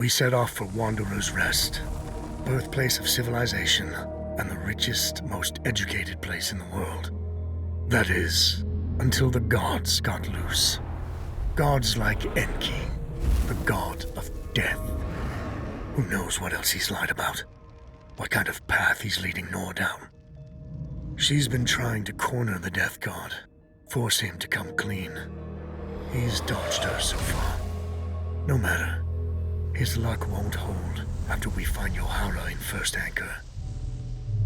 We set off for Wanderer's Rest, birthplace of civilization and the richest, most educated place in the world. That is, until the gods got loose. Gods like Enki, the god of death. Who knows what else he's lied about? What kind of path he's leading Nor down? She's been trying to corner the death god, force him to come clean. He's dodged her so far. No matter. His luck won't hold after we find Yohara in First Anchor.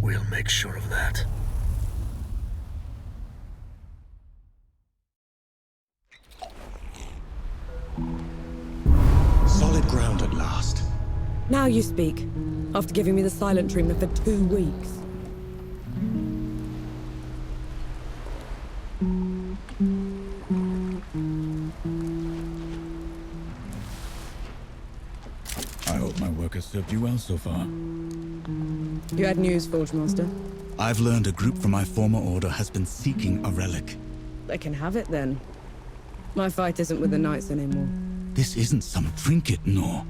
We'll make sure of that. Solid ground at last. Now you speak, after giving me the silent treatment for 2 weeks. I hope my work has served you well so far. You had news, Forge Master? I've learned a group from my former order has been seeking a relic. They can have it then. My fight isn't with the Knights anymore. This isn't some trinket, no.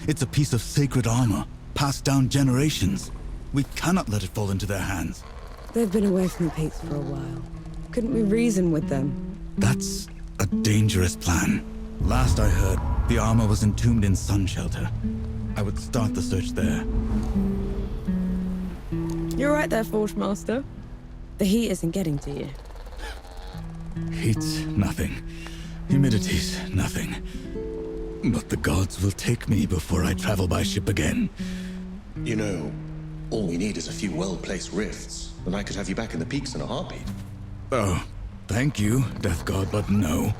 It's a piece of sacred armor, passed down generations. We cannot let it fall into their hands. They've been away from the peaks for a while. Couldn't we reason with them? That's a dangerous plan. Last I heard, the armor was entombed in Sun Shelter. I would start the search there. You're right there, Forge Master. The heat isn't getting to you. Heat's nothing. Humidity's nothing. But the gods will take me before I travel by ship again. You know, all we need is a few well-placed rifts, and I could have you back in the peaks in a heartbeat. Oh, thank you, Death God, but no.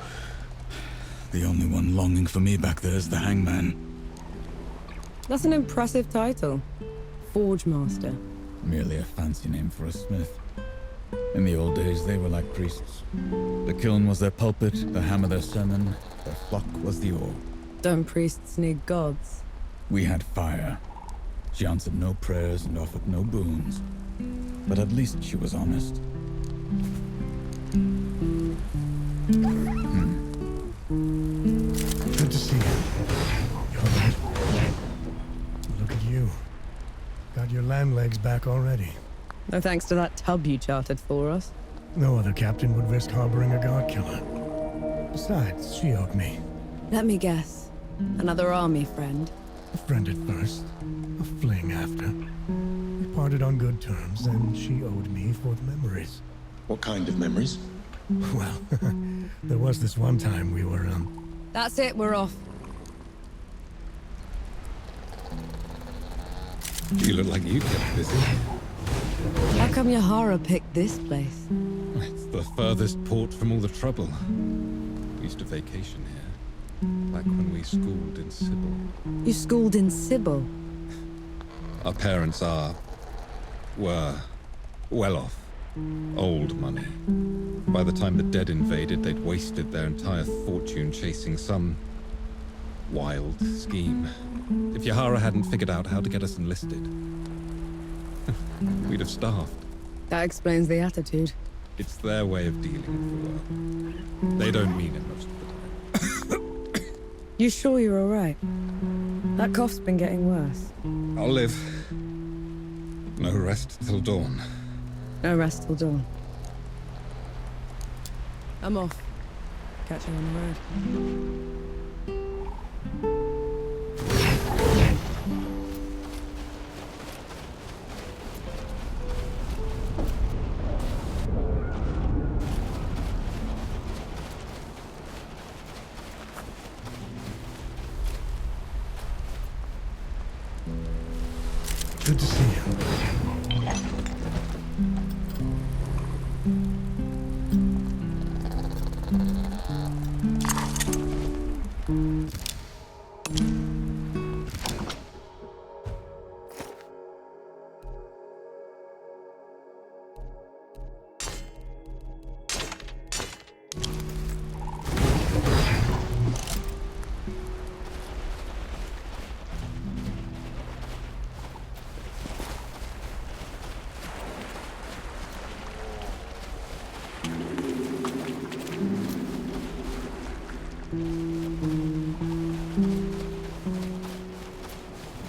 The only one longing for me back there is the Hangman. That's an impressive title. Forge Master. Merely a fancy name for a smith. In the old days, they were like priests. The kiln was their pulpit, the hammer their sermon, their flock was the oar. Don't priests need gods? We had fire. She answered no prayers and offered no boons. But at least she was honest. Good to see you. You all right? Look at you. Got your land legs back already. No thanks to that tub you chartered for us. No other captain would risk harboring a god killer. Besides, she owed me. Let me guess. Another army friend? A friend at first, a fling after. We parted on good terms, and she owed me for the memories. What kind of memories? Well, there was this one time we were, That's it, we're off. You look like you kept busy. How come Yohara picked this place? It's the furthest port from all the trouble. We used to vacation here, back when we schooled in Sybil. You schooled in Sybil? Our parents were well off. Old money. By the time the dead invaded, they'd wasted their entire fortune chasing some wild scheme. If Yohara hadn't figured out how to get us enlisted, we'd have starved. That explains the attitude. It's their way of dealing with the world. They don't mean it most of the time. You sure you're alright? That cough's been getting worse. I'll live. No rest till dawn. No rest till dawn. I'm off. Catch you on the road. Good to see you.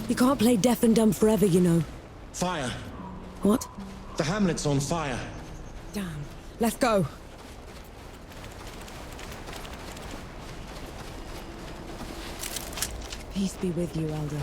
You can't play deaf and dumb forever, you know. Fire! What? The hamlet's on fire. Damn. Let's go. Peace be with you, Elder.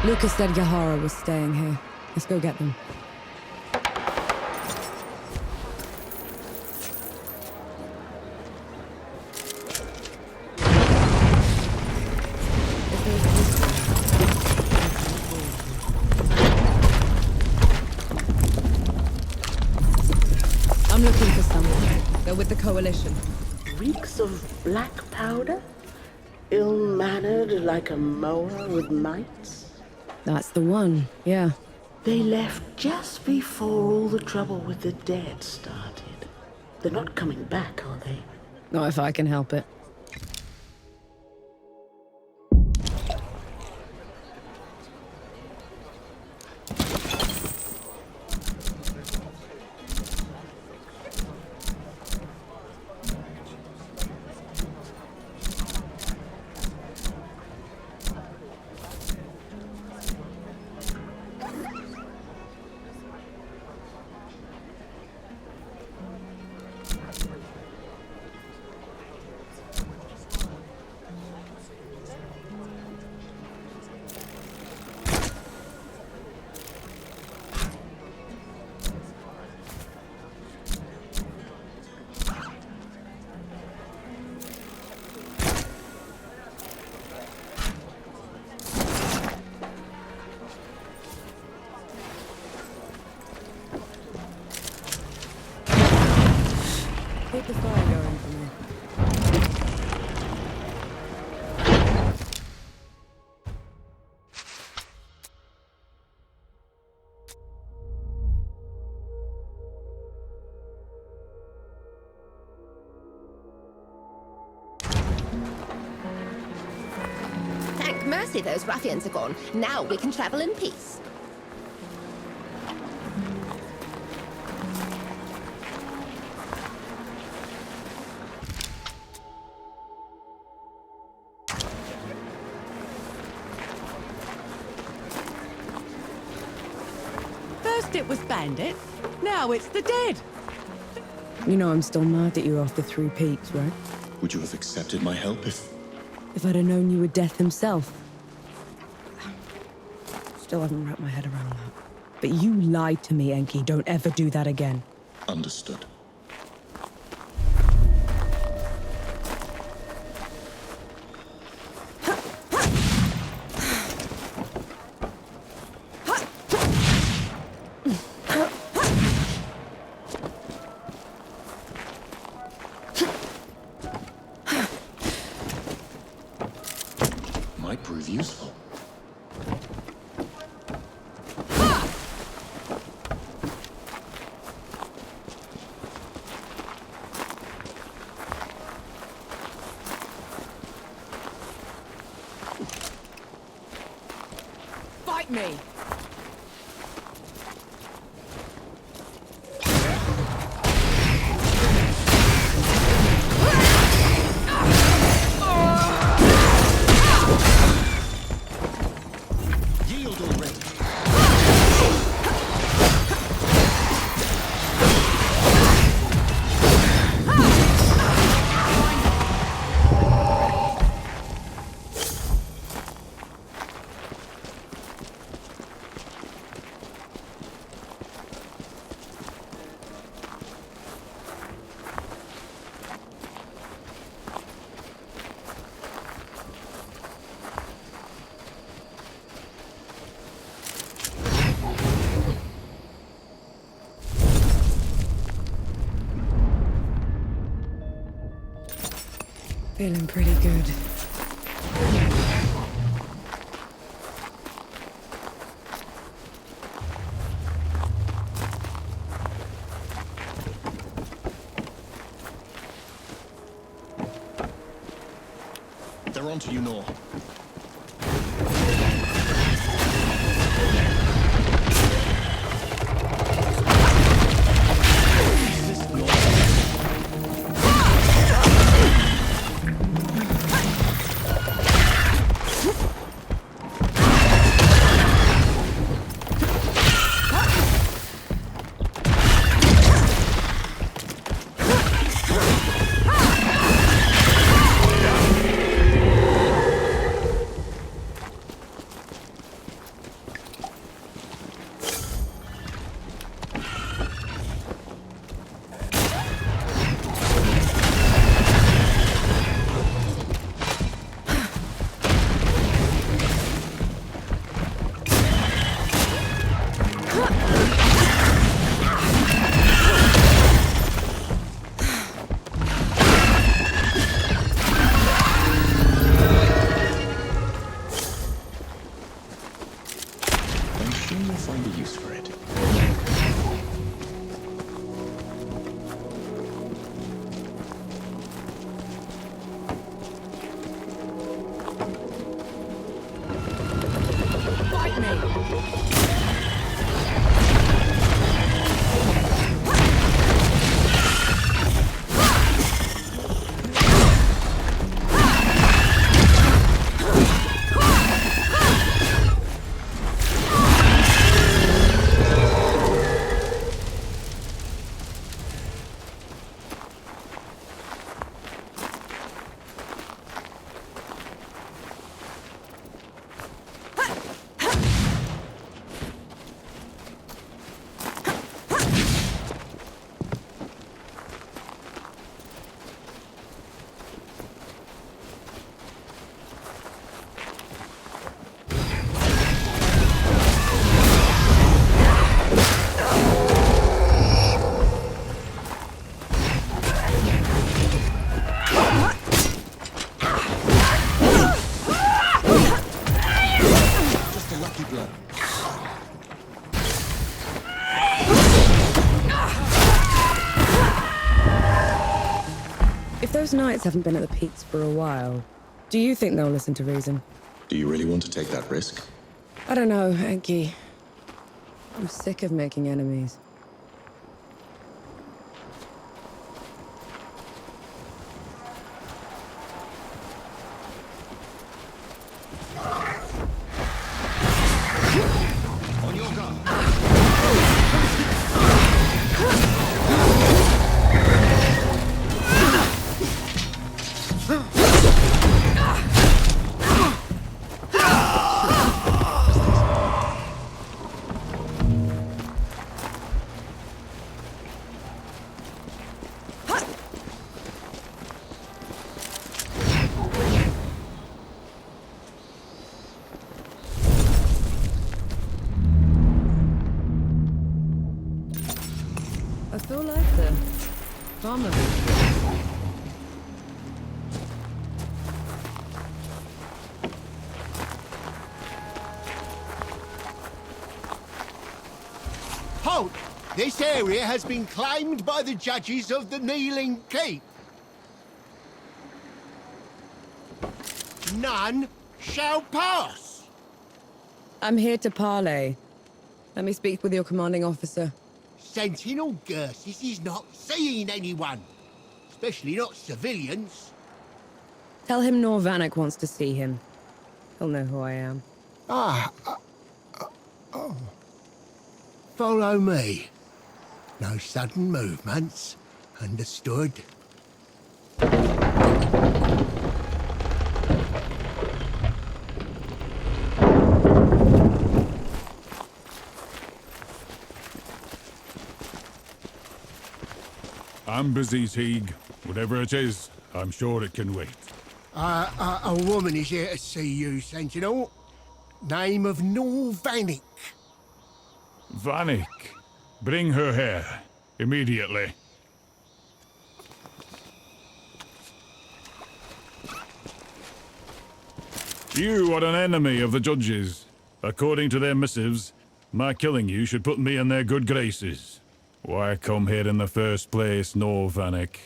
Lucas said Yahara was staying here. Let's go get them. I'm looking for someone. They're with the Coalition. Reeks of black powder? Ill-mannered like a mower with mites? That's the one, yeah. They left just before all the trouble with the dead started. They're not coming back, are they? Not if I can help it. Thank mercy those ruffians are gone. Now we can travel in peace. First it was bandits, now it's the dead. You know I'm still mad at you after 3 peaks, right? Would you have accepted my help if... If I'd have known you were Death himself. Still haven't wrapped my head around that. But you lied to me, Enki. Don't ever do that again. Understood. Might prove useful. Fight me! Yield already. Feeling pretty good. They're on to you, Nor. I'm sure you'll find a use for it. Fight me! Those knights haven't been at the peaks for a while. Do you think they'll listen to reason? Do you really want to take that risk? I don't know, Enki. I'm sick of making enemies. On your guard. I feel like the farmer. Halt! This area has been claimed by the judges of the Kneeling Keep. None shall pass. I'm here to parley. Let me speak with your commanding officer. Sentinel Gersis is not seeing anyone, especially not civilians. Tell him Nor Vanek wants to see him. He'll know who I am. Follow me. No sudden movements. Understood? I'm busy, Teague. Whatever it is, I'm sure it can wait. A woman is here to see you, Sentinel. Name of Nor Vanek. Vanek, bring her here. Immediately. You are an enemy of the judges. According to their missives, my killing you should put me in their good graces. Why come here in the first place, Nor Vanek?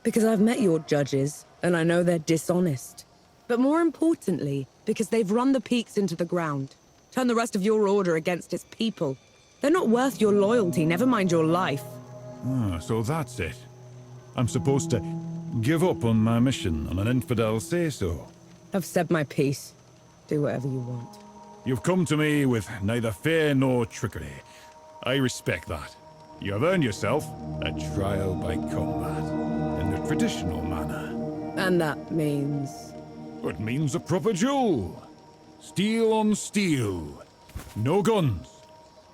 Because I've met your judges, and I know they're dishonest. But more importantly, because they've run the peaks into the ground. Turned the rest of your order against its people. They're not worth your loyalty, never mind your life. Ah, so that's it. I'm supposed to give up on my mission on an infidel say-so. I've said my piece. Do whatever you want. You've come to me with neither fear nor trickery. I respect that. You have earned yourself a trial by combat, in the traditional manner. And that means... It means a proper duel. Steel on steel. No guns,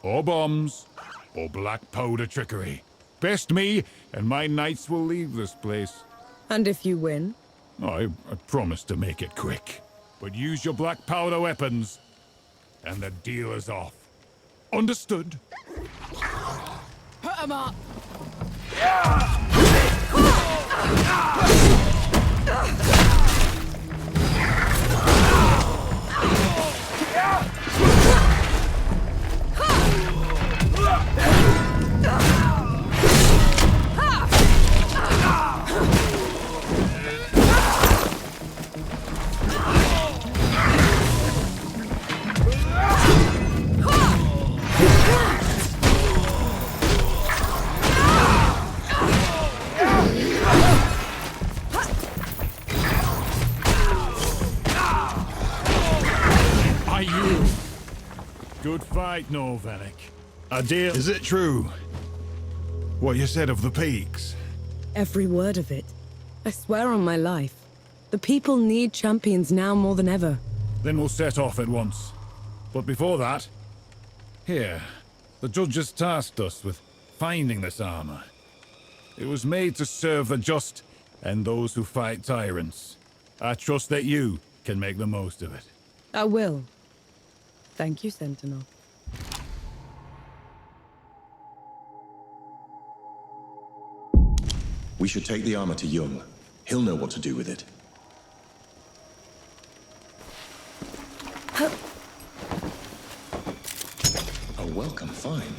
or bombs, or black powder trickery. Best me, and my knights will leave this place. And if you win? I promise to make it quick. But use your black powder weapons, and the deal is off. Understood? Put 'em up! Good fight, Nor Vanek. A deal. Is it true? What you said of the peaks? Every word of it. I swear on my life. The people need champions now more than ever. Then we'll set off at once. But before that... Here. The judges tasked us with finding this armor. It was made to serve the just and those who fight tyrants. I trust that you can make the most of it. I will. Thank you, Sentinel. We should take the armor to Jung. He'll know what to do with it. A welcome find.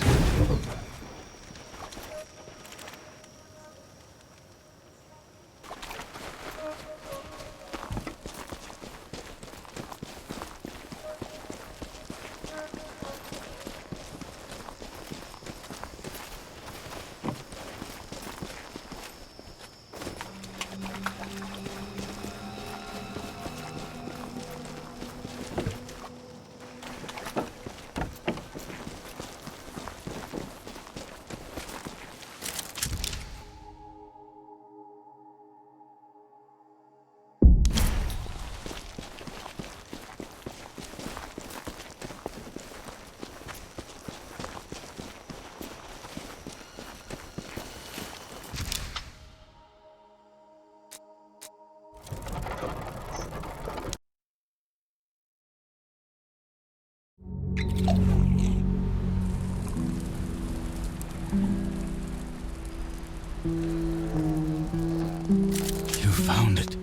found it.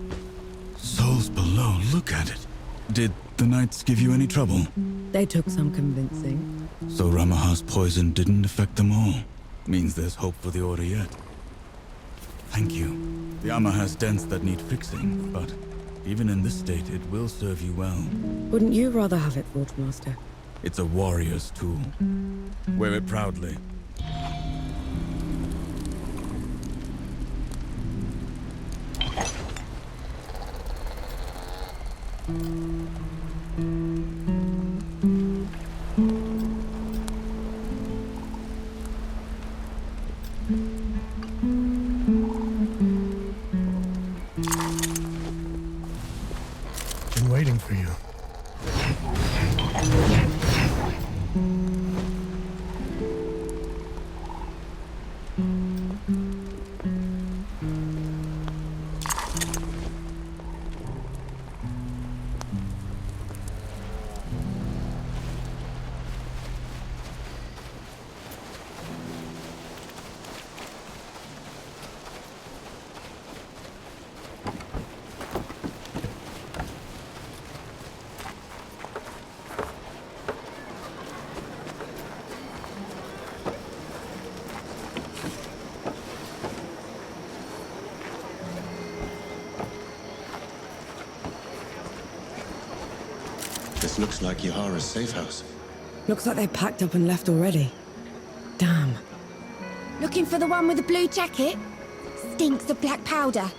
Souls below, look at it. Did the knights give you any trouble? They took some convincing. So Ramaha's poison didn't affect them all. Means there's hope for the Order yet. Thank you. The armor has dents that need fixing, but even in this state, it will serve you well. Wouldn't you rather have it, Forge Master? It's a warrior's tool. Wear it proudly. Been waiting for you. This looks like Yahara's safe house. Looks like they packed up and left already. Damn. Looking for the one with the blue jacket? Stinks of black powder.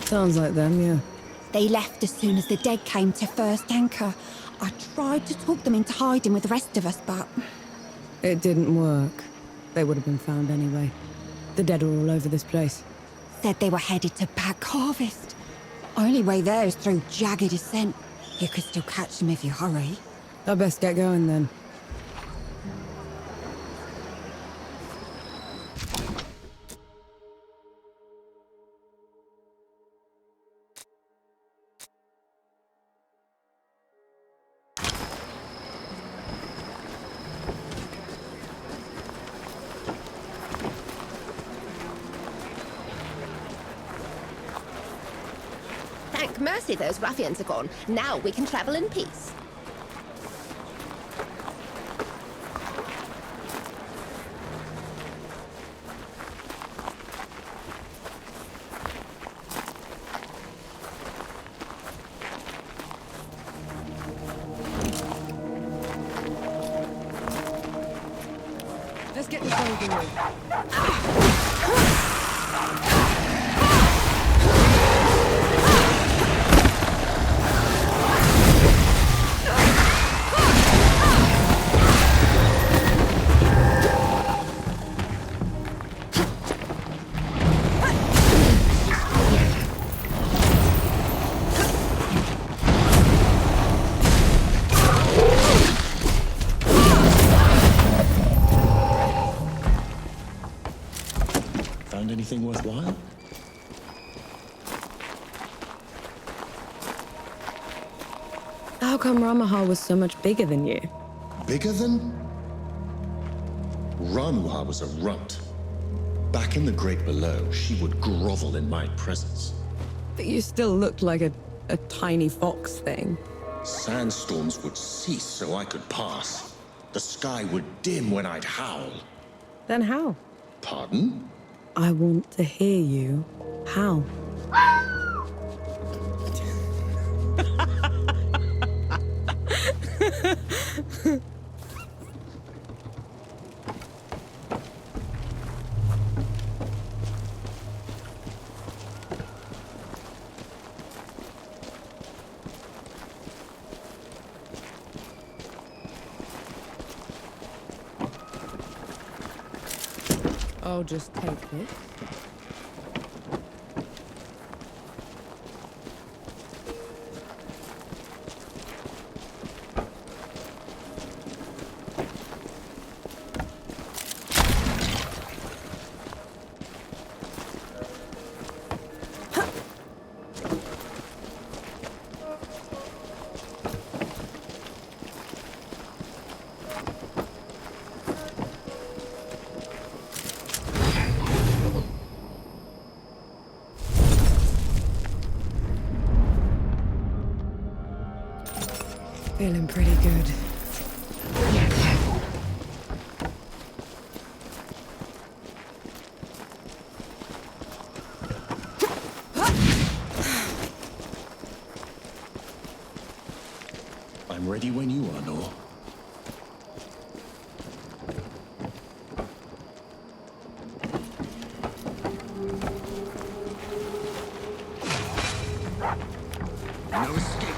Sounds like them, yeah. They left as soon as the dead came to first anchor. I tried to talk them into hiding with the rest of us, but... It didn't work. They would have been found anyway. The dead are all over this place. Said they were headed to Pack Harvest. Only way there is through jagged descent. You could still catch them if you hurry. I best get going then. Thank mercy those ruffians are gone. Now we can travel in peace. Let's get this over with. Found anything worthwhile? How come Ramaha was so much bigger than you? Bigger than? Ramuha was a runt. Back in the Great Below, she would grovel in my presence. But you still looked like a tiny fox thing. Sandstorms would cease so I could pass. The sky would dim when I'd howl. Then how? Pardon? I want to hear you. How? I'll just take this. Feeling pretty good. I'm ready when you are, Nor. No escape.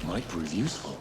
Might prove useful.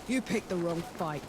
You picked the wrong fight.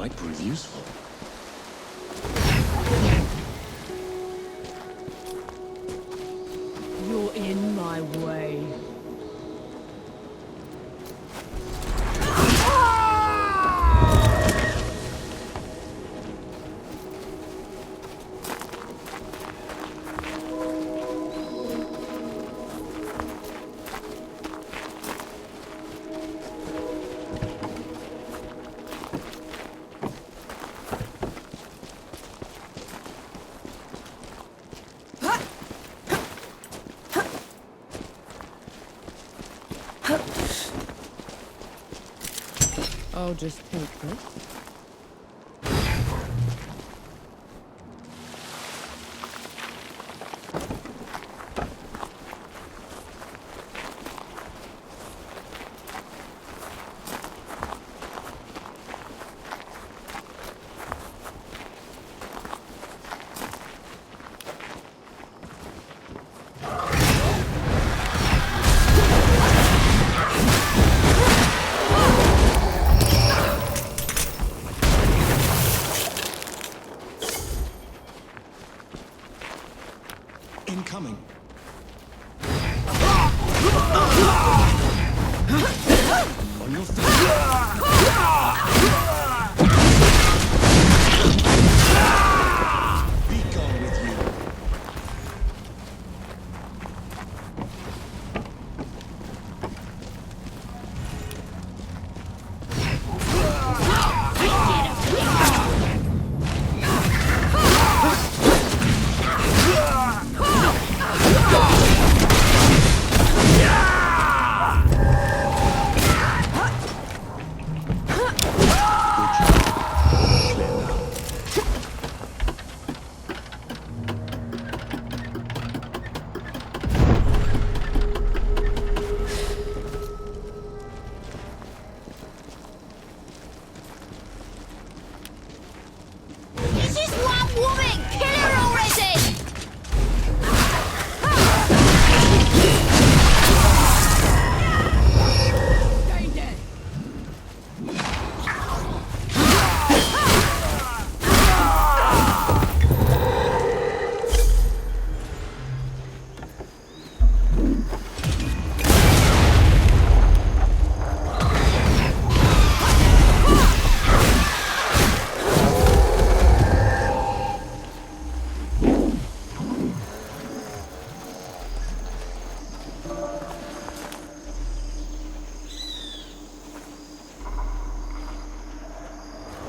might prove useful. You're in my way. I'll just take this. Incoming. On your feet. Be gone with you.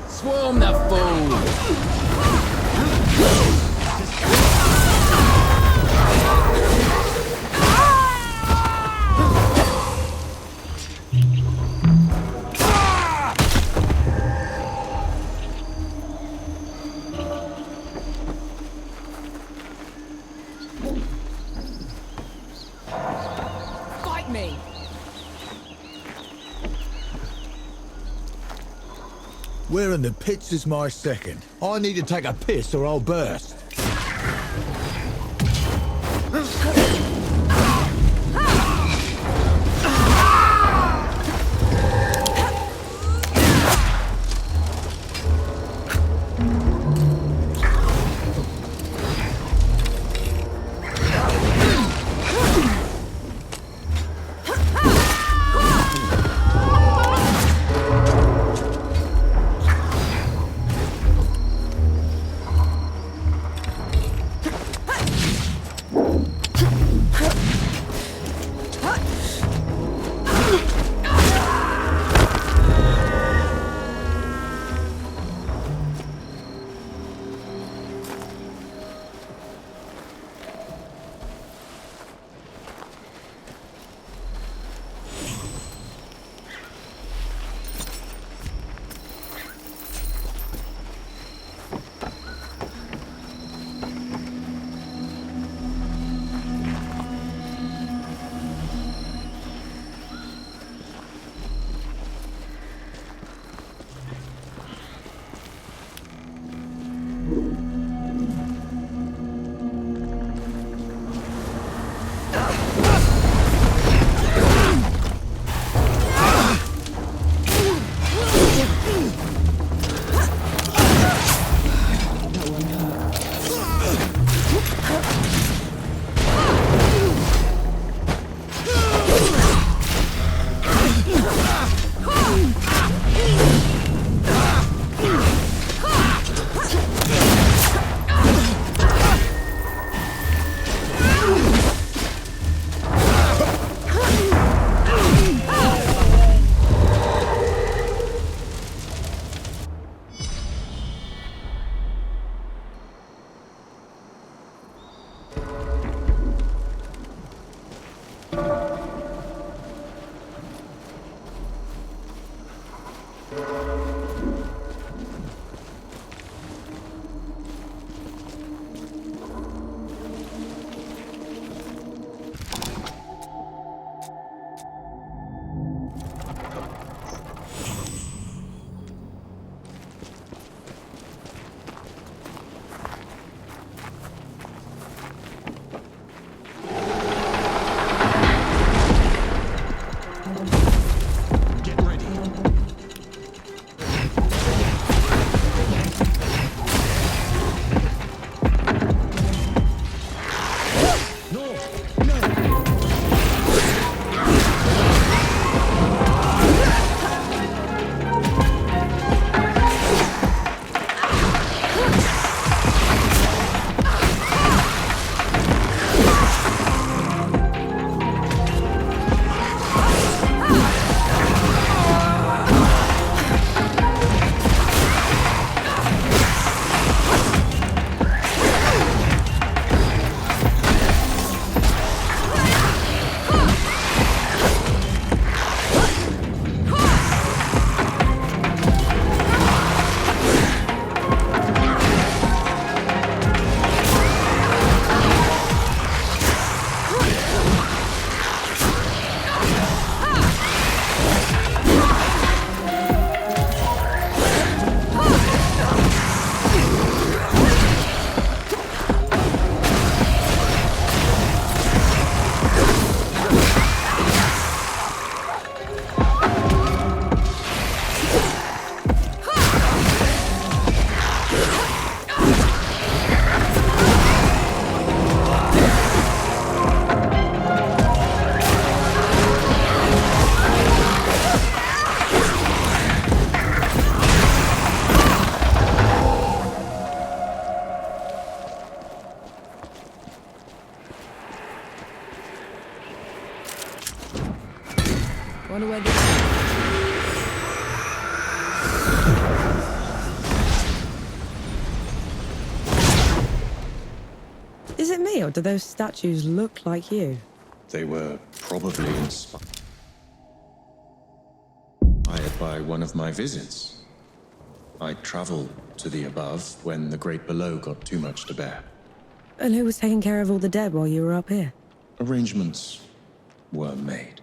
Swarm the fool! Fight me! Where in the pits is my second? I need to take a piss or I'll burst. Wonder where this is it me, or do those statues look like you? They were probably inspired by one of my visits. I traveled to the above when the great below got too much to bear. And who was taking care of all the dead while you were up here? Arrangements were made.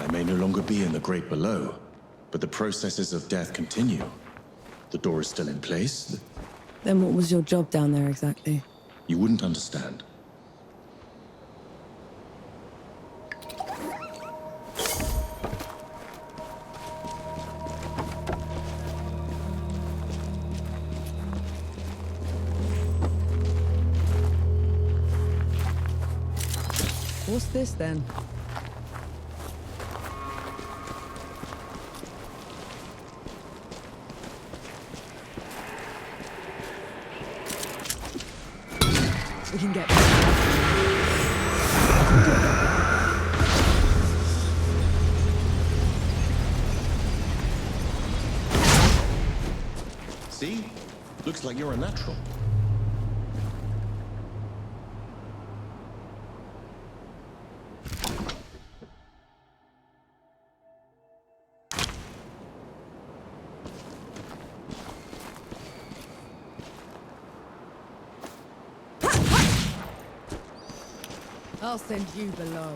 I may no longer be in the great below, but the processes of death continue. The door is still in place. Then what was your job down there exactly? You wouldn't understand. What's this then? We can get... See? Looks like you're a natural. I'll send you below.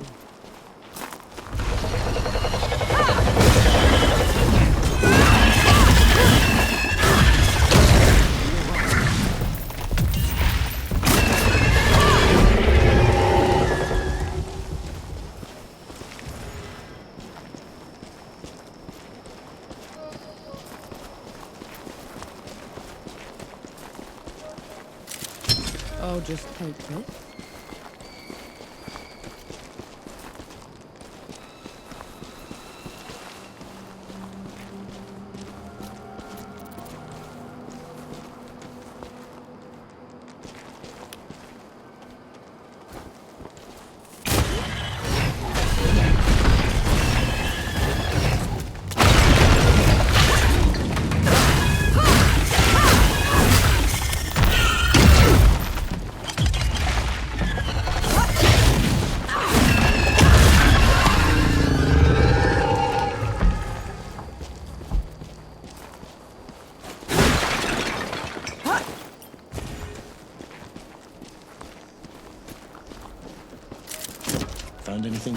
I'll just take this. Found anything?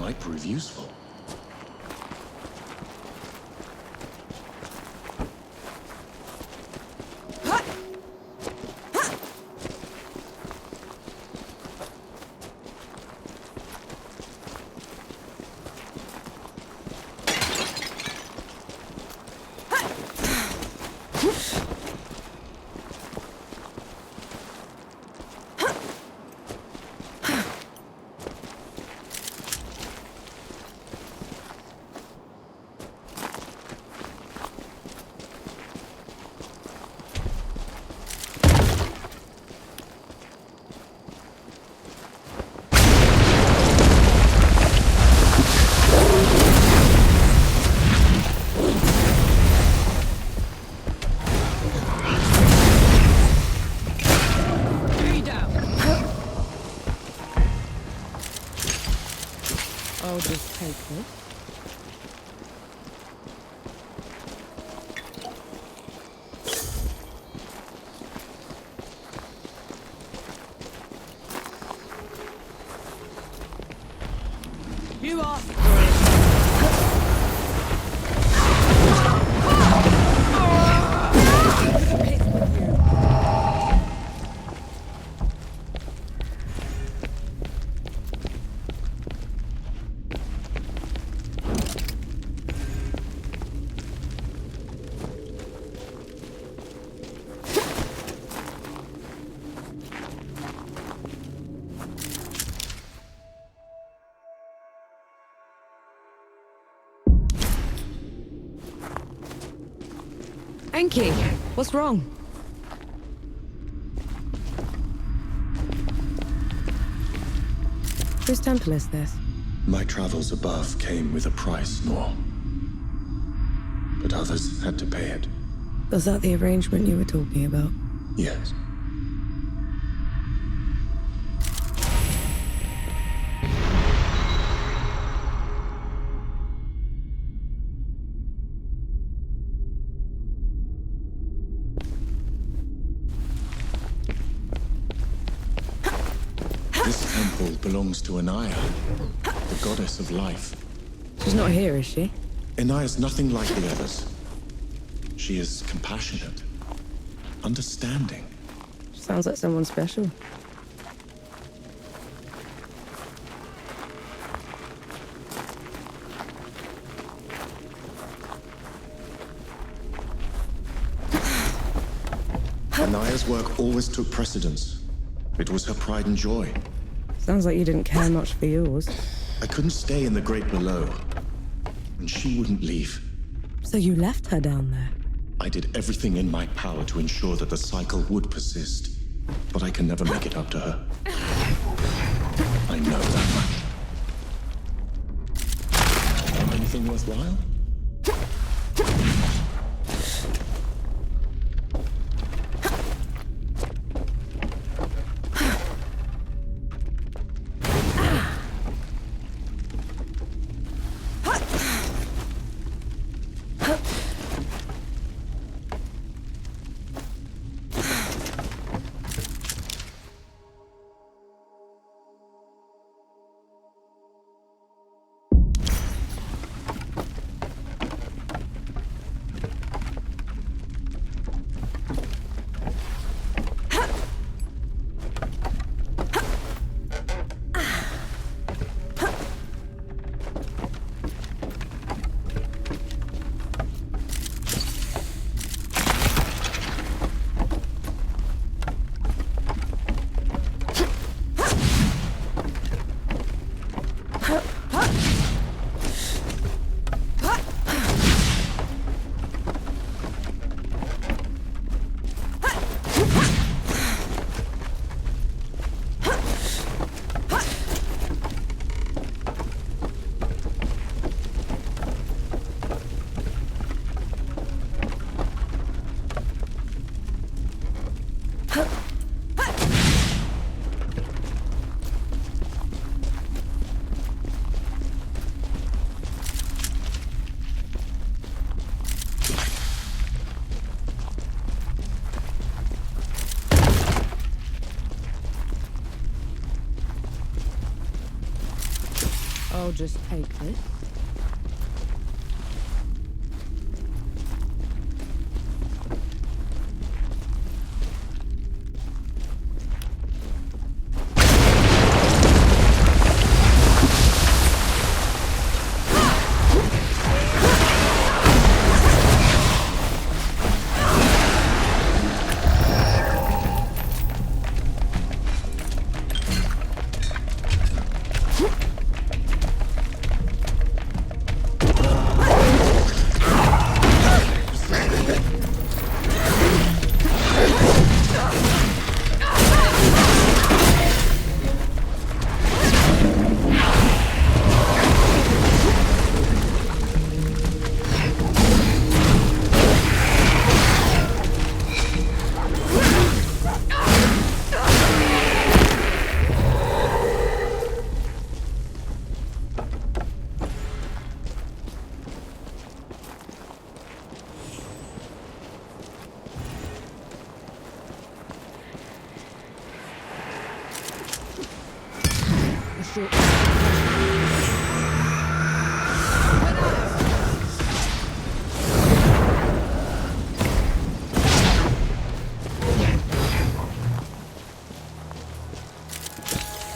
might prove useful. I'll just take this. You asked for it. Piss with you. Enki, what's wrong? Whose temple is this? My travels above came with a price, Nor. But others had to pay it. Was that the arrangement you were talking about? Yes. This temple belongs to Anaya, the goddess of life. She's not here, is she? Anaya's nothing like the others. She is compassionate, understanding. Sounds like someone special. Anaya's work always took precedence. It was her pride and joy. Sounds like you didn't care much for yours. I couldn't stay in the Great Below, and she wouldn't leave. So you left her down there? I did everything in my power to ensure that the cycle would persist, but I can never make it up to her. I know that much. Anything worthwhile? I'll just take this.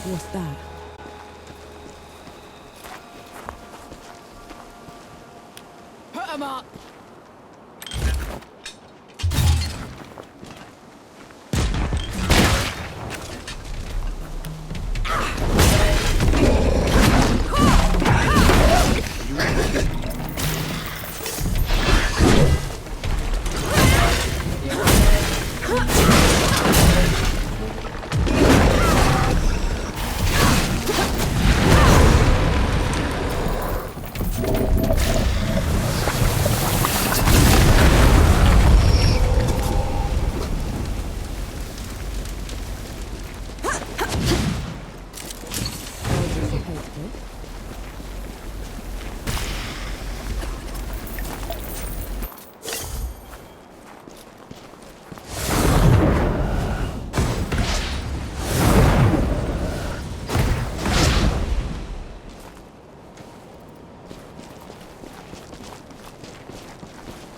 What's that? Put 'em up!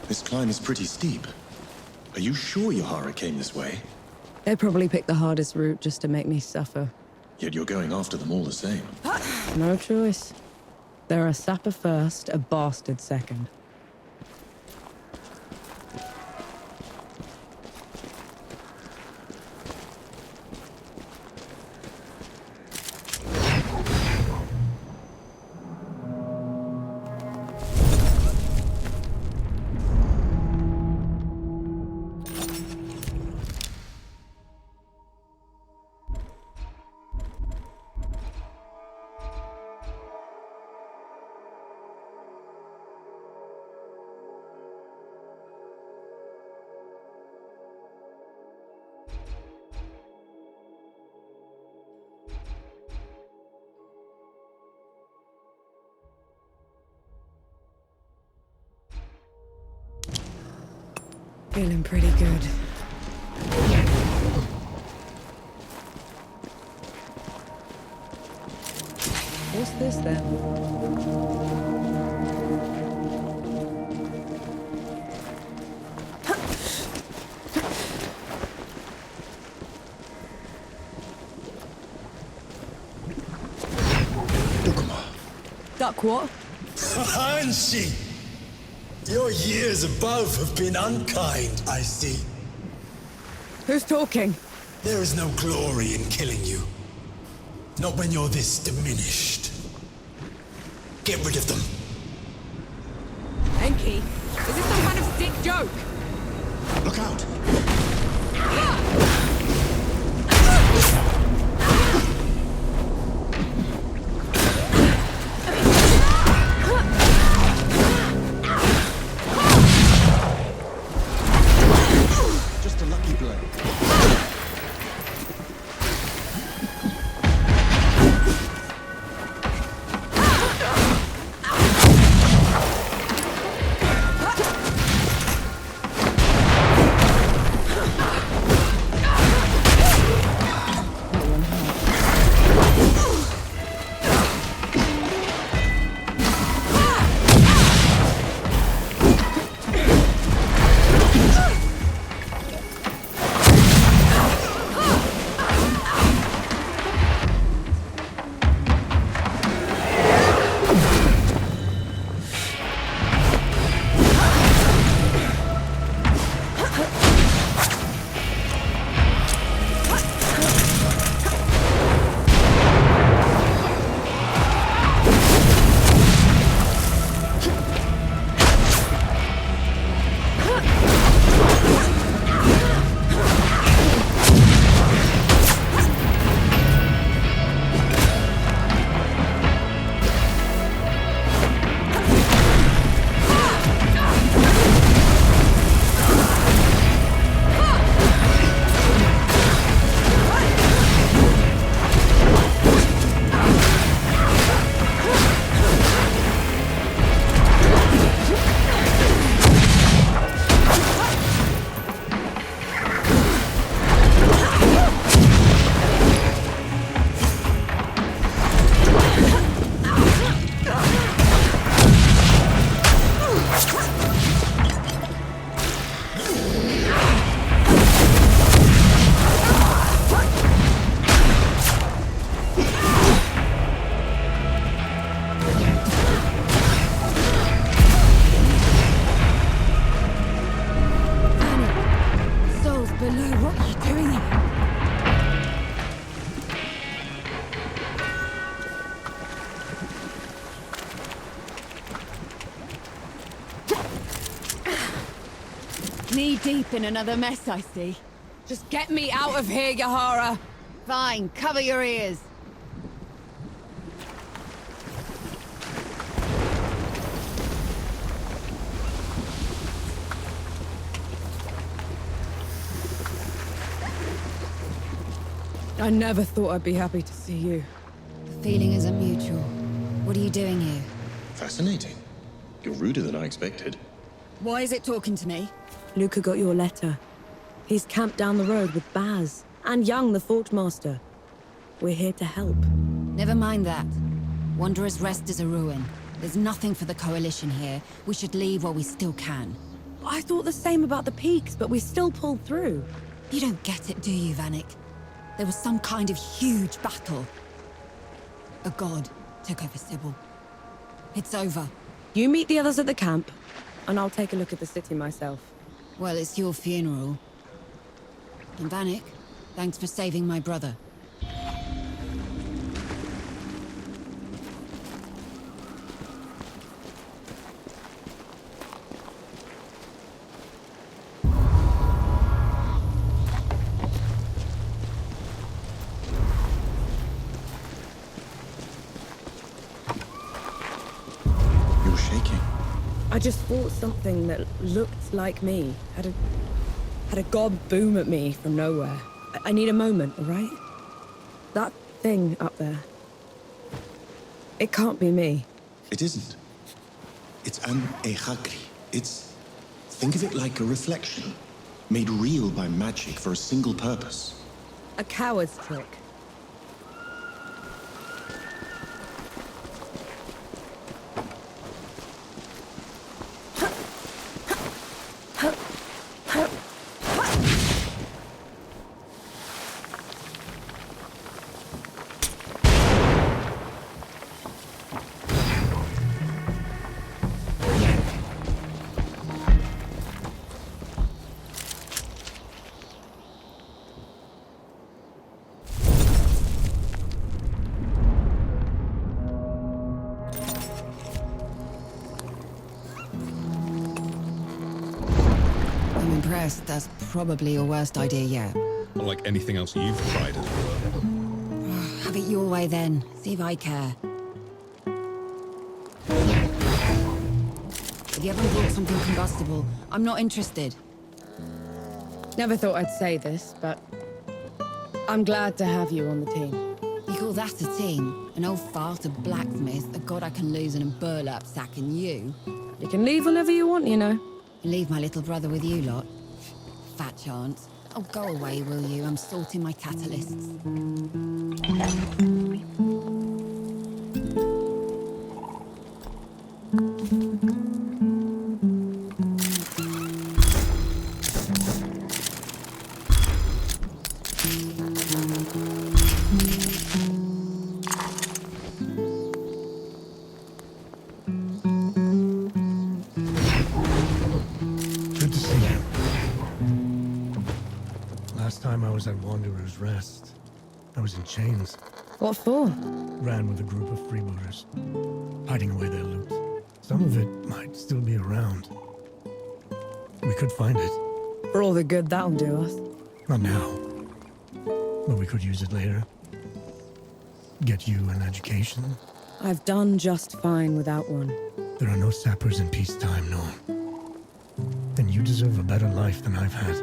This climb is pretty steep. Are you sure Yahara came this way? They probably picked the hardest route just to make me suffer. Yet you're going after them all the same. No choice. They're a sapper first, a bastard second. Feeling pretty good. What's this then? Duck what? Hanshi! Your years above have been unkind, I see. Who's talking? There is no glory in killing you. Not when you're this diminished. Get rid of them. Enki, is this some kind of sick joke? Look out! Just a lucky blow. deep in another mess, I see. Just get me out of here, Yahara! Fine, cover your ears. I never thought I'd be happy to see you. The feeling isn't mutual. What are you doing here? Fascinating. You're ruder than I expected. Why is it talking to me? Luca got your letter. He's camped down the road with Baz and Young, the Forge Master. We're here to help. Never mind that. Wanderer's Rest is a ruin. There's nothing for the Coalition here. We should leave while we still can. I thought the same about the peaks, but we still pulled through. You don't get it, do you, Vanek? There was some kind of huge battle. A god took over Sybil. It's over. You meet the others at the camp, and I'll take a look at the city myself. Well, it's your funeral. And Vanek, thanks for saving my brother. You're shaking. I just fought something that looked like me. Had a god boom at me from nowhere. I need a moment, all right? That thing up there. It can't be me. It isn't. It's an ehagri. Think of it like a reflection, made real by magic for a single purpose. A coward's trick. I'm impressed. That's probably your worst idea yet. Not like anything else you've tried as well. Have it your way then. See if I care. If you haven't brought something combustible, I'm not interested. Never thought I'd say this, but I'm glad to have you on the team. You call that a team? An old fart, a blacksmith, a god I can lose in a burlap sack, and you? You can leave whenever you want, you know. Leave my little brother with you lot? Fat chance. Oh, go away, will you? I'm sorting my catalysts. Good to see you. Last time I was at Wanderer's Rest, I was in chains. What for? Ran with a group of freebooters, hiding away their loot. Some of it might still be around. We could find it. For all the good that'll do us. Not now. But we could use it later. Get you an education. I've done just fine without one. There are no sappers in peacetime, no. And you deserve a better life than I've had.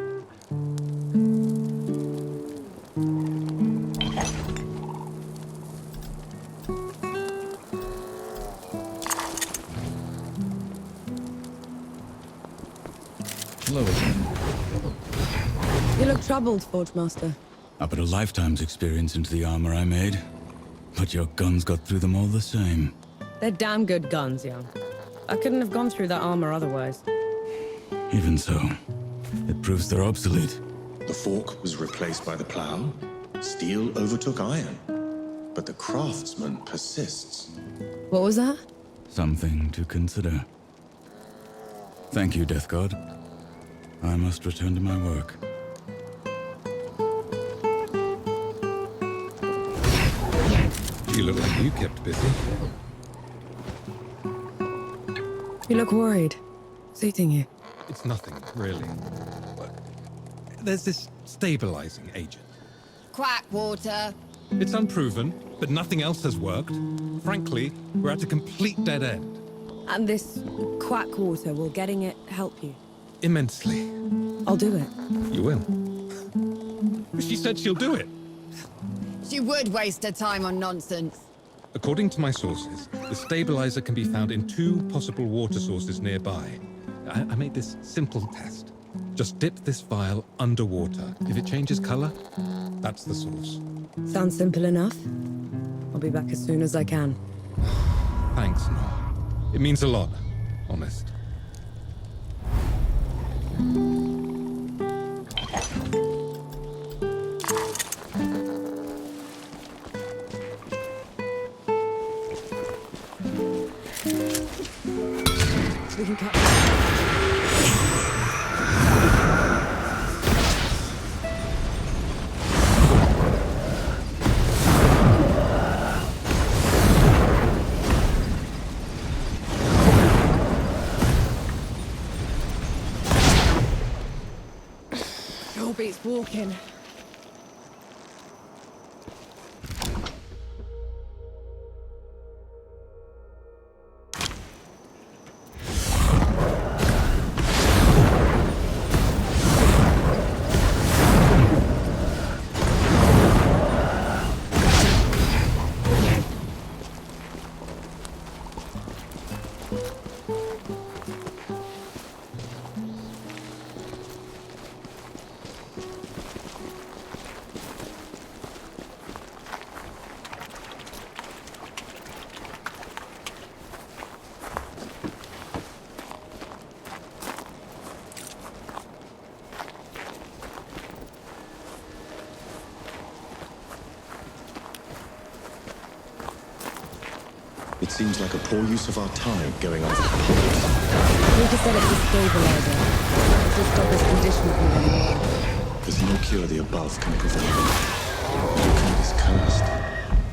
Hello again. You look troubled, Forge Master. I put a lifetime's experience into the armor I made, but your guns got through them all the same. They're damn good guns, Young. I couldn't have gone through that armor otherwise. Even so, it proves they're obsolete. The fork was replaced by the plow. Steel overtook iron. But the craftsman persists. What was that? Something to consider. Thank you, Death God. I must return to my work. You look like you kept busy. You look worried. What's eating you? It's nothing, really. there's this stabilizing agent. Quack water. It's unproven, but nothing else has worked. Frankly, we're at a complete dead end. And this quack water, will getting it help you? Immensely. I'll do it. You will. She said she'll do it. She would waste her time on nonsense. According to my sources, the stabilizer can be found in 2 possible water sources nearby. I made this simple test. Just dip this vial underwater. If it changes color, that's the source. Sounds simple enough. I'll be back as soon as I can. Thanks, Nor. It means a lot, honest. We can cut. Sure beats walking. It seems like a poor use of our time going on for the pumps. We just set up the stabilizer. To stop this condition from getting worse. There's no cure the above can provide. Mankind is cursed,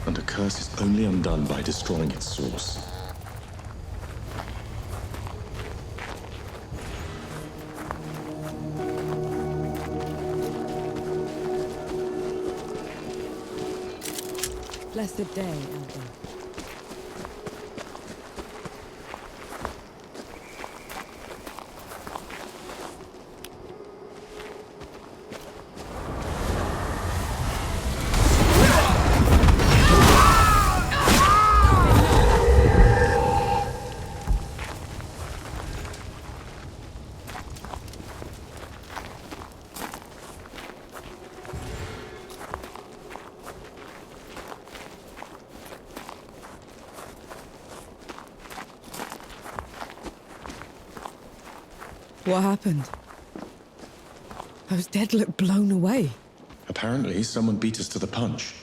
and a curse is only undone by destroying its source. Blessed day, Elder. What happened? Those dead look blown away. Apparently, someone beat us to the punch.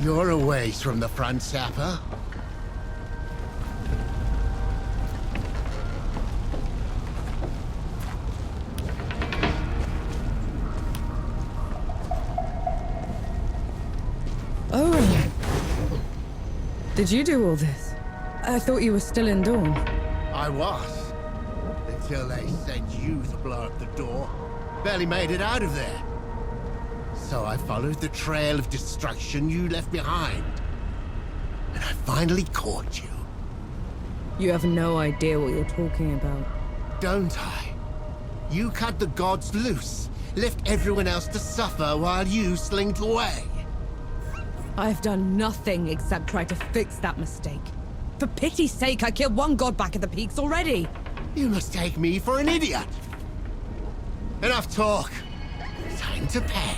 You're a ways from the front, Sapper. Oh. Did you do all this? I thought you were still in Dawn. I was. Until they sent you to blow up the door. Barely made it out of there. So I followed the trail of destruction you left behind. And I finally caught you. You have no idea what you're talking about. Don't I? You cut the gods loose, left everyone else to suffer while you slinked away. I've done nothing except try to fix that mistake. For pity's sake, I killed one god back at the peaks already. You must take me for an idiot. Enough talk. Time to pay.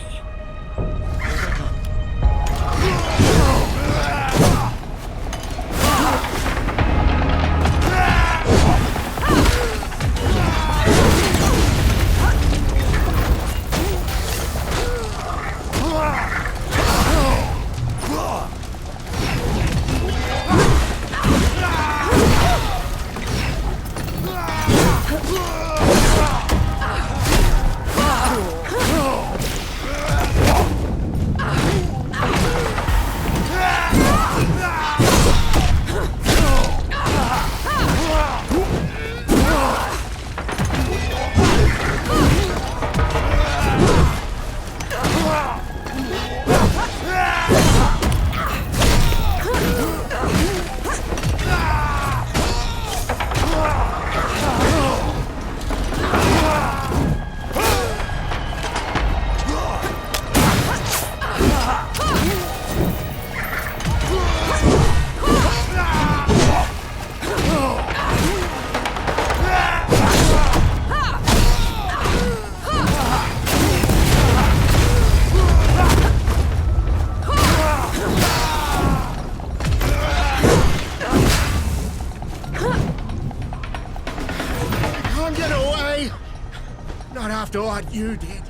Not after what you did.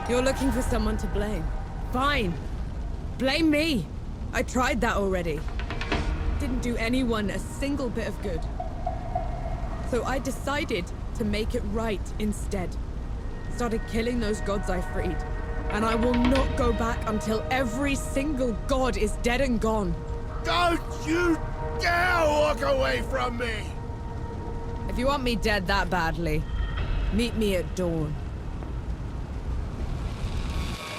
You're looking for someone to blame. Fine. Blame me. I tried that already. Didn't do anyone a single bit of good. So I decided to make it right instead. Started killing those gods I freed. And I will not go back until every single god is dead and gone. Don't you dare walk away from me! If you want me dead that badly, meet me at dawn.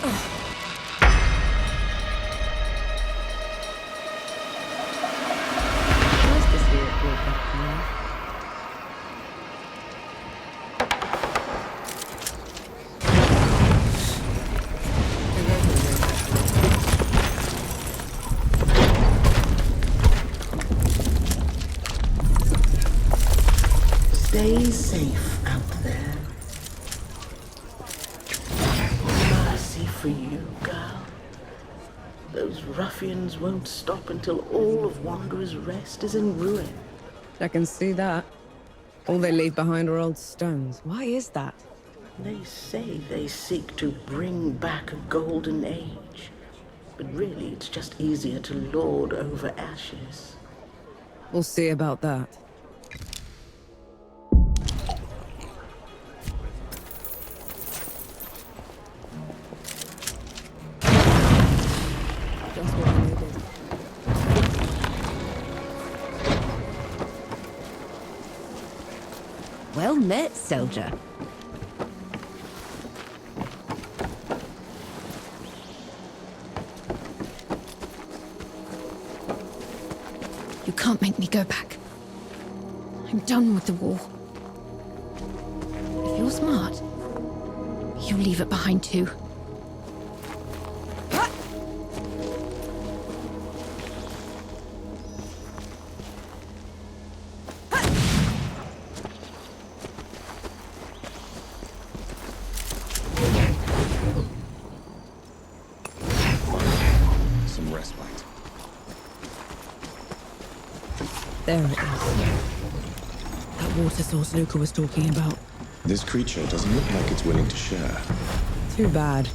Nice to see it brought back to life. Stay safe out there. Mercy for you, girl. Those ruffians won't stop until all of Wanderer's Rest is in ruin. I can see that. All they leave behind are old stones. Why is that? They say they seek to bring back a golden age. But really, it's just easier to lord over ashes. We'll see about that. Just what I needed. Well met, soldier. You can't make me go back. I'm done with the war. If you're smart, you leave it behind too. Some respite. There it is. That water source Luca was talking about. This creature doesn't look like it's willing to share. Too bad.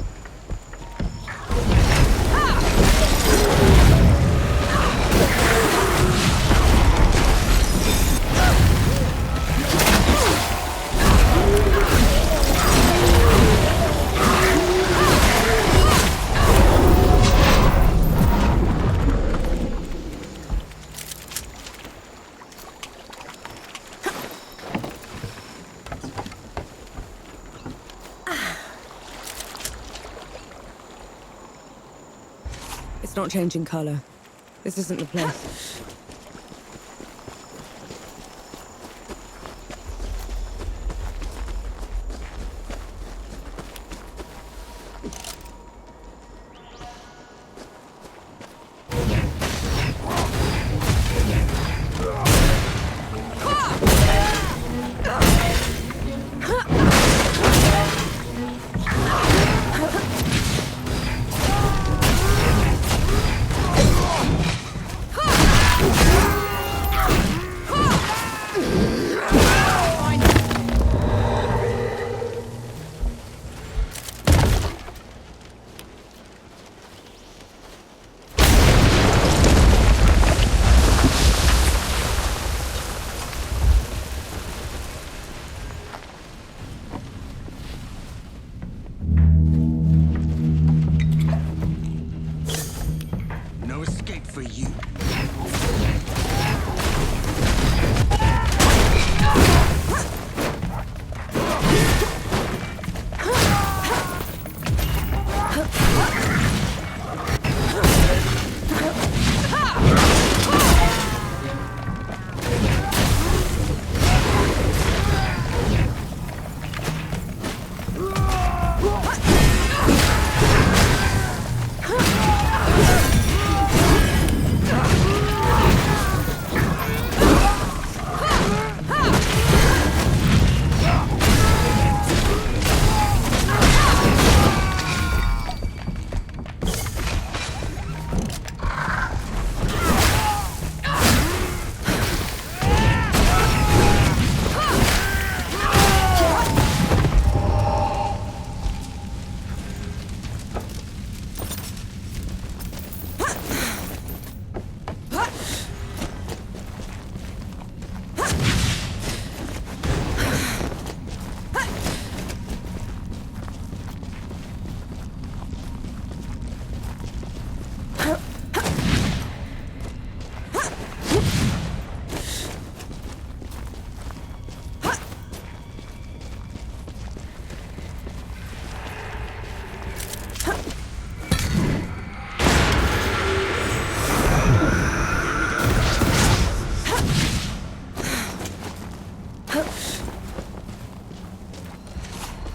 It's not changing color. This isn't the place.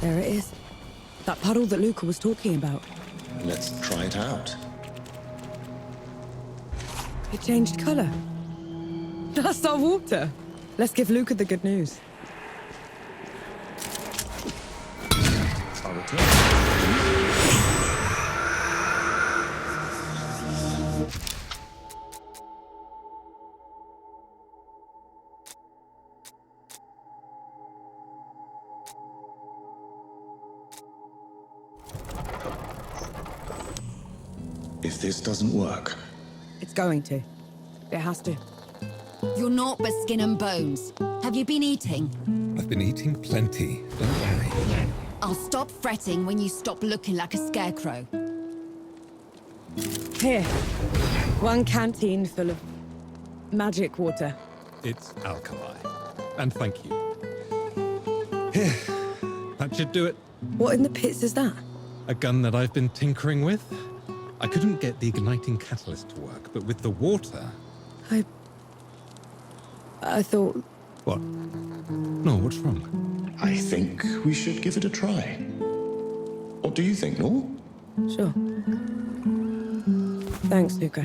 There it is. That puddle that Luca was talking about. Let's try it out. It changed color. That's our water. Let's give Luca the good news. I'll return. If this doesn't work... It's going to. It has to. You're not but skin and bones. Have you been eating? I've been eating plenty, don't worry. I'll stop fretting when you stop looking like a scarecrow. Here. One canteen full of magic water. It's alkali. And thank you. Here. That should do it. What in the pits is that? A gun that I've been tinkering with. I couldn't get the igniting catalyst to work, but with the water... I thought... What? No, what's wrong? I think we should give it a try. What do you think, Noel? Sure. Thanks, Luca.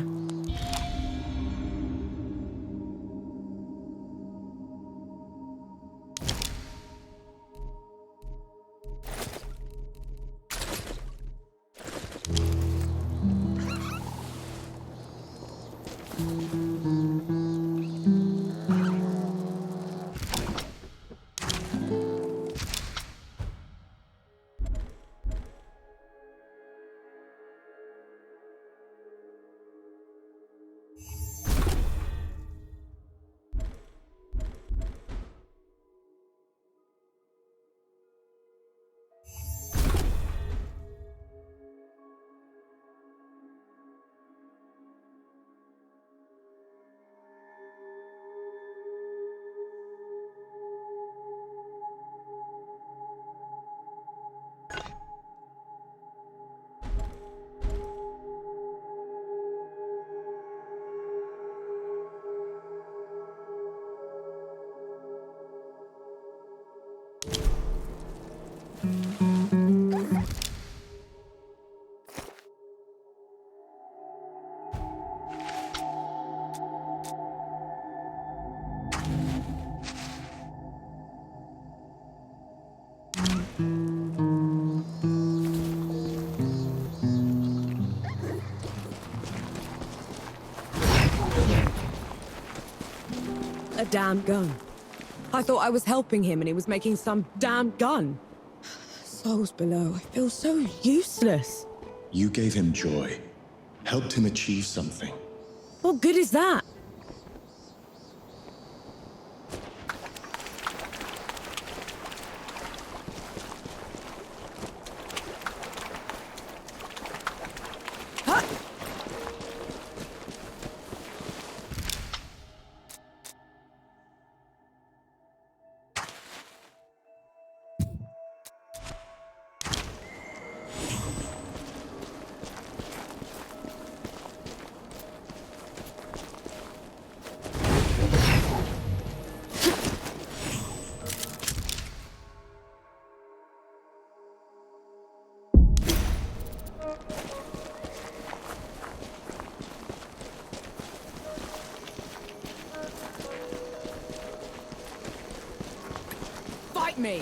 A damn gun. I thought I was helping him and he was making some damn gun. Souls below, I feel so useless. You gave him joy. Helped him achieve something. What good is that? Fight me!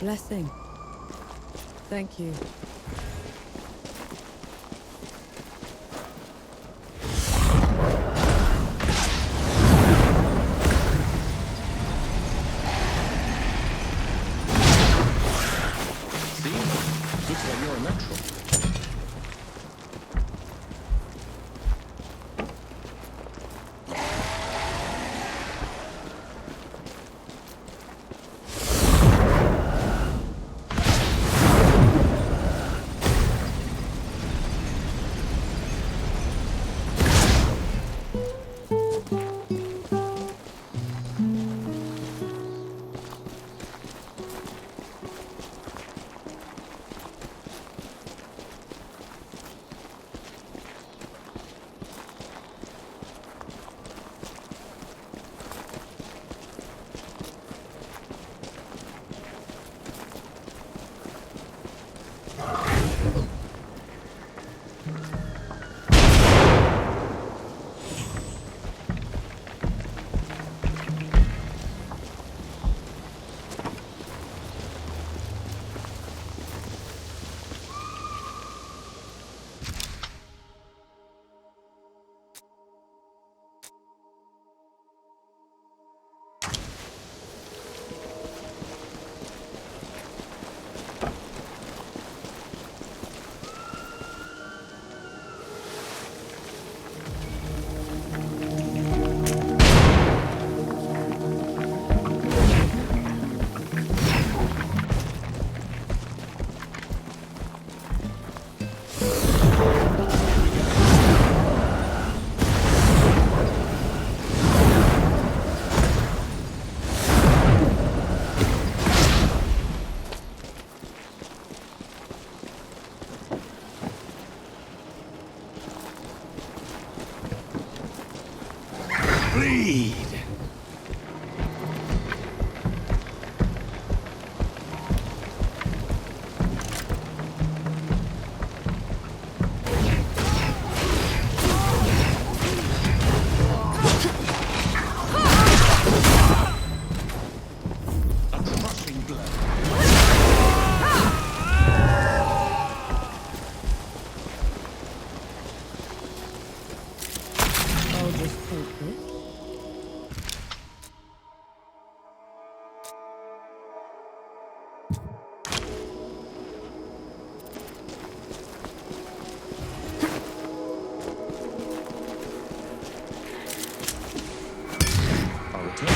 blessing. Thank you. See? Looks like you're a natural. Bleed! I'll just take it. I'll return.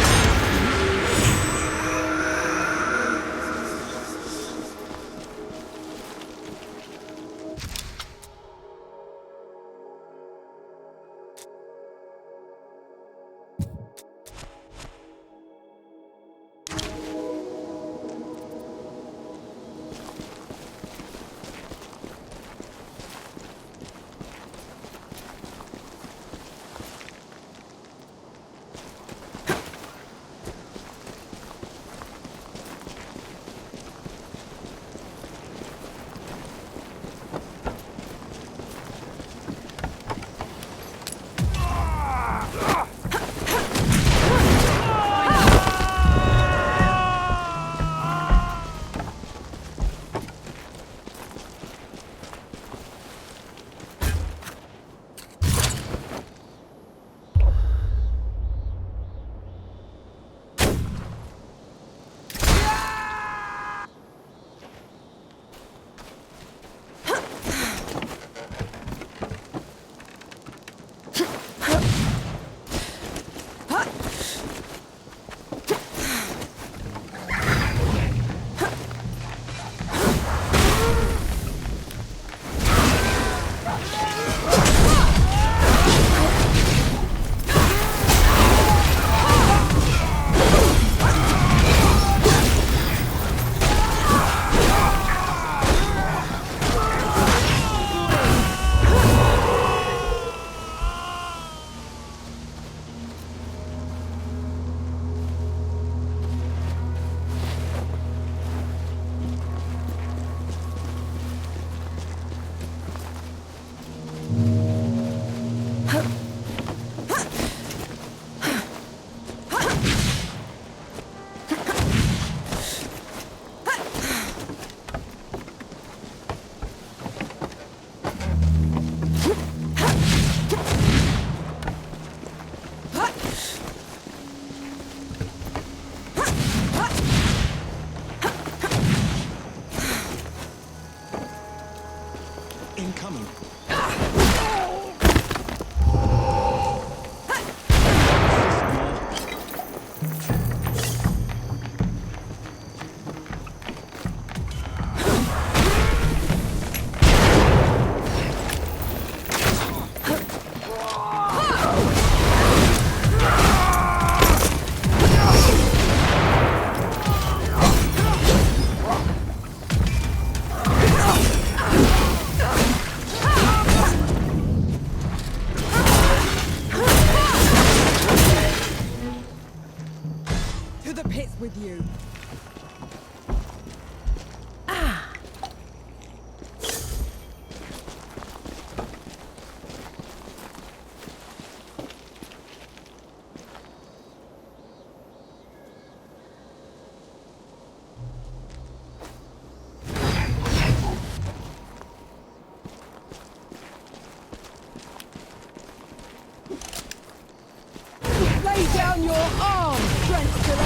the pits with you. Lay down your arms, strength killer!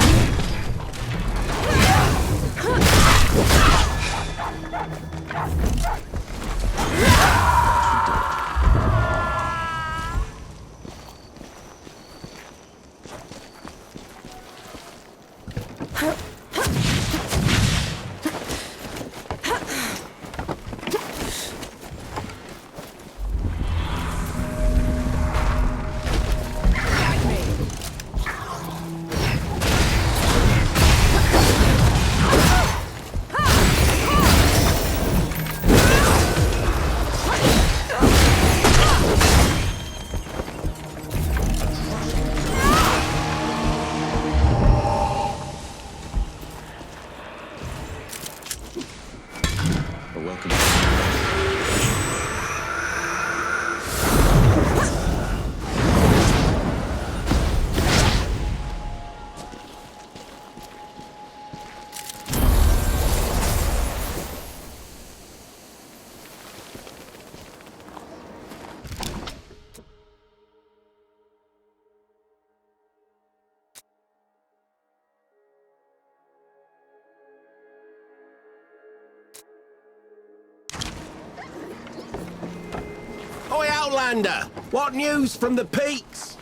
Oi, Outlander! What news from the peaks?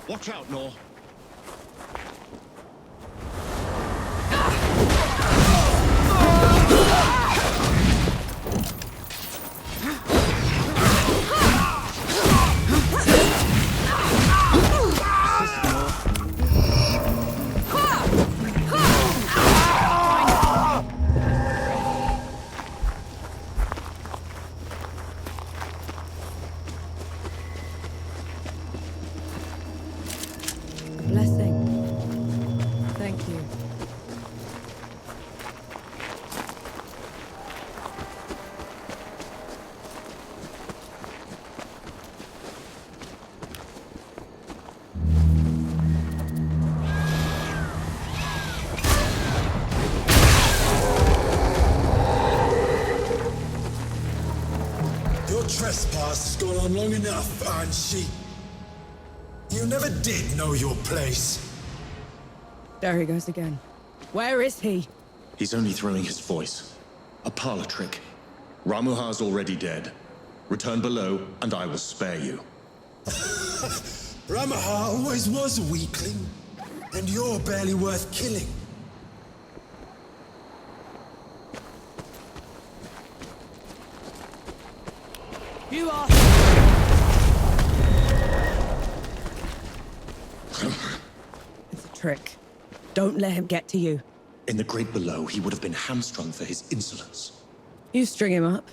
Watch out, Nor. Blessing. Thank you. Your trespass has gone on long enough, Iron Sheep. You never did know your place. There he goes again. Where is he? He's only throwing his voice. A parlor trick. Ramuha's already dead. Return below, and I will spare you. Ramaha always was a weakling, and you're barely worth killing. You are... It's a trick. Don't let him get to you. In the Great Below, he would have been hamstrung for his insolence. You string him up.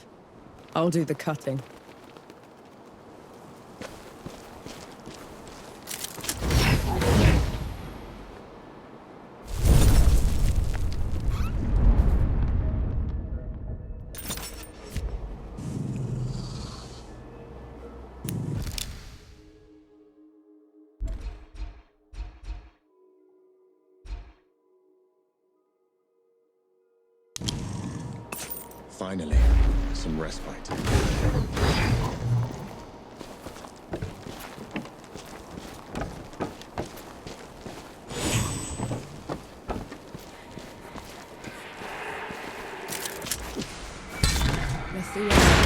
I'll do the cutting. Finally, some respite. Let's see what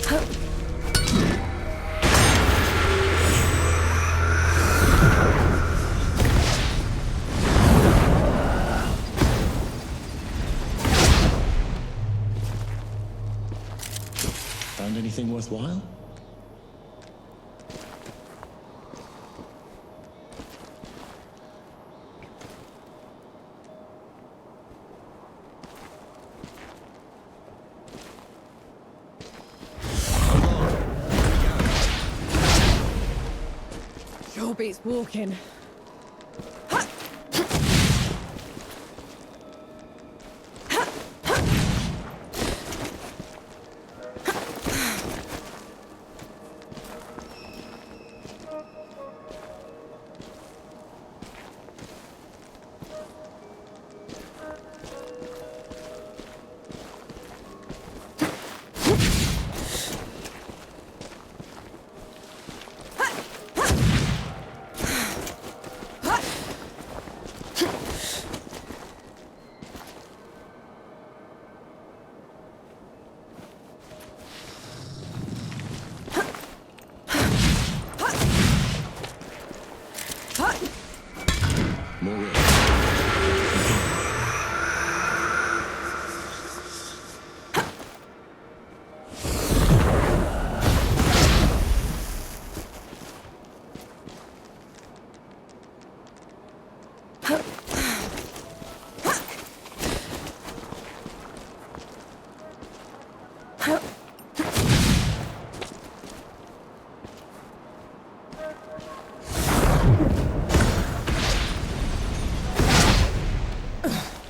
Found anything worthwhile? Sure beats walking.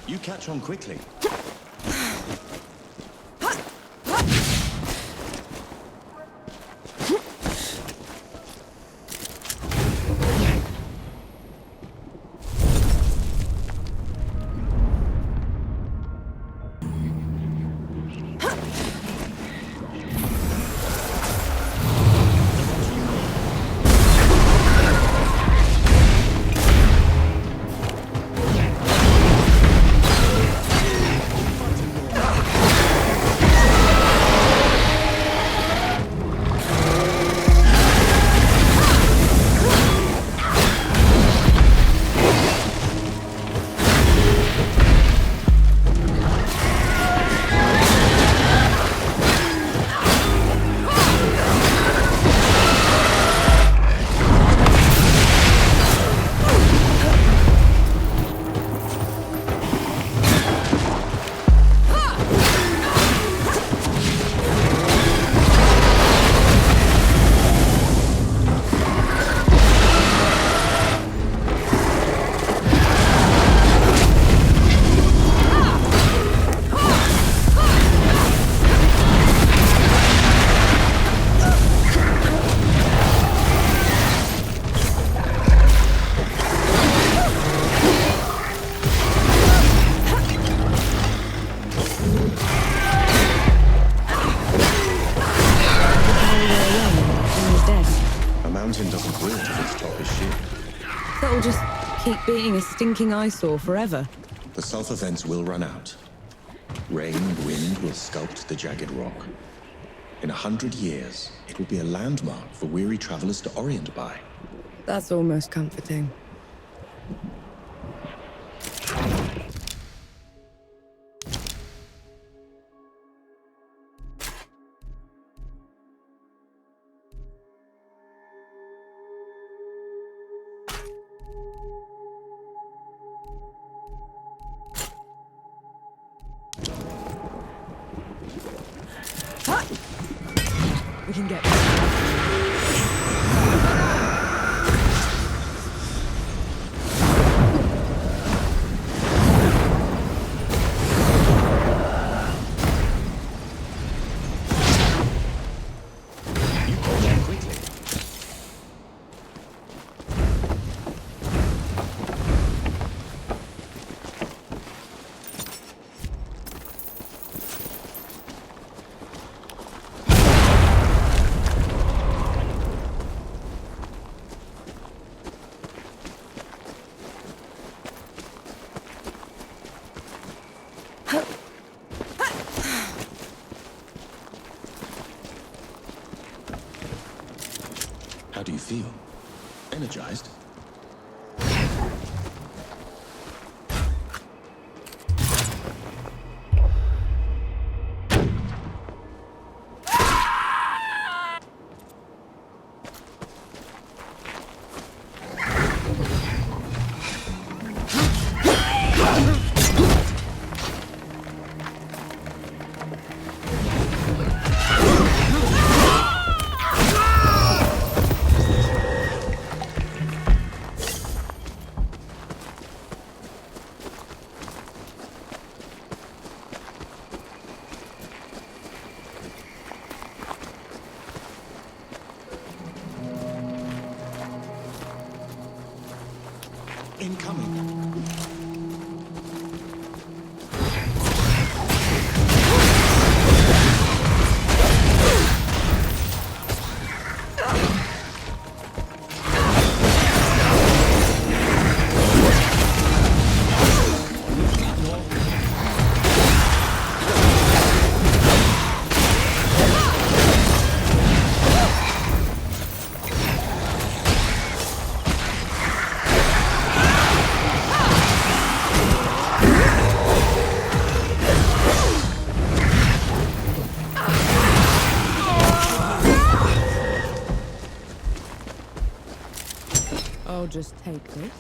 You catch on quickly. That'll just keep being a stinking eyesore forever. The south events will run out. Rain and wind will sculpt the jagged rock. In 100 years, it will be a landmark for weary travelers to orient by. That's almost comforting. We can get How do you feel? Energized? Incoming. I'll just take this.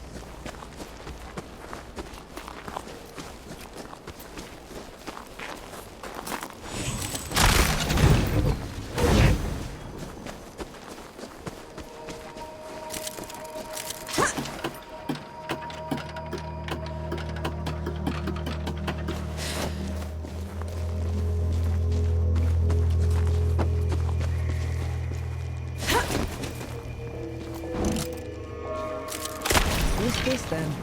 What's this then?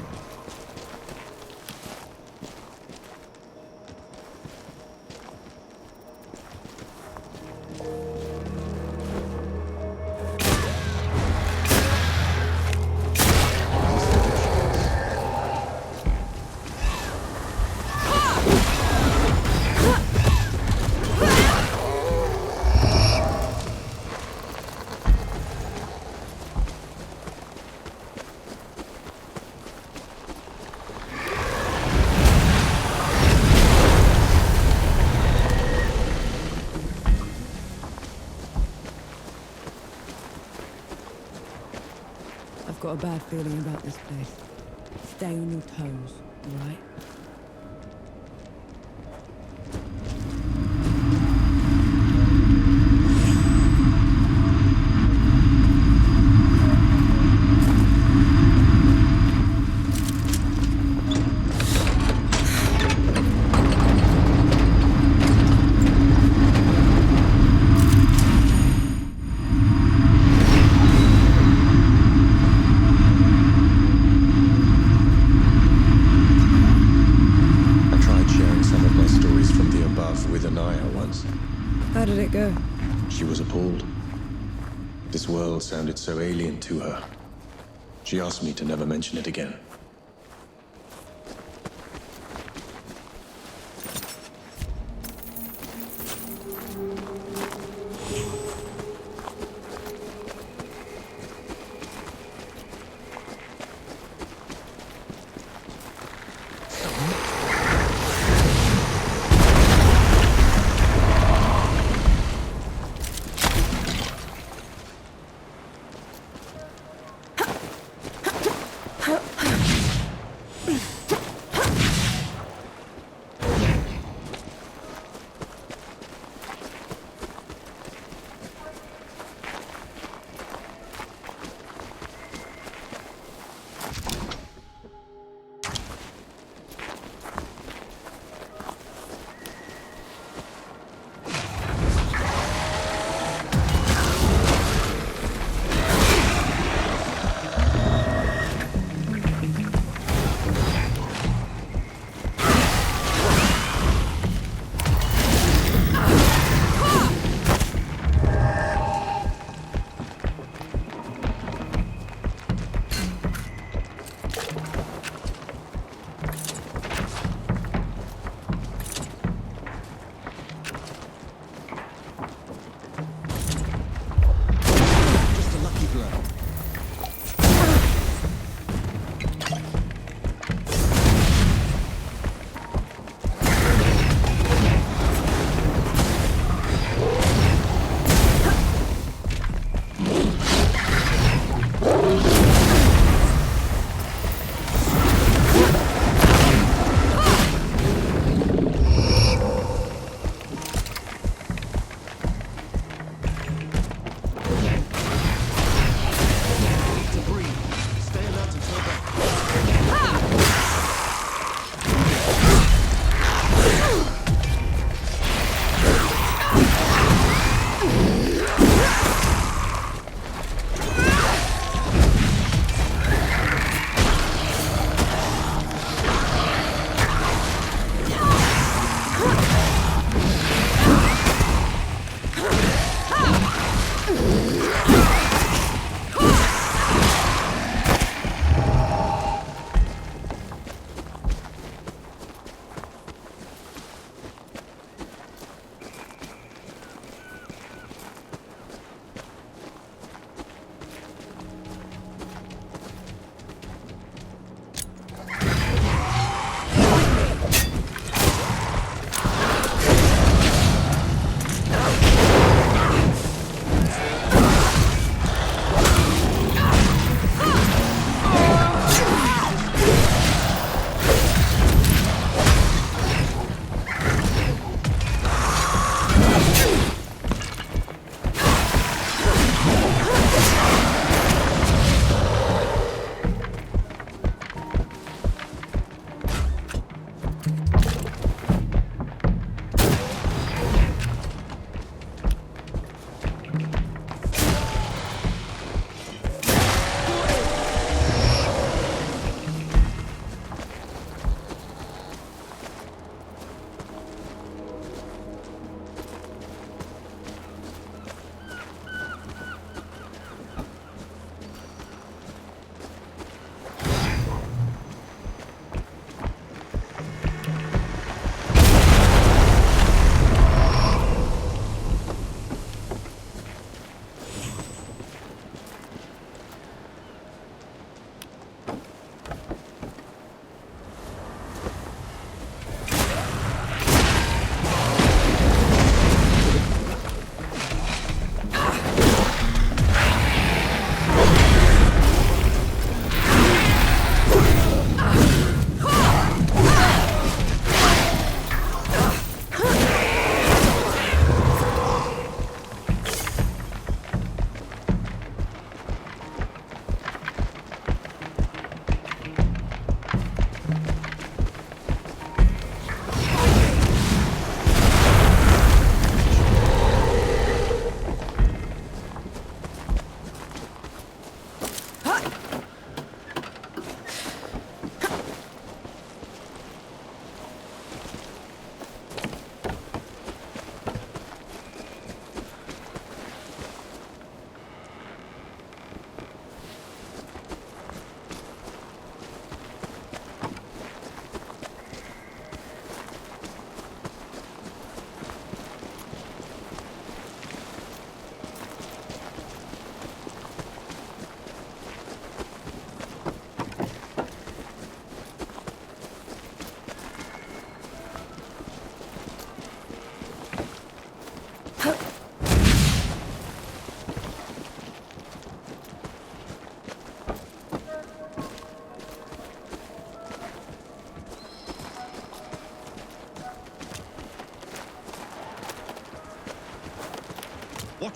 I've got a bad feeling about this place. Stay on your toes, all right? How did it go? She was appalled. This world sounded so alien to her. She asked me to never mention it again.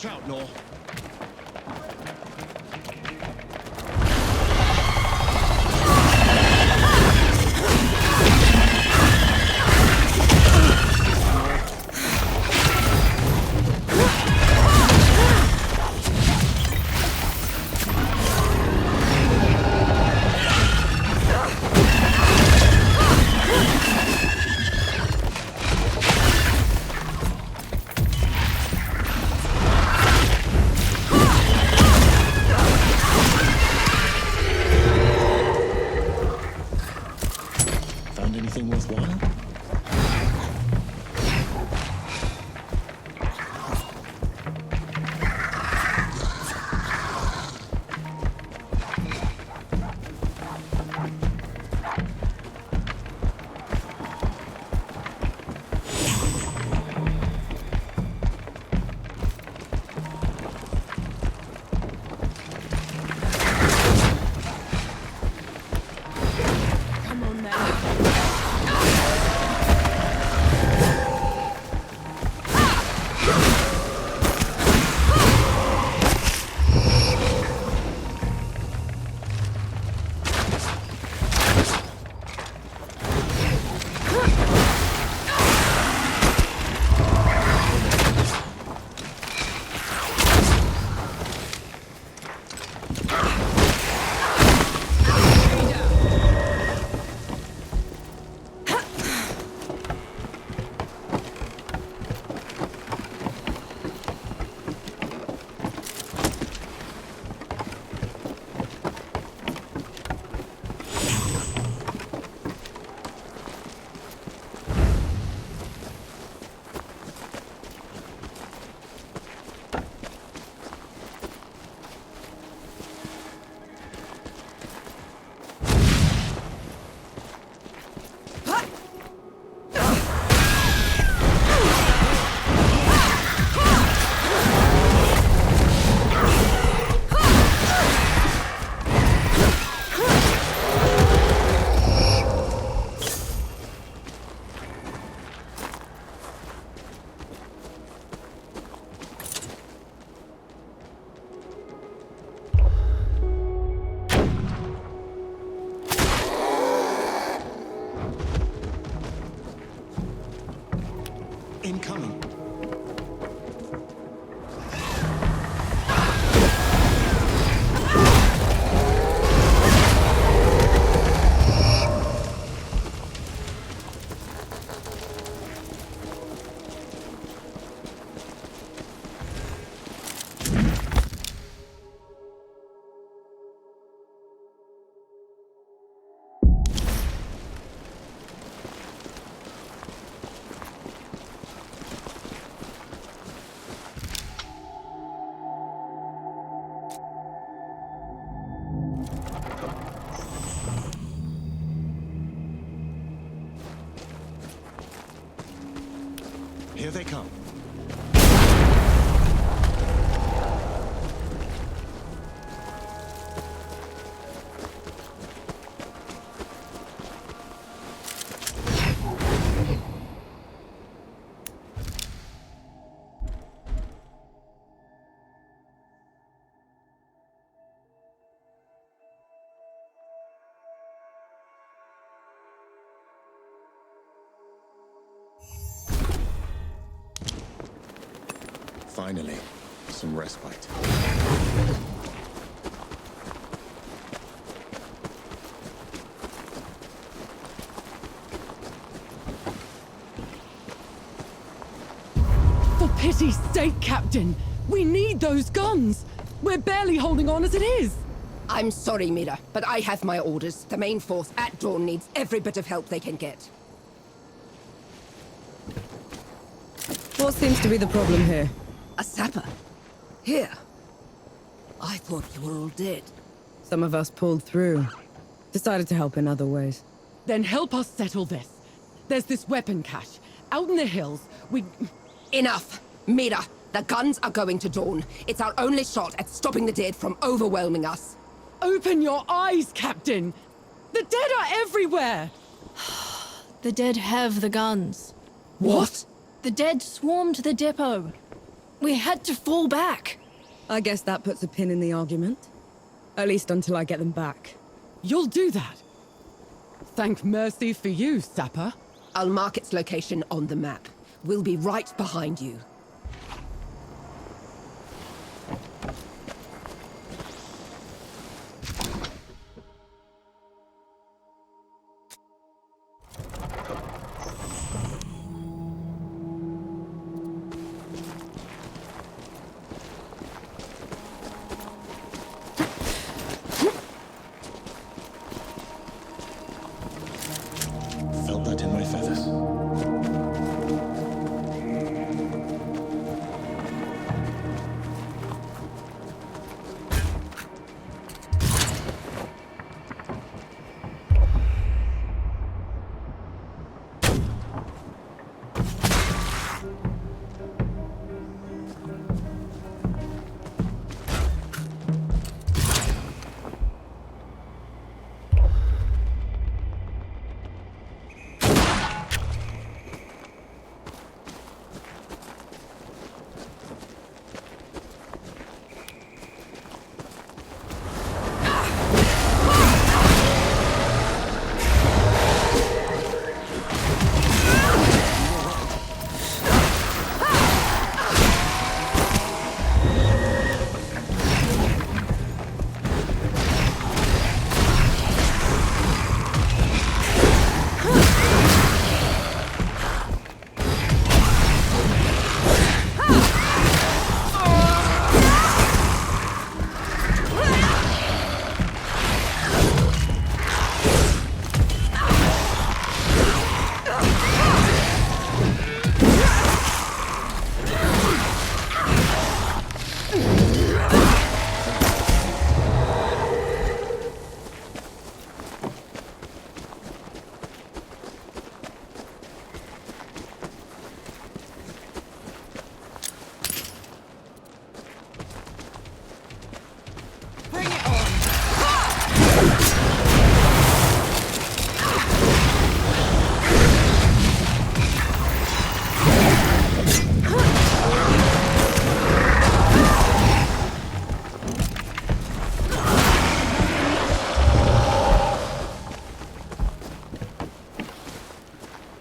Watch out, Nor. Found anything worthwhile? Come on then. Incoming. Here they come. Finally, some respite. For pity's sake, Captain! We need those guns! We're barely holding on as it is! I'm sorry, Mira, but I have my orders. The main force at dawn needs every bit of help they can get. What seems to be the problem here? A sapper? Here? I thought you were all dead. Some of us pulled through. Decided to help in other ways. Then help us settle this. There's this weapon cache. Out in the hills, we... Enough! Mira, the guns are going to dawn. It's our only shot at stopping the dead from overwhelming us. Open your eyes, Captain! The dead are everywhere! The dead have the guns. What? The dead swarmed the depot. We had to fall back. I guess that puts a pin in the argument. At least until I get them back. You'll do that. Thank mercy for you, Sapper. I'll mark its location on the map. We'll be right behind you. Felt that in my feathers.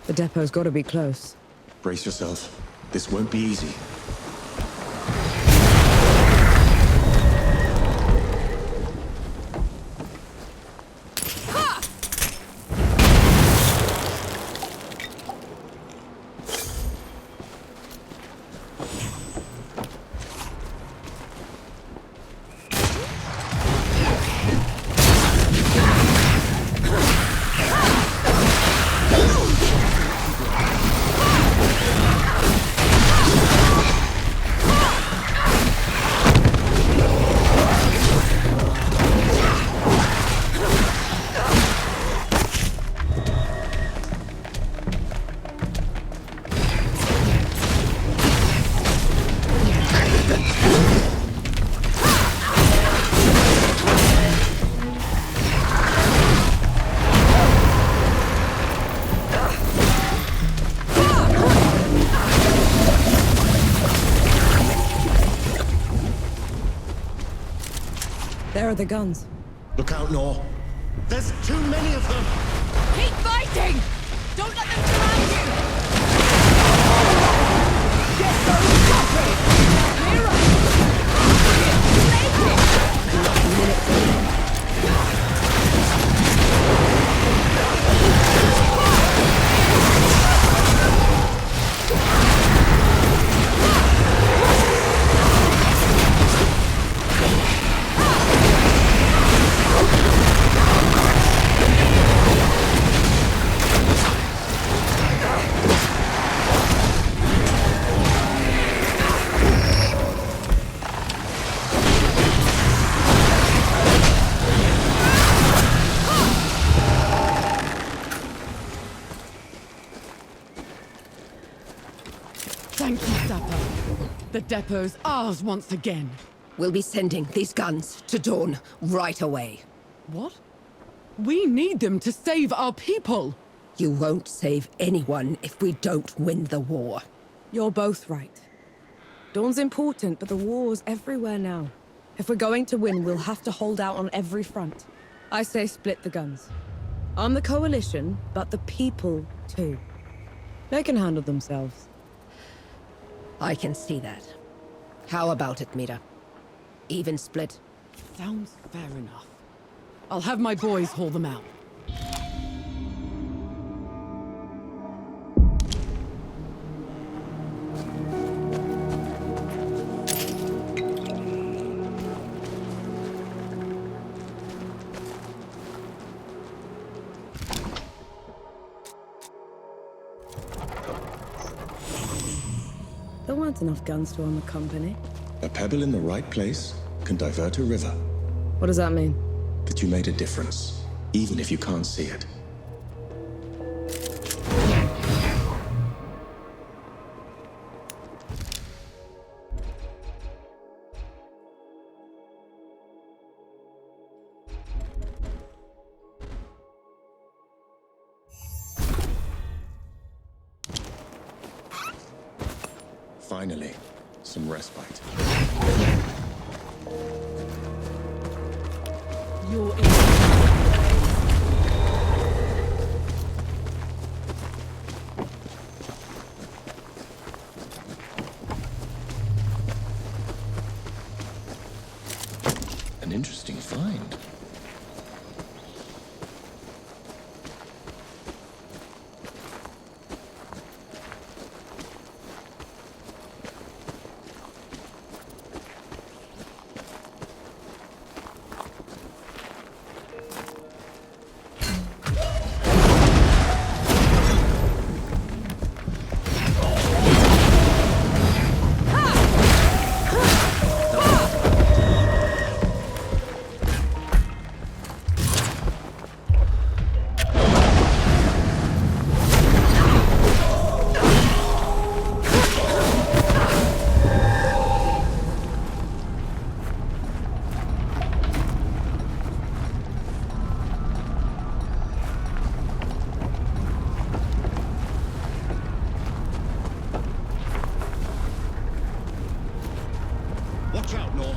The depot's gotta be close. Brace yourself. This won't be easy. There are the guns. Look out, Nor. There's too many of them! Keep fighting! Don't let them surround you! Get those coffee! Clear up! Thank you, Sapper. The depot's ours once again. We'll be sending these guns to Dawn right away. What? We need them to save our people. You won't save anyone if we don't win the war. You're both right. Dawn's important, but the war's everywhere now. If we're going to win, we'll have to hold out on every front. I say split the guns. Arm the coalition, but the people too. They can handle themselves. I can see that. How about it, Mira? Even split? Sounds fair enough. I'll have my boys haul them out. There weren't enough guns to arm a company. A pebble in the right place can divert a river. What does that mean? That you made a difference, even if you can't see it. Finally, some respite. You're in. An interesting find. Watch out, Nor.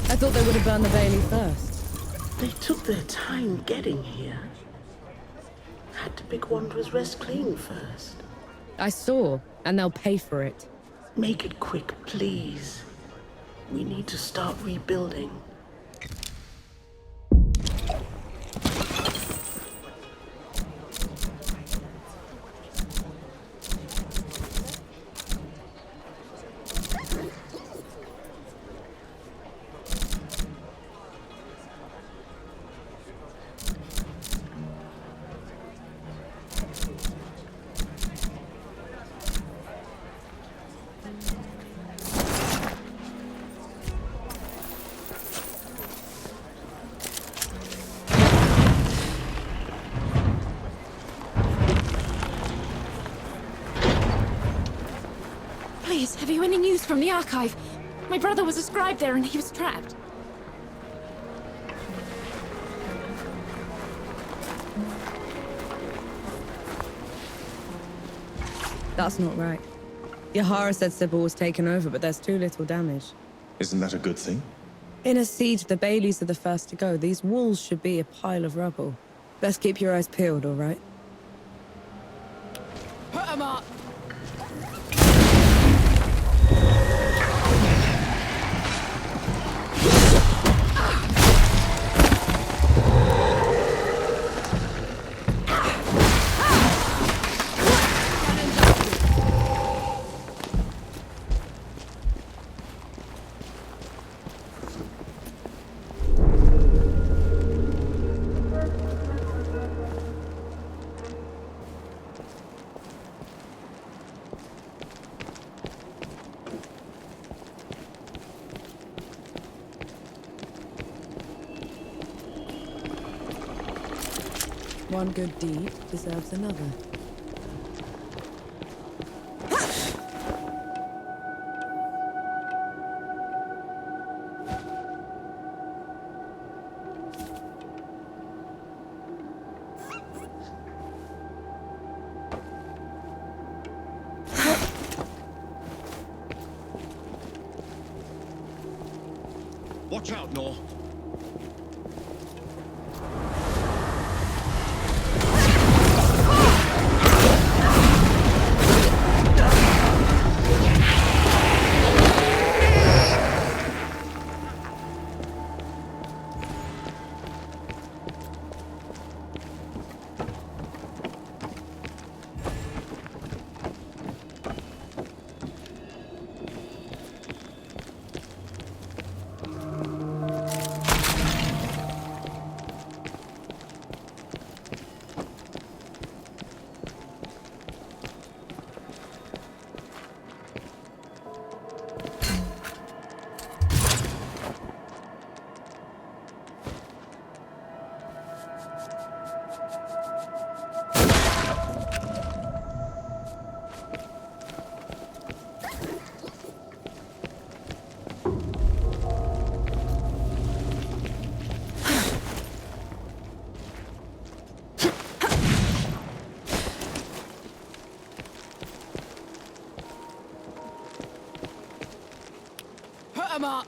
I thought they would have burned the Bailey first. They took their time getting here. Had to pick Wanderer's Rest clean first. I saw, and they'll pay for it. Make it quick, please. We need to start rebuilding. Marcus, have you any news from the archive? My brother was a scribe there and he was trapped. That's not right. Yahara said Sybil was taken over, but there's too little damage. Isn't that a good thing? In a siege, the Baileys are the first to go. These walls should be a pile of rubble. Best keep your eyes peeled, all right? Put 'em up! One good deed deserves another. Watch out, Nor. Put 'em up!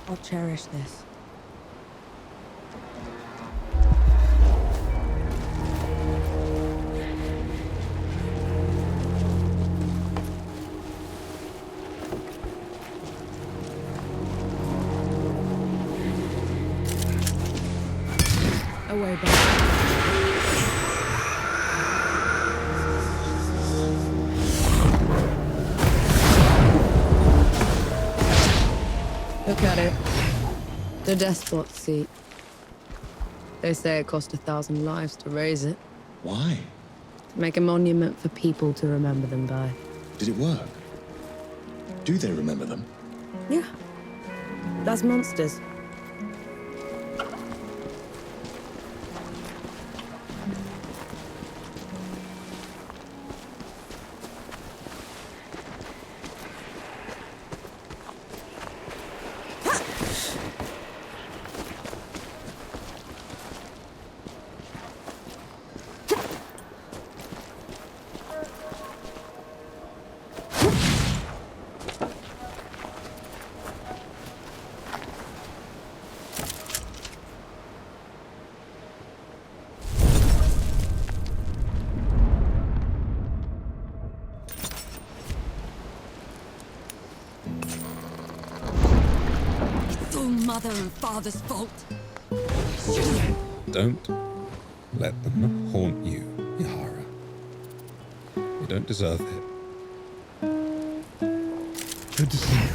I'll cherish this. Away back. Look at it. The despot's seat. They say it cost 1,000 lives to raise it. Why? To make a monument for people to remember them by. Did it work? Do they remember them? Yeah. That's monsters. mother and father's fault. Don't let them haunt you, Yahara. You don't deserve it. Good to see you.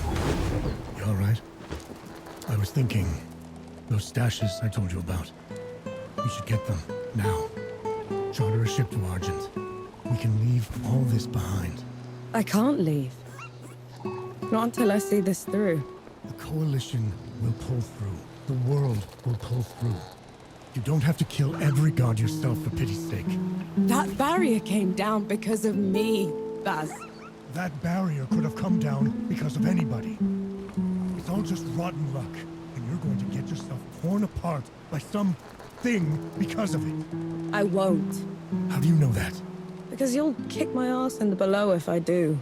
You all right? I was thinking, those stashes I told you about. We should get them, now. Charter a ship to Argent. We can leave all this behind. I can't leave. Not until I see this through. The Coalition will pull through. The world will pull through. You don't have to kill every god yourself for pity's sake. That barrier came down because of me, Baz. That barrier could have come down because of anybody. It's all just rotten luck, and you're going to get yourself torn apart by some thing because of it. I won't. How do you know that? Because you'll kick my ass in the below if I do.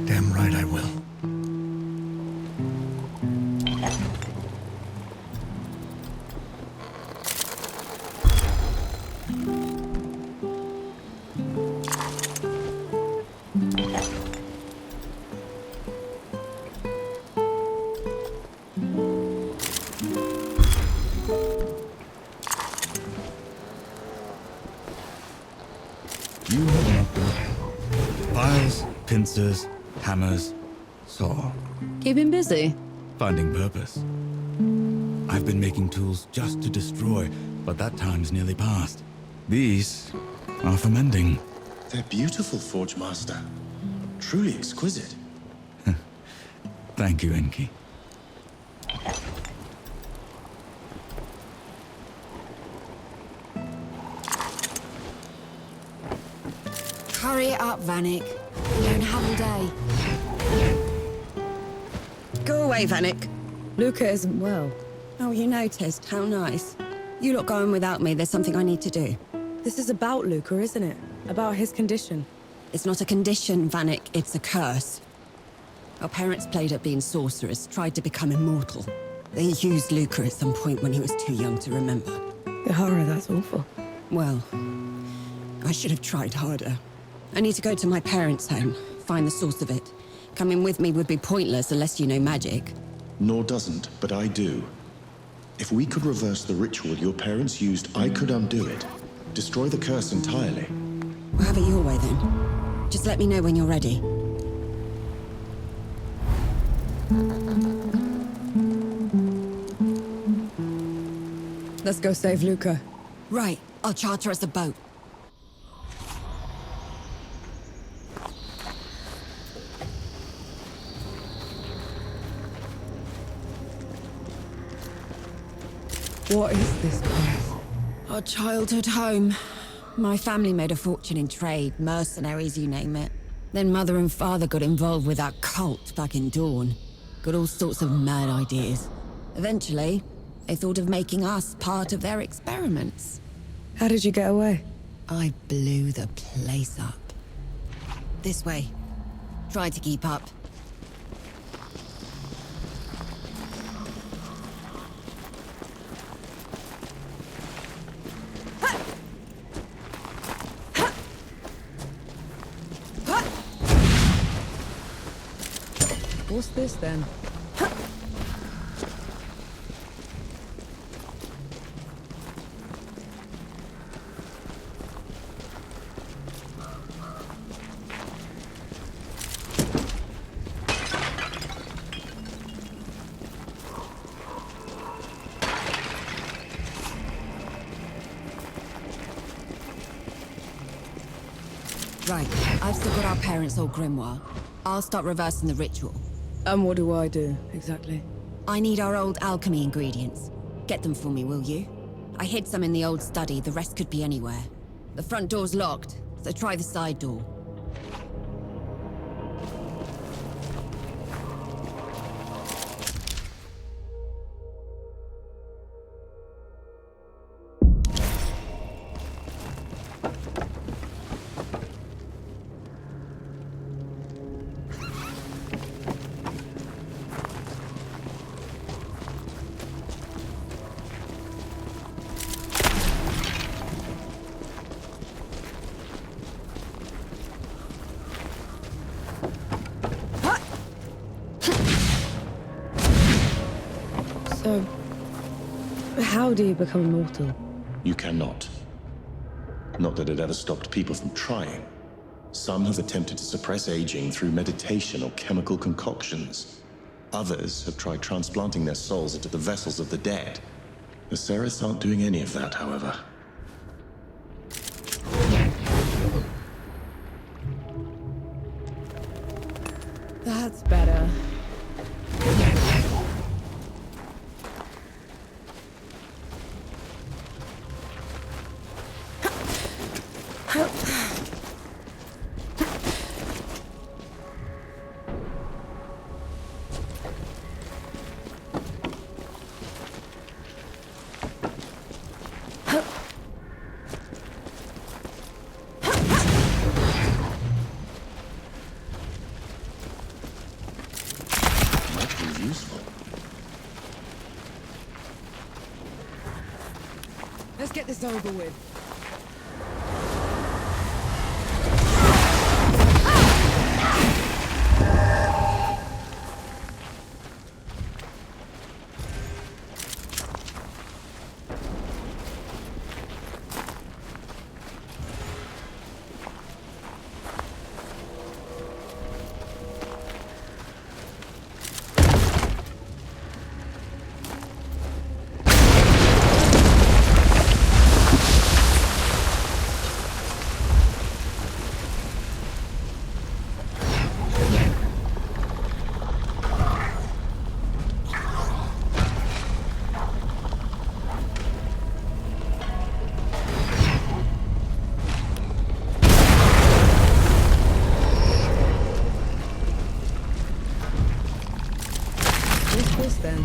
Damn right I will. You have nothing. Files, pincers, hammers, saw. Keeping busy? Finding purpose. I've been making tools just to destroy, but that time's nearly past. These are for mending. They're beautiful, Forge Master. Truly exquisite. Thank you, Enki. Hurry it up, Vanek. We don't have all day. Go away, Vanek. Luca isn't well. Oh, you noticed? How nice. You lot going without me. There's something I need to do. This is about Luca, isn't it? About his condition. It's not a condition, Vanek. It's a curse. Our parents played at being sorcerers, tried to become immortal. They used Luca at some point when he was too young to remember. Yahara, that's awful. Well, I should have tried harder. I need to go to my parents' home, find the source of it. Coming with me would be pointless unless you know magic. Nor doesn't, but I do. If we could reverse the ritual your parents used, I could undo it. Destroy the curse entirely. We'll have it your way then. Just let me know when you're ready. Let's go save Luca. Right, I'll charter us a boat. What is this place? Our childhood home. My family made a fortune in trade, mercenaries, you name it. Then Mother and Father got involved with that cult back in Dawn. Got all sorts of mad ideas. Eventually, they thought of making us part of their experiments. How did you get away? I blew the place up. This way. Tried to keep up. What's this then? Right, I've still got our parents' old grimoire. I'll start reversing the ritual. And what do I do, exactly? I need our old alchemy ingredients. Get them for me, will you? I hid some in the old study, the rest could be anywhere. The front door's locked, so try the side door. So, how do you become immortal? You cannot. Not that it ever stopped people from trying. Some have attempted to suppress aging through meditation or chemical concoctions. Others have tried transplanting their souls into the vessels of the dead. The Sereths aren't doing any of that, however. That's better. Let's get this over with. Then.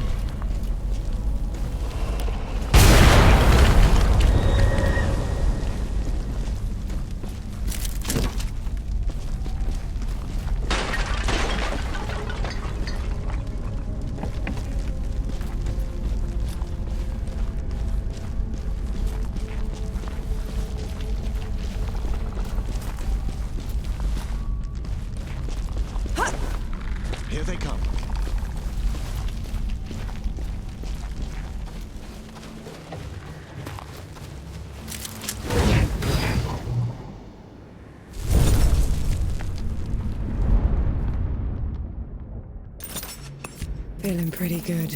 Here they come. Feeling pretty good.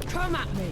Come at me!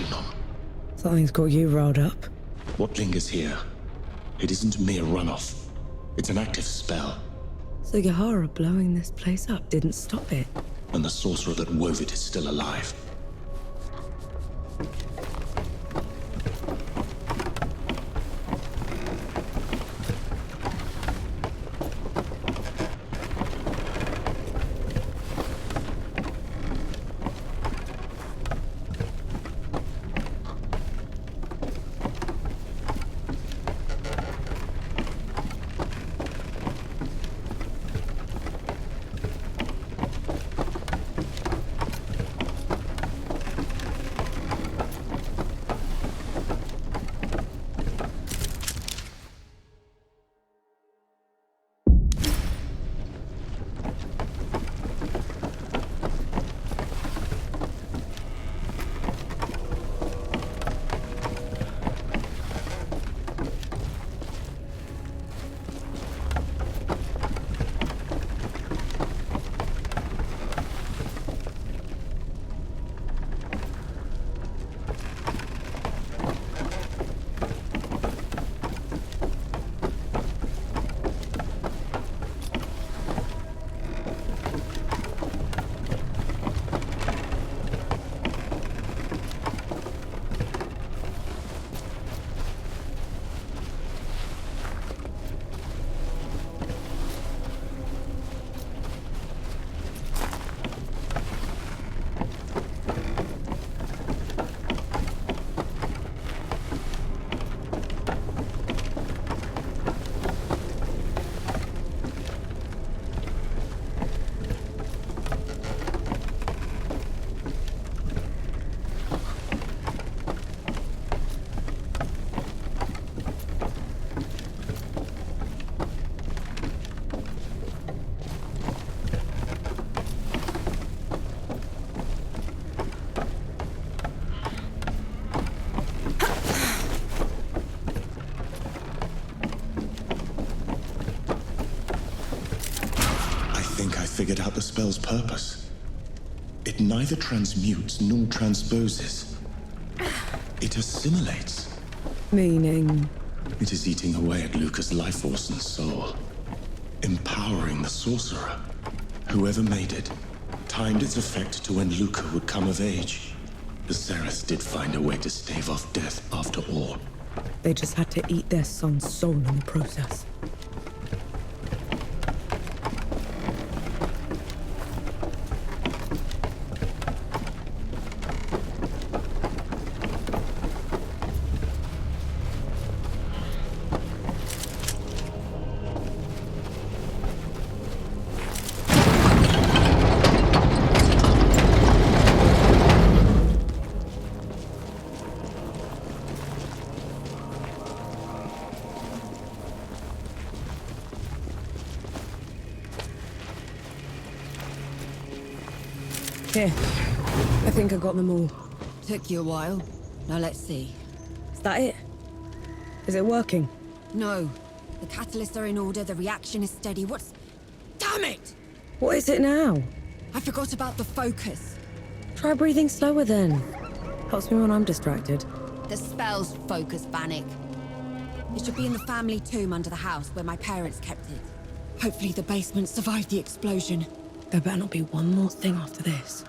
metronome. Something's got you riled up. What lingers here? It isn't a mere runoff. It's an active spell. So Yahara blowing this place up didn't stop it. And the sorcerer that wove it is still alive. Figured out the spell's purpose. It neither transmutes nor transposes. It assimilates. Meaning? It is eating away at Luca's life force and soul, empowering the sorcerer. Whoever made it timed its effect to when Luca would come of age. The Seraph did find a way to stave off death after all. They just had to eat their son's soul in the process. Here. I think I got them all. Took you a while. Now let's see. Is that it? Is it working? No. The catalysts are in order, the reaction is steady. Damn it! What is it now? I forgot about the focus. Try breathing slower then. Helps me when I'm distracted. The spell's focus, Vanek. It should be in the family tomb under the house where my parents kept it. Hopefully the basement survived the explosion. There better not be one more thing after this.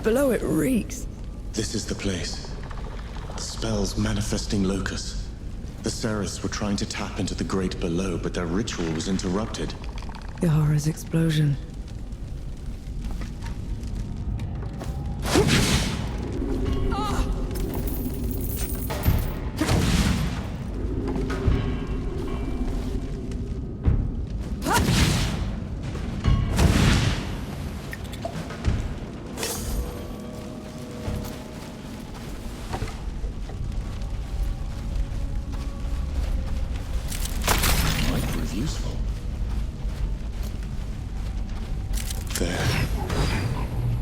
Below it reeks. This is the place. The spell's manifesting locus. The Seraphs were trying to tap into the great below, but their ritual was interrupted. Yahara's explosion.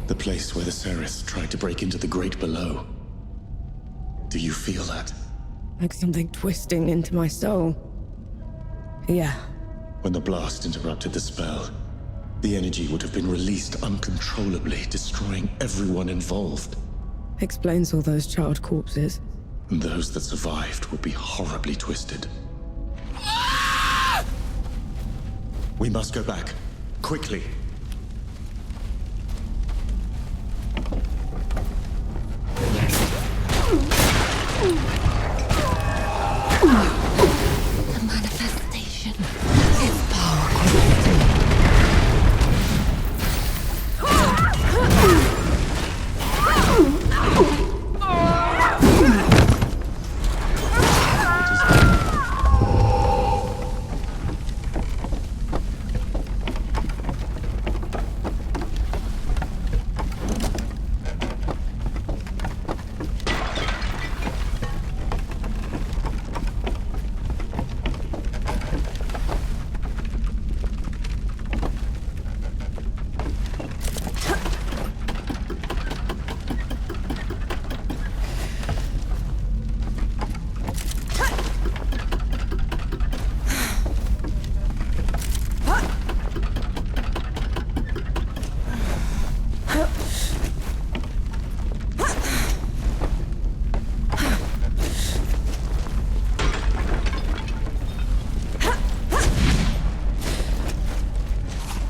The place where the Seraph tried to break into the Great Below. Do you feel that? Like something twisting into my soul. Yeah. When the blast interrupted the spell, the energy would have been released uncontrollably, destroying everyone involved. Explains all those child corpses. And those that survived would be horribly twisted. We must go back. Quickly. The manifestation is power.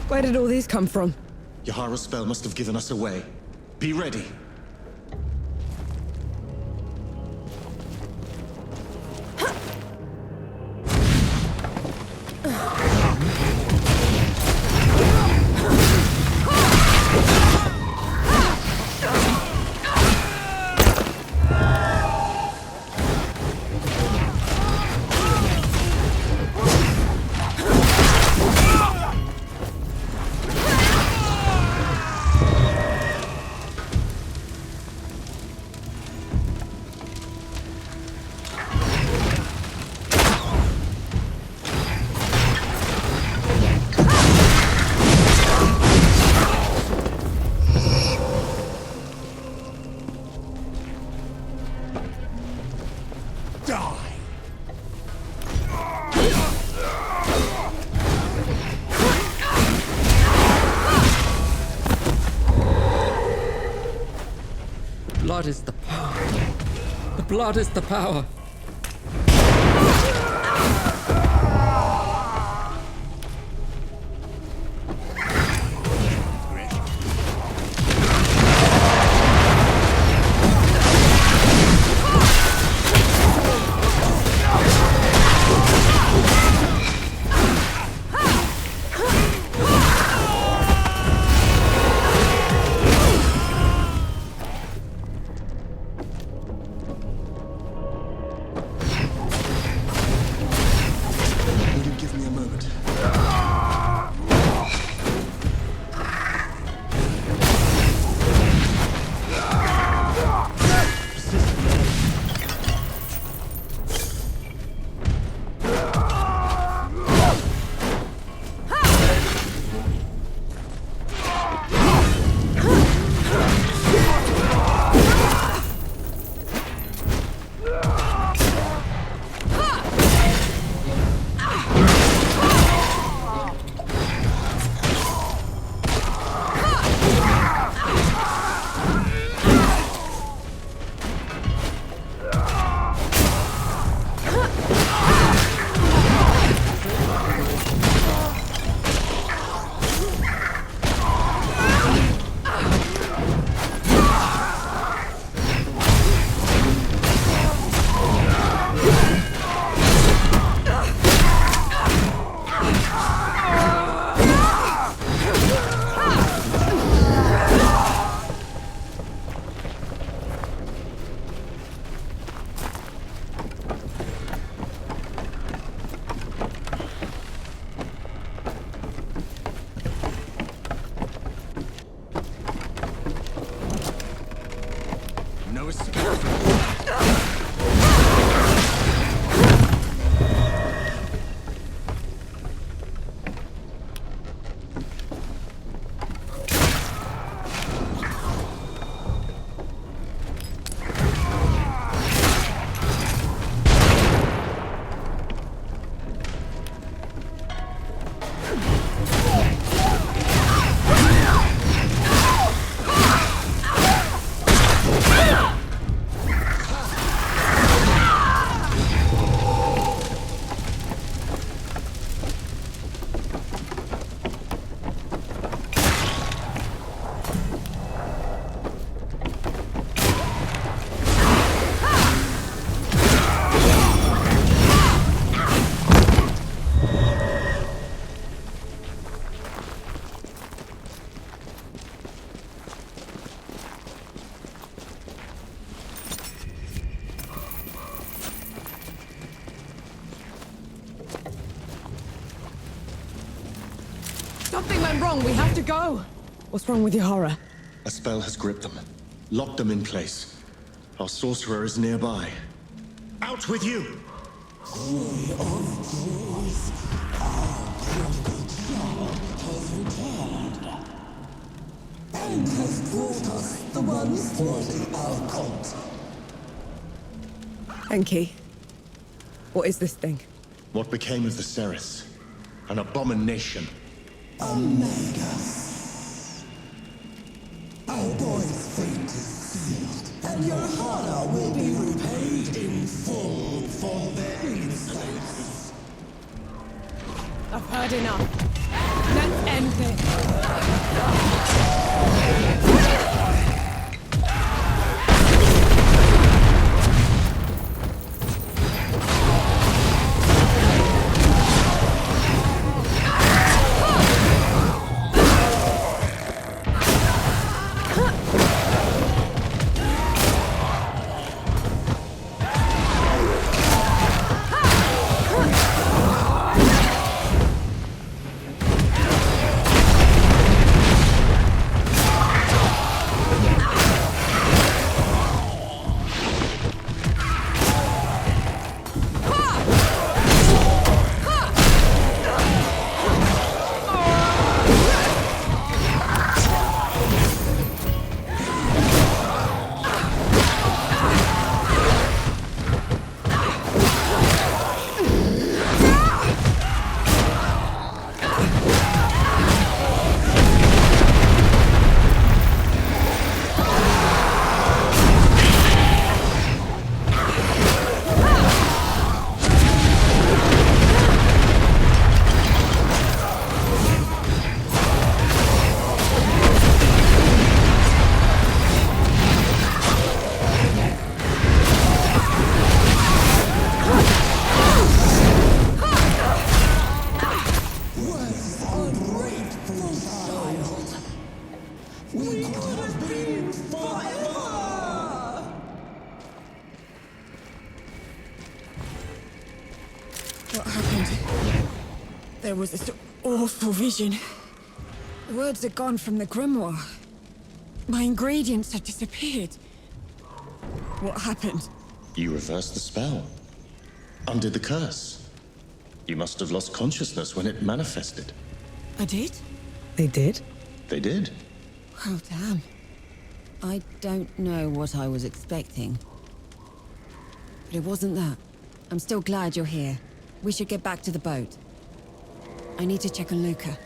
Where did all these come from? Yahara's spell must have given us away. Be ready. Blood is the power. The blood is the power. Something went wrong. We have to go. What's wrong with your horror? A spell has gripped them, locked them in place. Our sorcerer is nearby. Out with you! And has brought us the ones thwarting our cult. Enki, what is this thing? What became of the Ceres? An abomination. Omegas. Our boy's fate is sealed, and your honor will be repaid in full for their insolence. I've heard enough. Let's end this. What happened? There was this awful vision. The words had gone from the grimoire. My ingredients had disappeared. What happened? You reversed the spell. Undid the curse. You must have lost consciousness when it manifested. I did? They did? They did. Oh, damn. I don't know what I was expecting. But it wasn't that. I'm still glad you're here. We should get back to the boat. I need to check on Luca.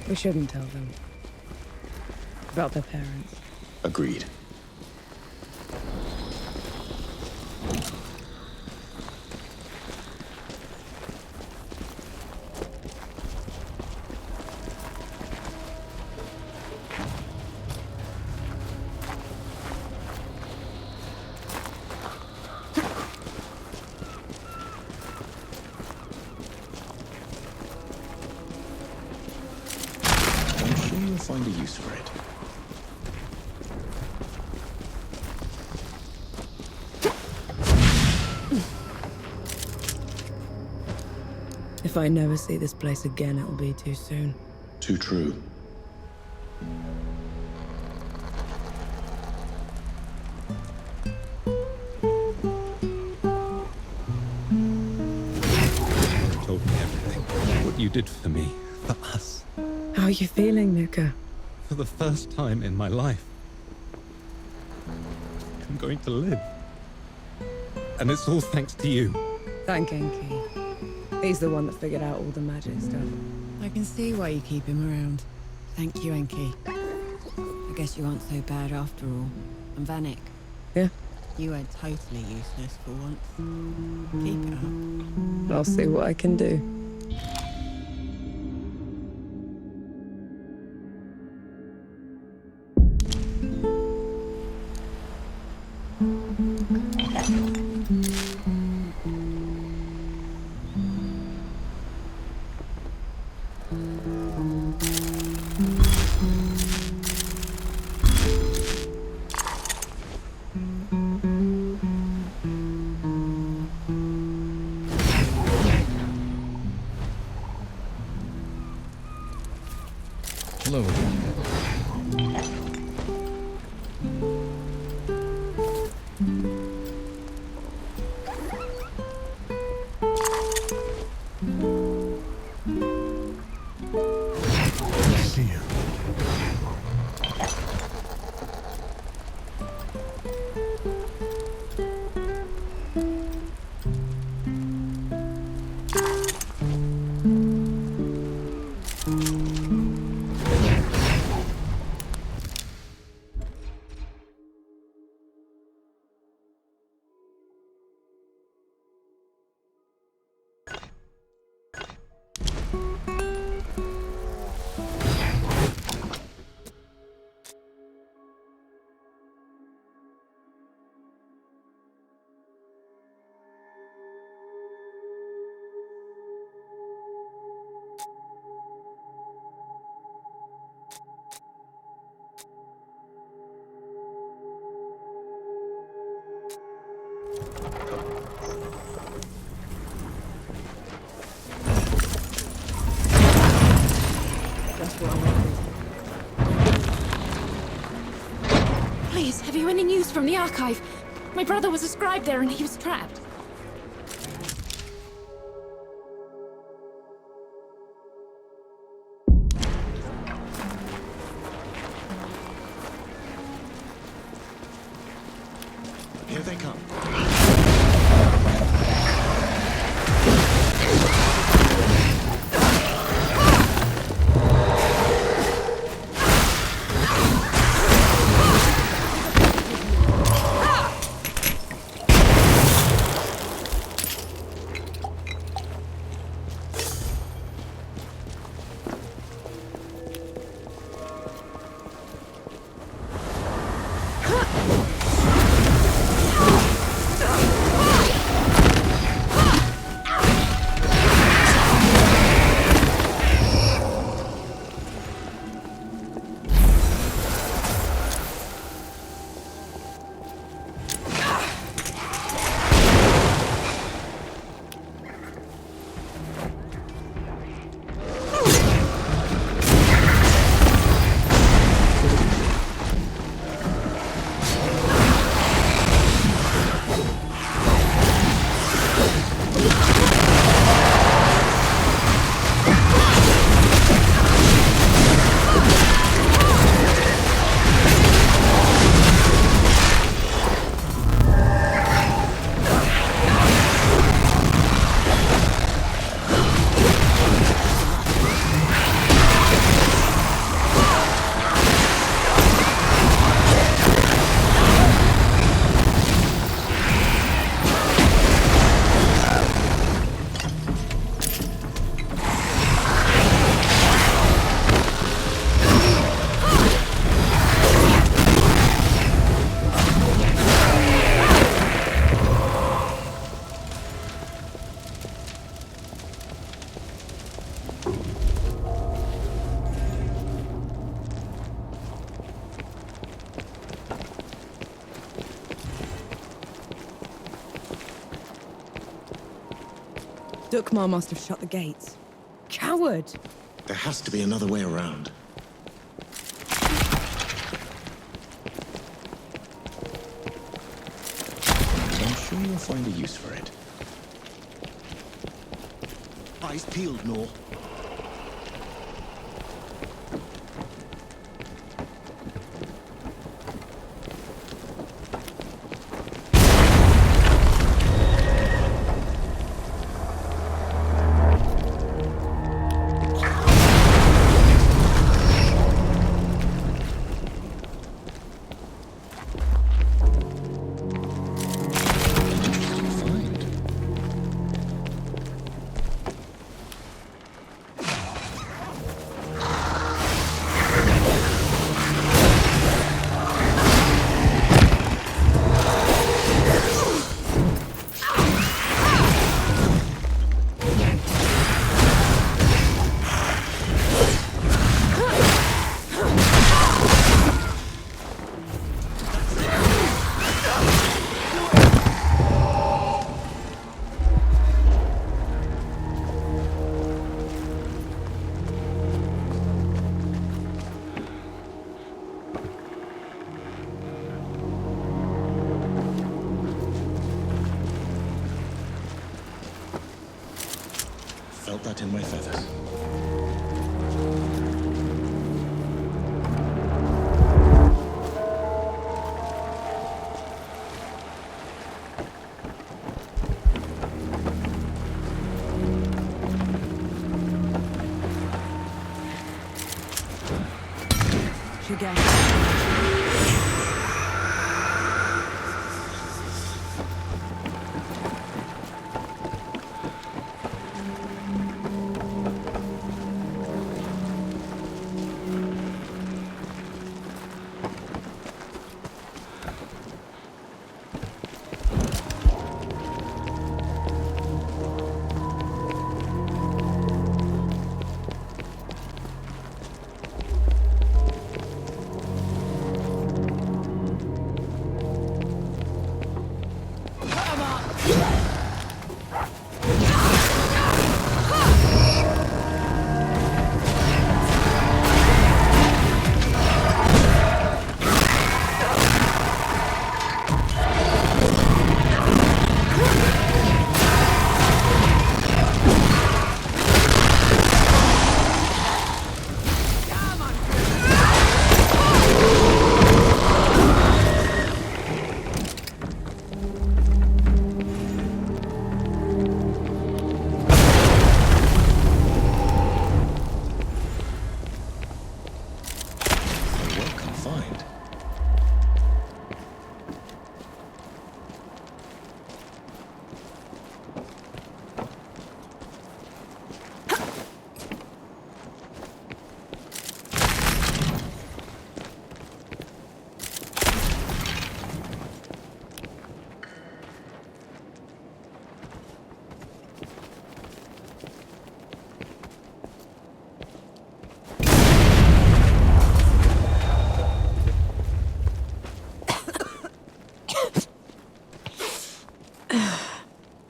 We shouldn't tell them. About their parents. Agreed. Find a use for it. If I never see this place again, it'll be too soon. Too true. You told me everything. What you did for me, for us. How are you feeling, Luca? For the first time in my life, I'm going to live. And it's all thanks to you. Thank Enki. He's the one that figured out all the magic stuff. I can see why you keep him around. Thank you, Enki. I guess you aren't so bad after all. And Vanek. Yeah? You were totally useless for once. Keep it up. I'll see what I can do. Hello again. See you. Please, have you any news from the archive? My brother was a scribe there and he was trapped. Here they come. Dukmar must have shut the gates. Coward! There has to be another way around. I'm sure you'll find a use for it. Eyes peeled, Nor. felt that in my feathers. Again.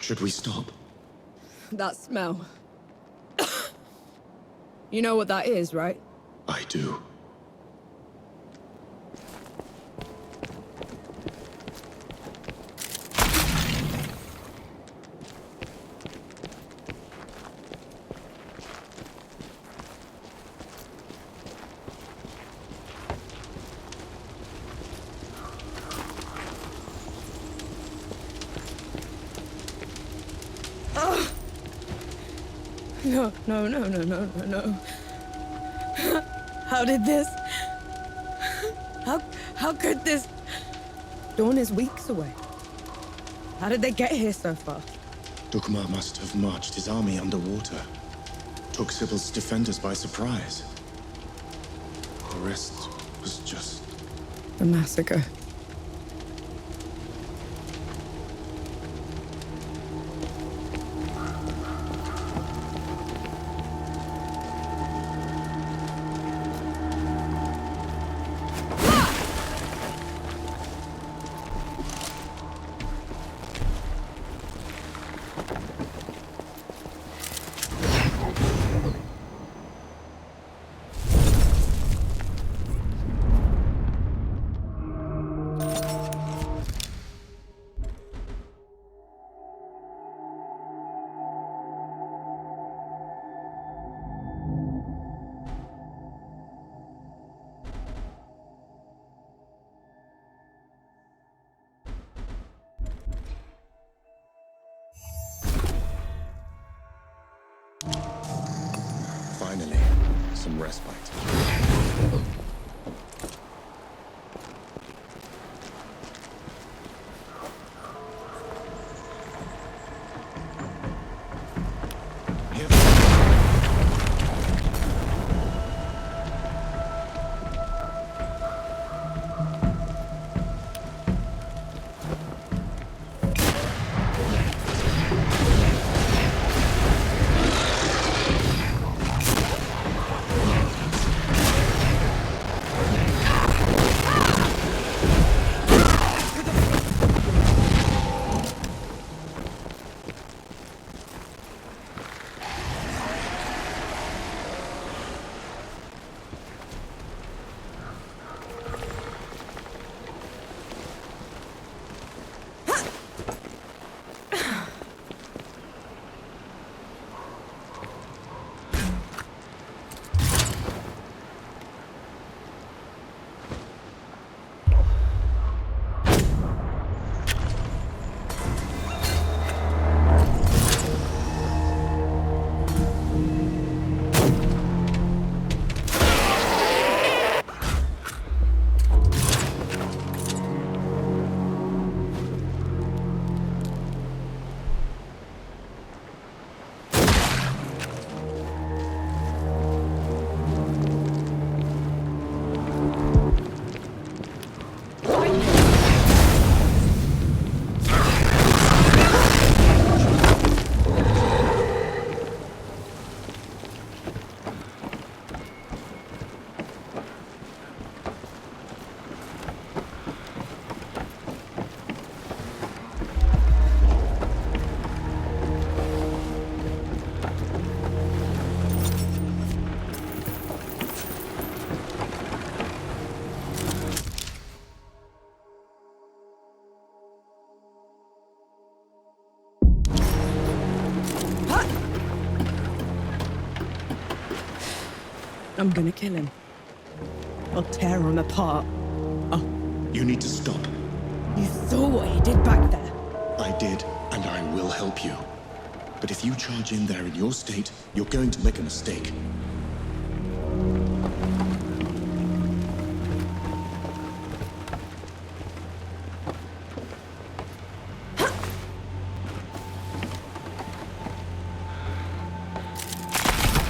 Should we stop? That smell. You know what that is, right? I do. No. How did this? How could this? Dawn is weeks away. How did they get here so far? Dukmar must have marched his army underwater. Took Sybil's defenders by surprise. The rest was just... a massacre. Finally, some respite. I'm gonna kill him. I'll tear him apart. You need to stop. You saw what he did back there. I did, and I will help you. But if you charge in there in your state, you're going to make a mistake.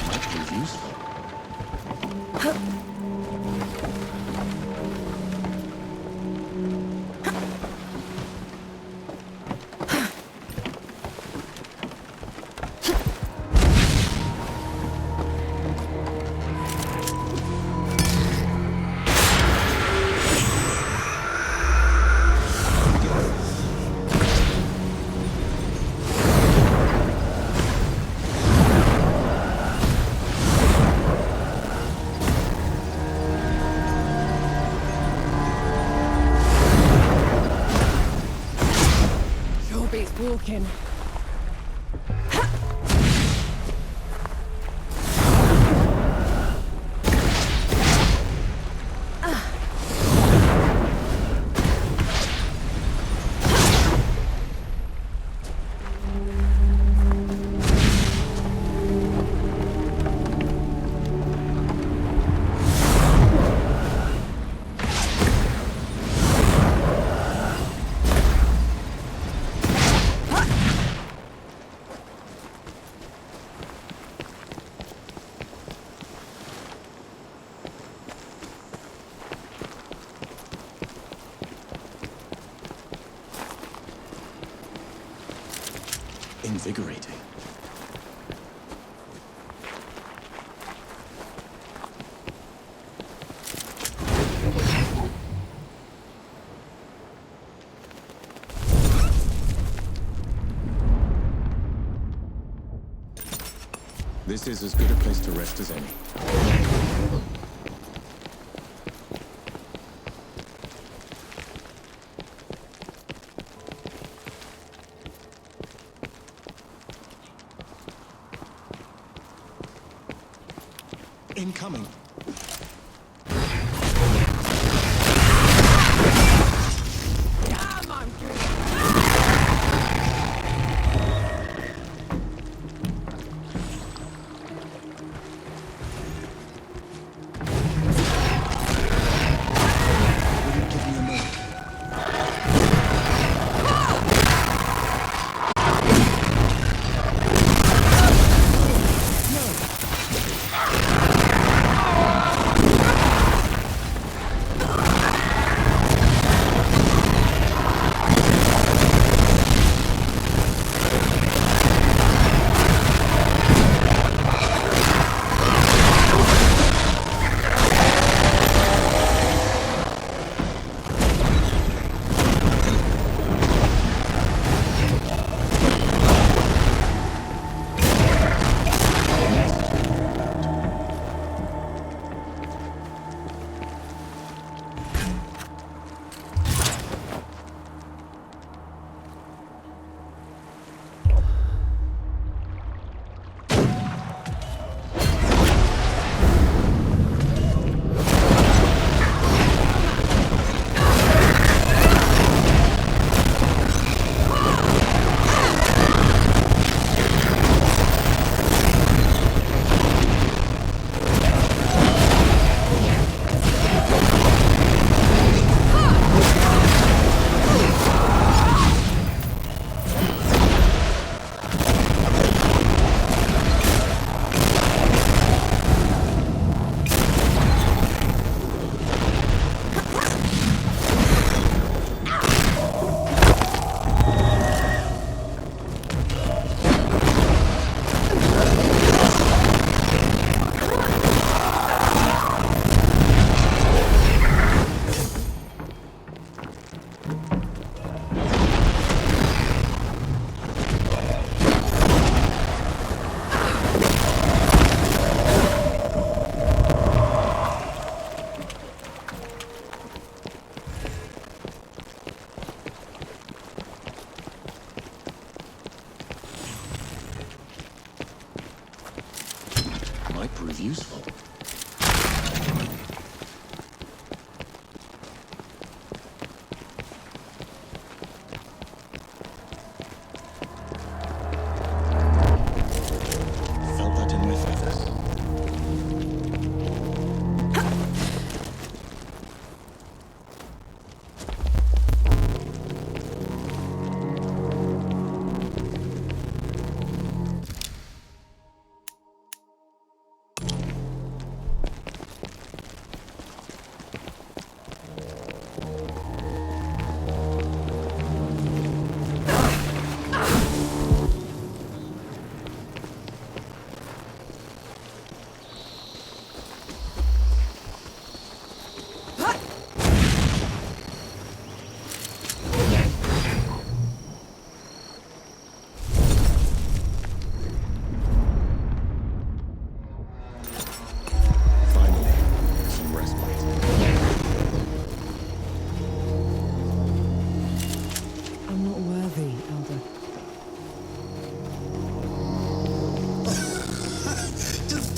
Might prove useful. Sure beats walking. Invigorating. This is as good a place to rest as any. Incoming. Come on, Might prove useful.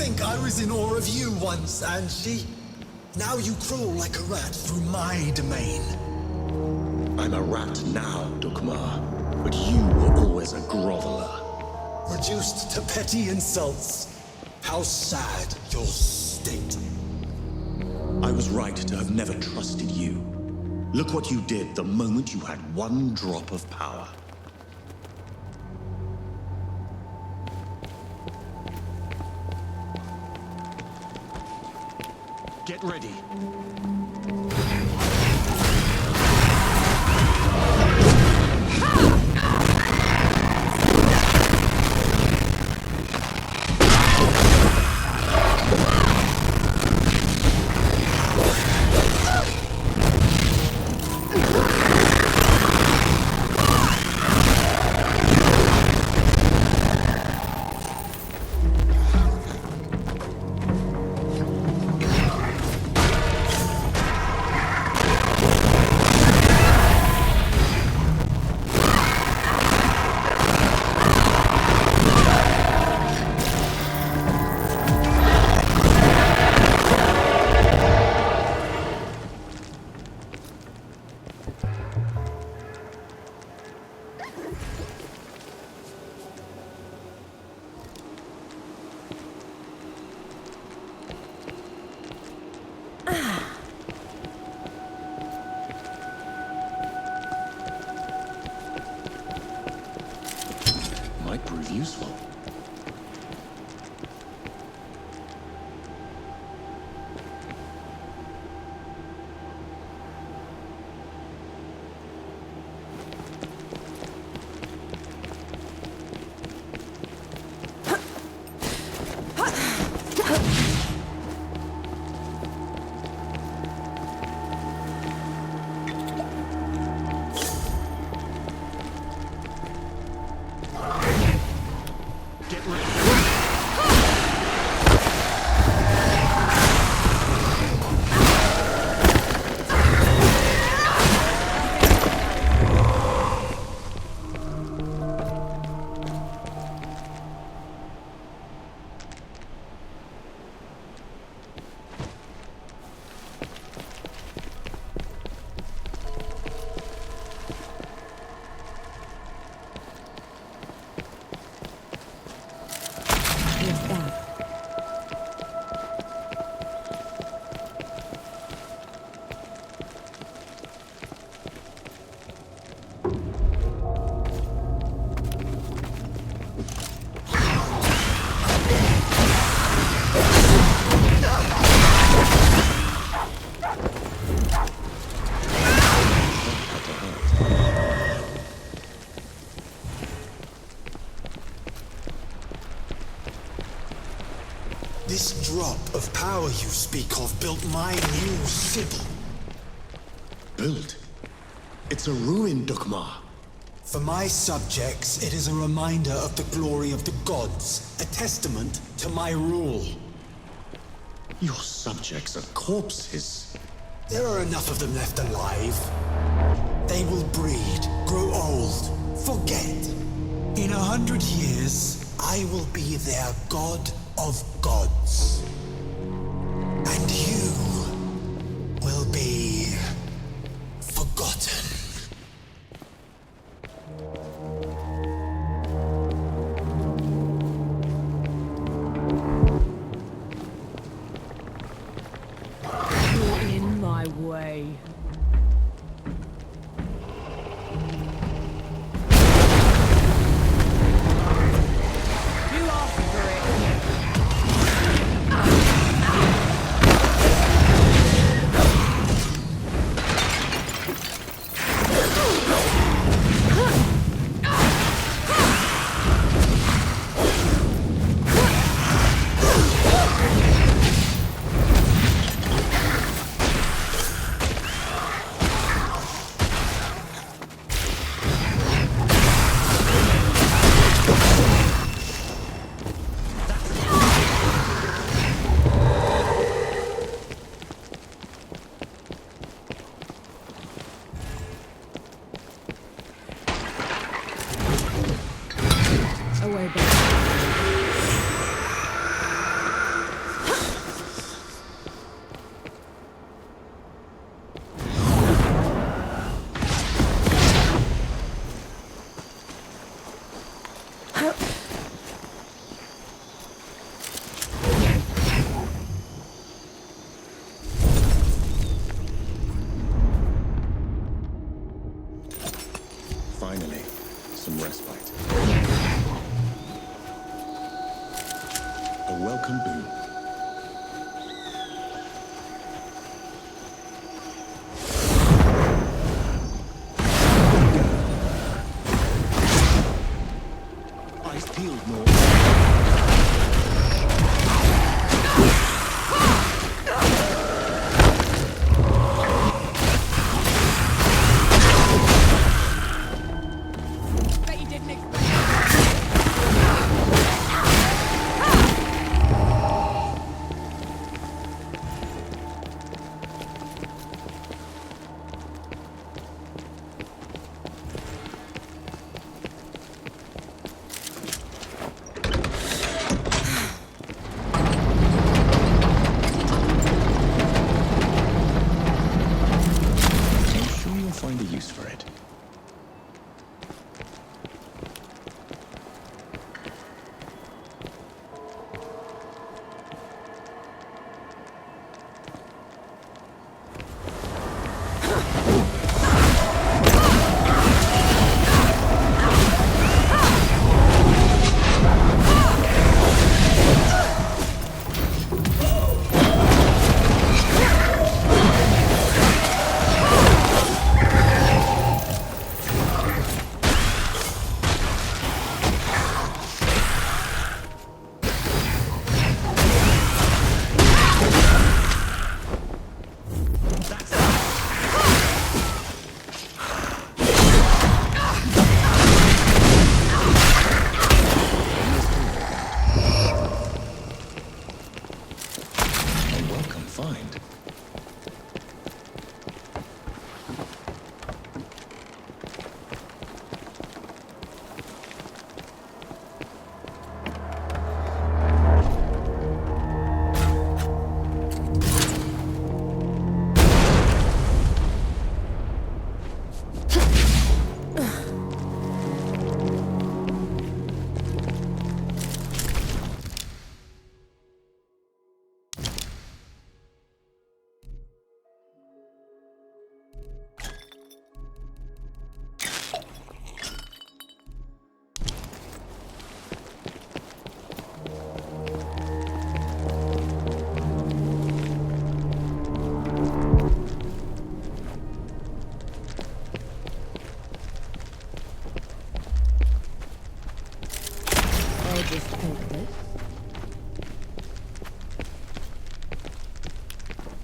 think I was in awe of you once, Anshi. Now you crawl like a rat through my domain. I'm a rat now, Dukmar, but you were always a groveler. Reduced to petty insults. How sad your state. I was right to have never trusted you. Look what you did the moment you had one drop of power. Get ready. Might prove useful. This drop of power you speak of built my new Sybil. Built? It's a ruin, Dukmar. For my subjects, it is a reminder of the glory of the gods, a testament to my rule. Your subjects are corpses. There are enough of them left alive. They will breed, grow old, forget. In 100 years, I will be their god of gods. And you will be forgotten. You're in my way. You asked for it. A welcome boon. Eyes peeled, Nor. Find a use for it.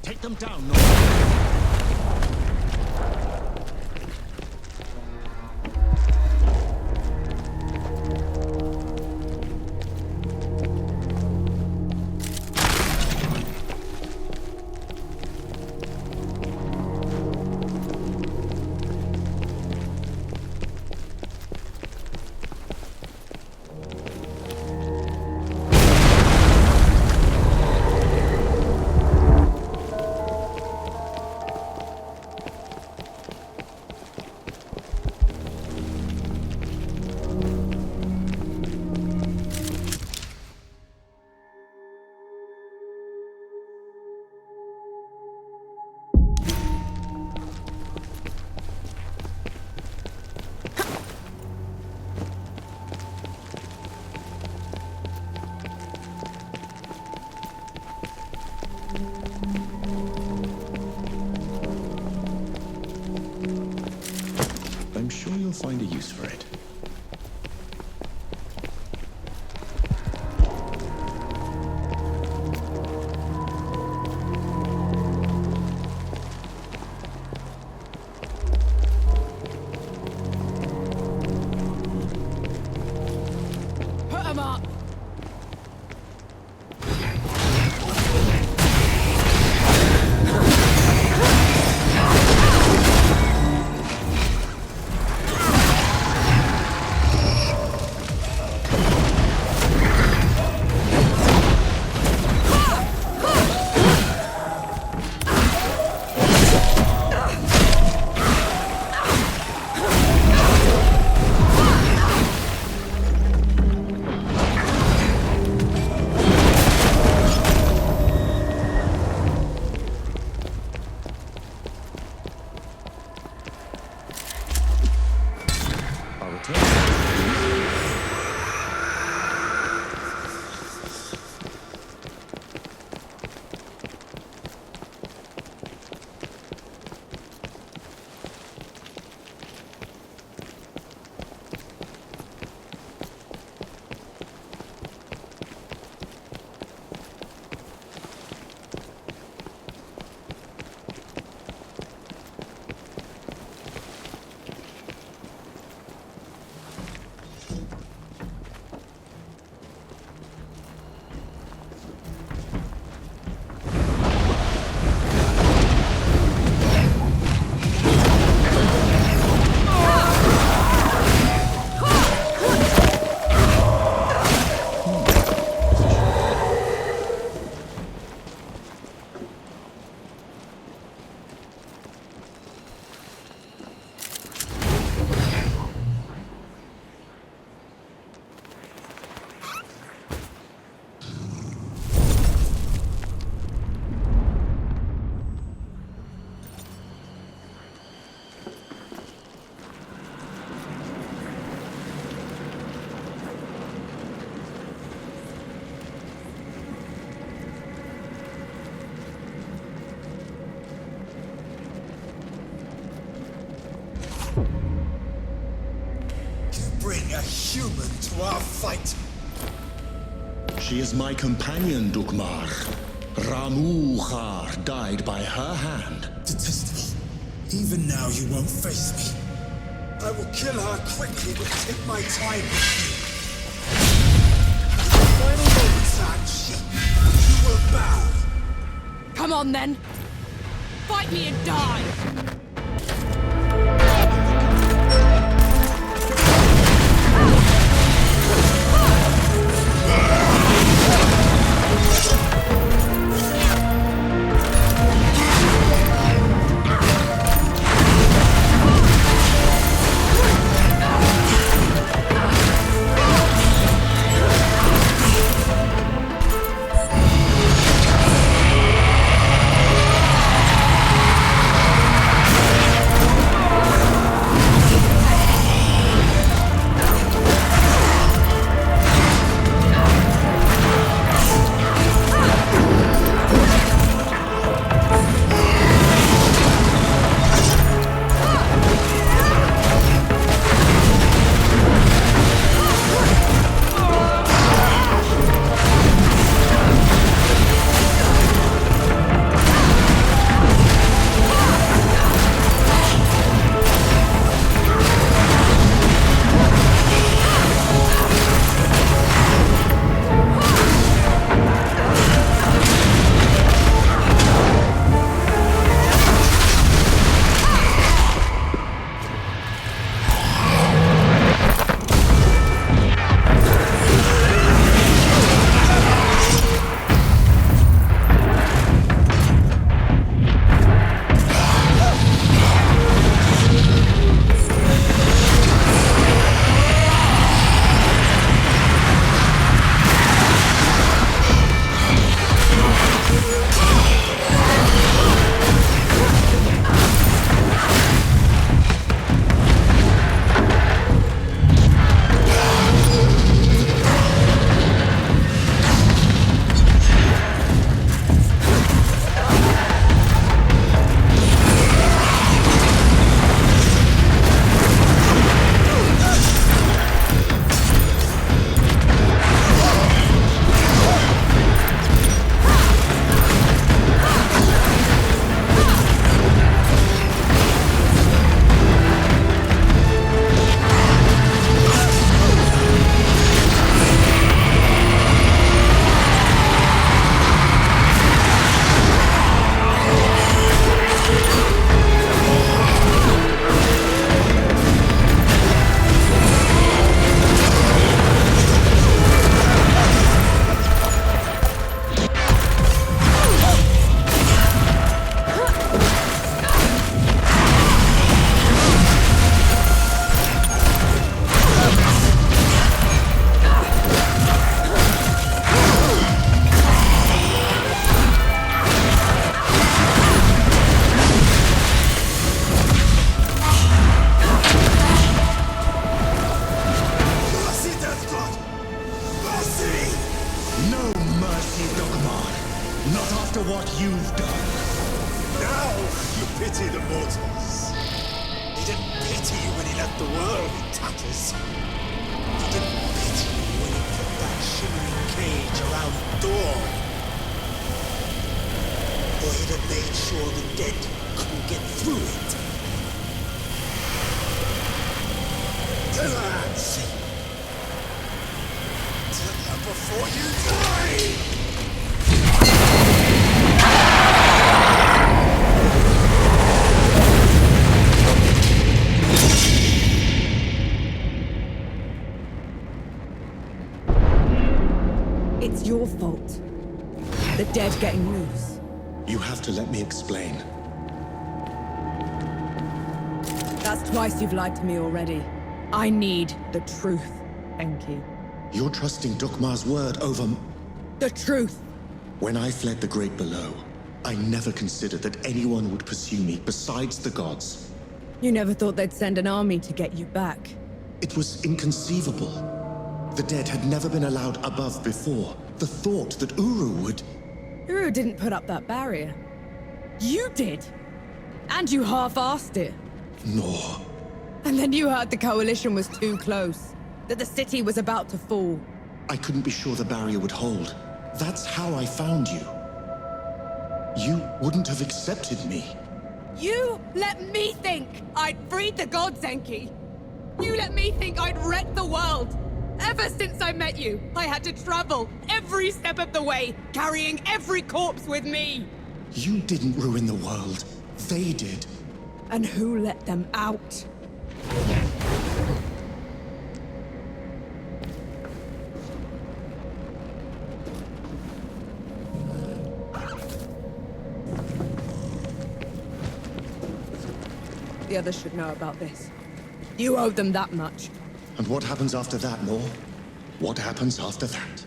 Take them down, Nor. human to our fight. She is my companion, Dukmar. Ramuhar died by her hand. Detestable. Even now you won't face me. I will kill her quickly, but take my time with you. In the final moments, Anshi, you will bow. Come on then! Fight me and die! pity the mortals. He didn't pity you when he left the world in tatters. He didn't pity you when he put that shimmering cage around the door. Or he'd have made sure the dead couldn't get through it. Tell her, Nancy. Tell her before you die! It's your fault. The dead getting loose. You have to let me explain. That's twice you've lied to me already. I need the truth, Enki. You're trusting Dukmar's word over... The truth! When I fled the Great Below, I never considered that anyone would pursue me besides the gods. You never thought they'd send an army to get you back. It was inconceivable. The dead had never been allowed above before. The thought that Uru would... Uru didn't put up that barrier. You did! And you half-arsed it. No. And then you heard the Coalition was too close. that the city was about to fall. I couldn't be sure the barrier would hold. That's how I found you. You wouldn't have accepted me. You let me think I'd freed the gods, Enki. You let me think I'd wrecked the world. Ever since I met you, I had to travel every step of the way, carrying every corpse with me. You didn't ruin the world. They did. And who let them out? The others should know about this. You owed them that much. And what happens after that, Nor? What happens after that?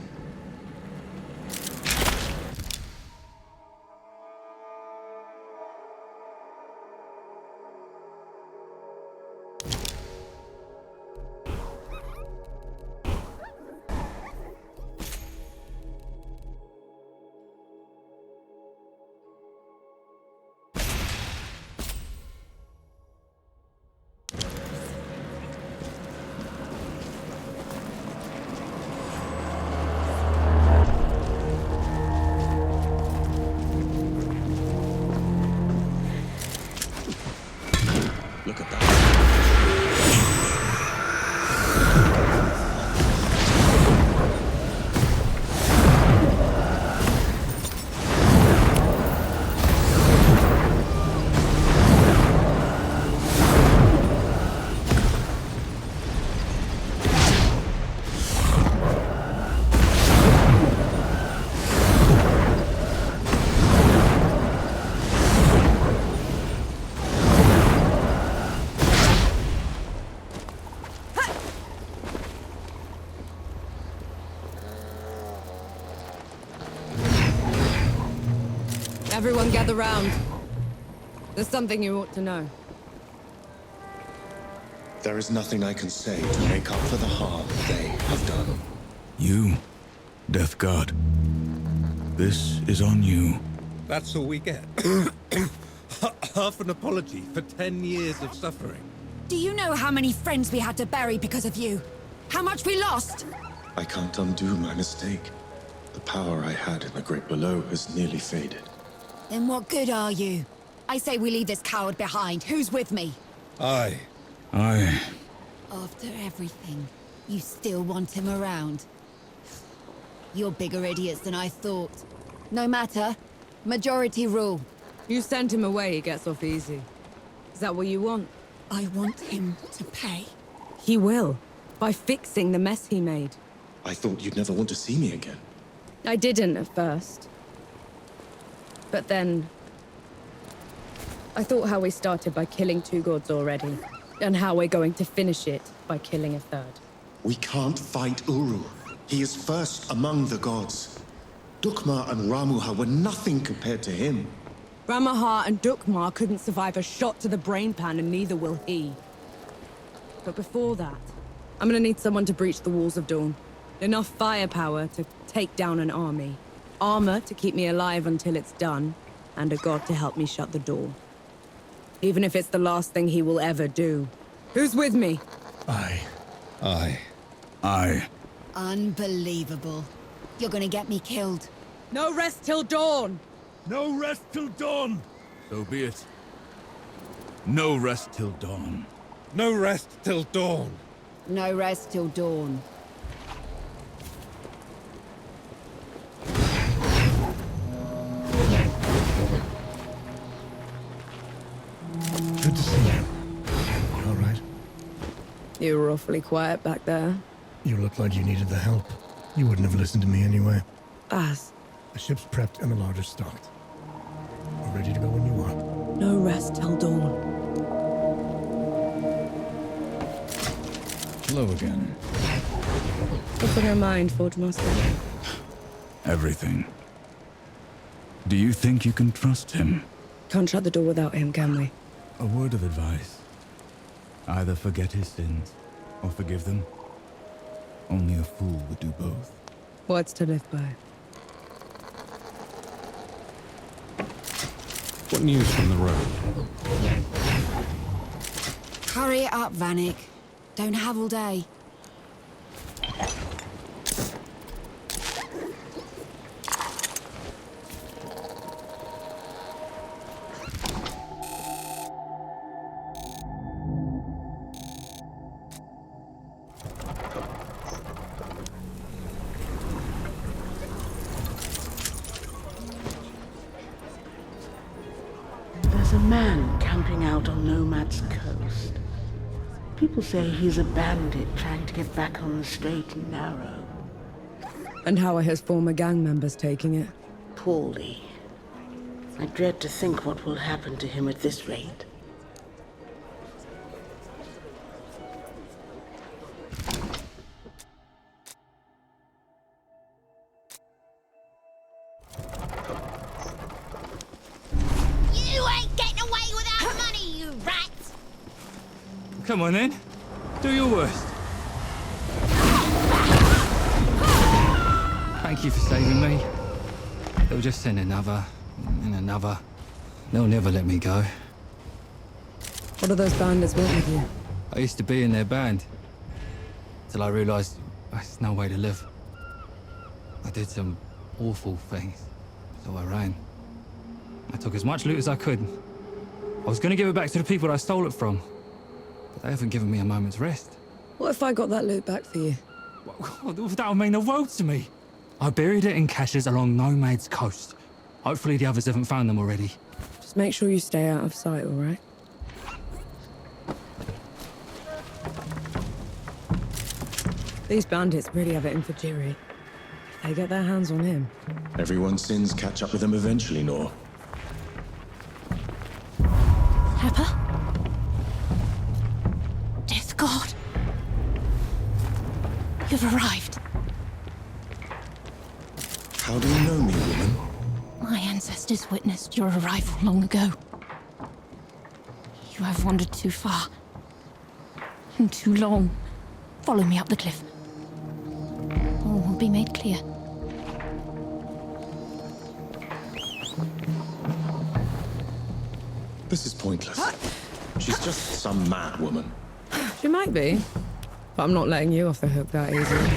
Look at that. Everyone gather round. There's something you ought to know. There is nothing I can say to make up for the harm they have done. You, Death God. This is on you. That's all we get. Half an apology for 10 years of suffering. Do you know how many friends we had to bury because of you? How much we lost? I can't undo my mistake. The power I had in the Great Below has nearly faded. Then what good are you? I say we leave this coward behind. Who's with me? Aye. After everything, you still want him around? You're bigger idiots than I thought. No matter. Majority rule. You sent him away, he gets off easy. Is that what you want? I want him to pay. He will. By fixing the mess he made. I thought you'd never want to see me again. I didn't at first. But then... I thought how we started by killing 2 gods already, and how we're going to finish it by killing a 3rd. We can't fight Uru. He is first among the gods. Dukma and Ramuha were nothing compared to him. Ramaha and Dukmar couldn't survive a shot to the brain pan, and neither will he. But before that, I'm gonna need someone to breach the walls of Dawn. Enough firepower to take down an army. Armor to keep me alive until it's done, and a god to help me shut the door. Even if it's the last thing he will ever do. Who's with me? Aye. Unbelievable. You're gonna get me killed. No rest till dawn! No rest till dawn! So be it. No rest till dawn. No rest till dawn. No rest till dawn. Good to see you. You all right? You were awfully quiet back there. You looked like you needed the help. You wouldn't have listened to me anyway. Baz. The ship's prepped and the larder's stocked. We're ready to go when you are. No rest till dawn. Hello again. What's on your mind, Forge Master? Everything. Do you think you can trust him? Can't shut the door without him, can we? A word of advice. Either forget his sins, or forgive them. Only a fool would do both. Words to live by. What news from the road? Hurry it up, Vanek. Don't have all day. a man camping out on Nomad's coast. People say he's a bandit trying to get back on the straight and narrow. And how are his former gang members taking it? Poorly. I dread to think what will happen to him at this rate. You ain't getting away with our money, you rats! Come on then. Do your worst. Thank you for saving me. They'll just send another, and another. They'll never let me go. What do those bandits want with you? I used to be in their band. Till I realized there's no way to live. I did some awful things, so I ran. I took as much loot as I could. I was gonna give it back to the people I stole it from, but they haven't given me a moment's rest. What if I got that loot back for you? That would mean the world to me. I buried it in caches along Nomad's coast. Hopefully the others haven't found them already. Just make sure you stay out of sight, all right? These bandits really have it in for Jiri. They get their hands on him. Everyone's sins catch up with them eventually, Nor. Sapper? Death God. You've arrived. How do you know me, woman? My ancestors witnessed your arrival long ago. You have wandered too far. And too long. Follow me up the cliff. All will be made clear. This is pointless. She's just some mad woman. She might be, but I'm not letting you off the hook that easily.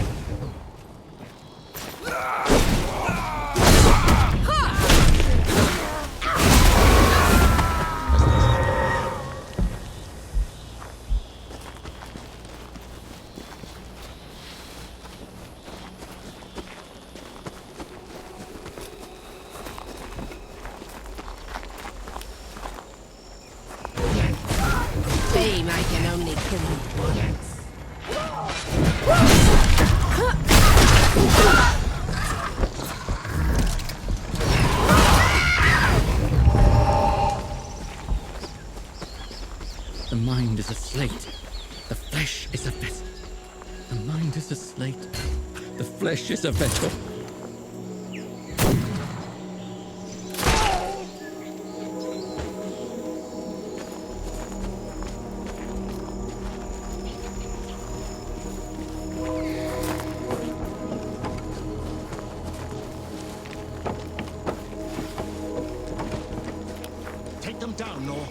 Fame I can only kill once. The mind is a slate. The flesh is a vessel. The mind is a slate. The flesh is a vessel. Take them down, Nor.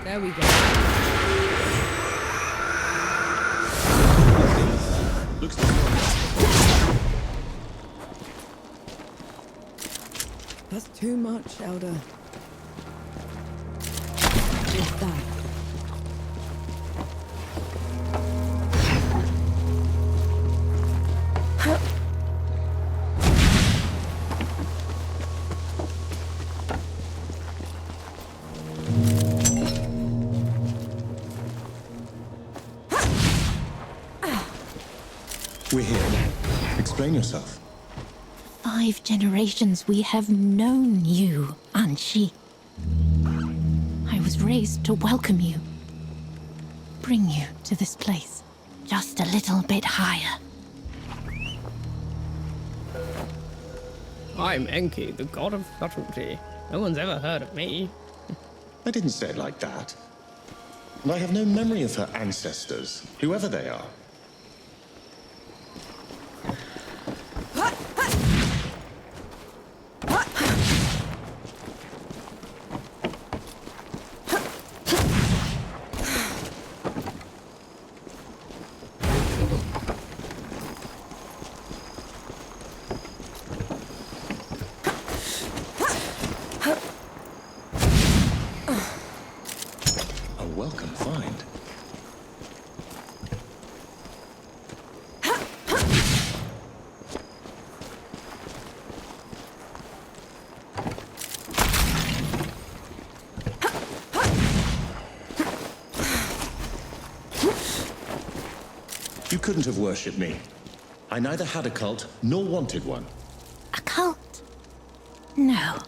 There we go. Looks like That's too much, Elder. What's that? we're here. Explain yourself. 5 generations we have known you, Anshi. I was raised to welcome you. Bring you to this place. Just a little bit higher. I'm Enki, the god of subtlety. No one's ever heard of me. I didn't say it like that. And I have no memory of her ancestors, whoever they are. Welcome find. You couldn't have worshipped me. I neither had a cult nor wanted one. A cult? No,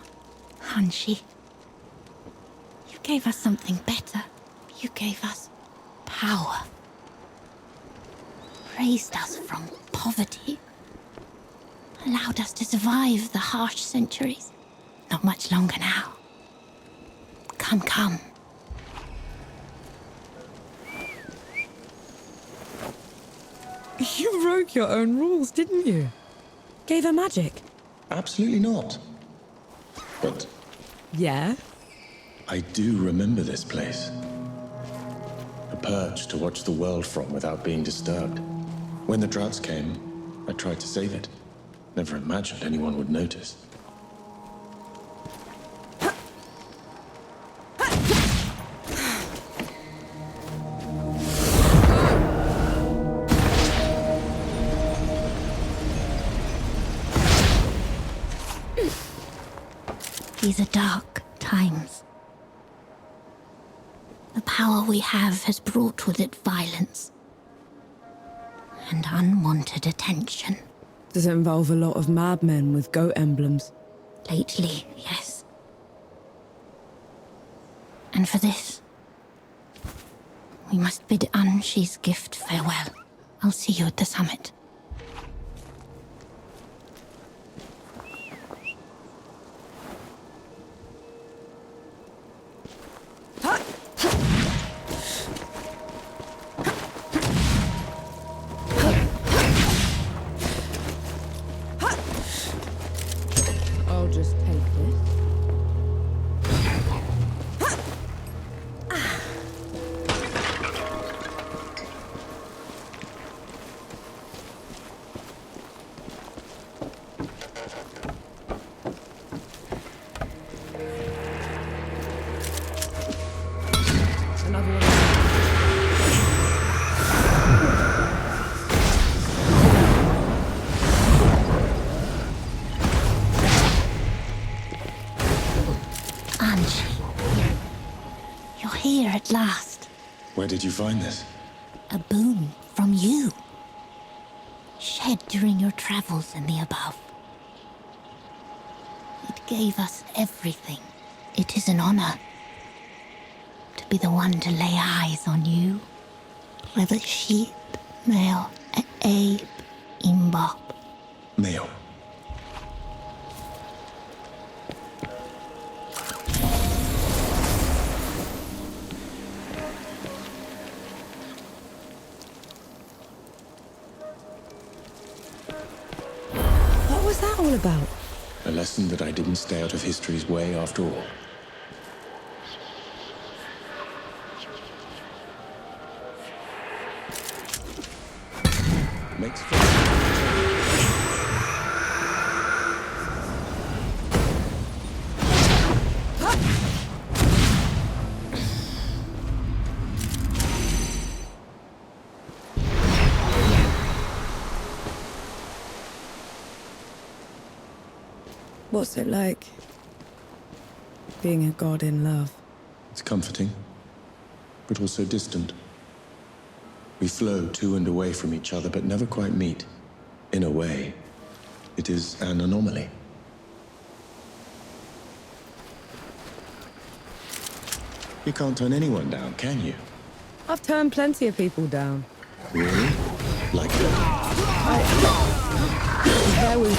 Hanshi. You gave us something better. You gave us power. Raised us from poverty. Allowed us to survive the harsh centuries. Not much longer now. Come, come. You broke your own rules, didn't you? Gave her magic. Absolutely not. But Yeah? I do remember this place. A perch to watch the world from without being disturbed. When the droughts came, I tried to save it. Never imagined anyone would notice. These are dark times. The power we have has brought with it violence and unwanted attention. Does it involve a lot of madmen with goat emblems? Lately, yes. And for this, we must bid Anshi's gift farewell. I'll see you at the summit. I'll just take this. Another one. You're here at last. Where did you find this? A boon from you. Shed during your travels in the above. It gave us everything. It is an honor to be the one to lay eyes on you. Whether sheep, male, abe, imbop. Male. What was that all about? A lesson that I didn't stay out of history's way after all. Makes What's it like? Being a god in love. It's comforting, but also distant. We flow to and away from each other, but never quite meet. In a way, It is an anomaly. You can't turn anyone down, can you? I've turned plenty of people down. Really? Like who? There was...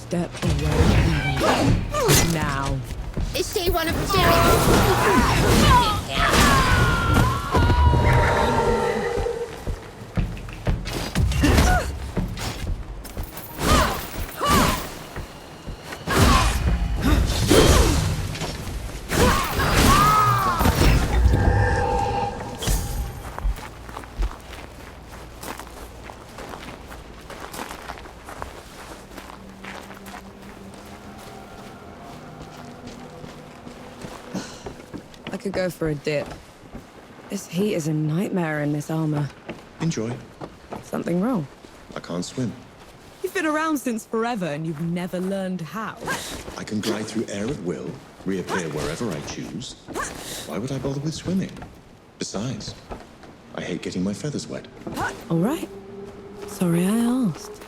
Step away. Now. Is she one of Jerry's? I could go for a dip. This heat is a nightmare in this armor. Enjoy. Something wrong? I can't swim. You've been around since forever and you've never learned how. I can glide through air at will, reappear wherever I choose. Why would I bother with swimming? Besides, I hate getting my feathers wet. All right. Sorry I asked.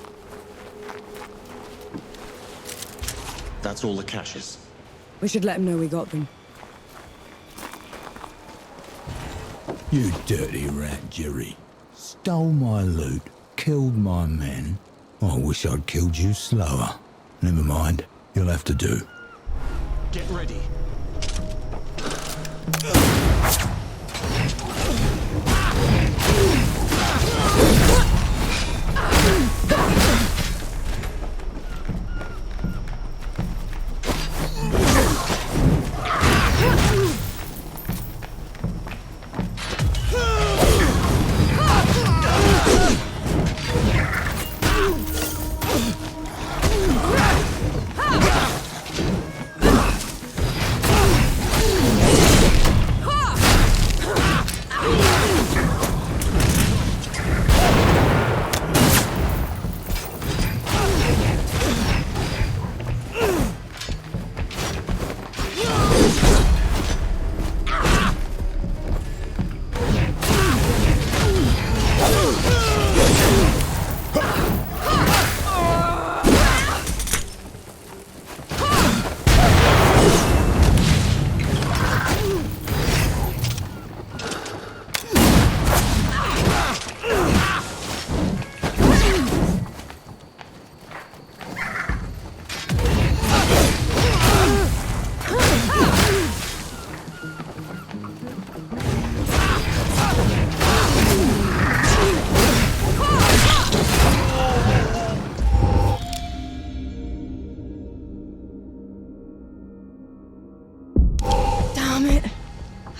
That's all the caches. We should let him know we got them. You dirty rat, Jerry. Stole my loot, killed my men. I wish I'd killed you slower. Never mind, you'll have to do. Get ready.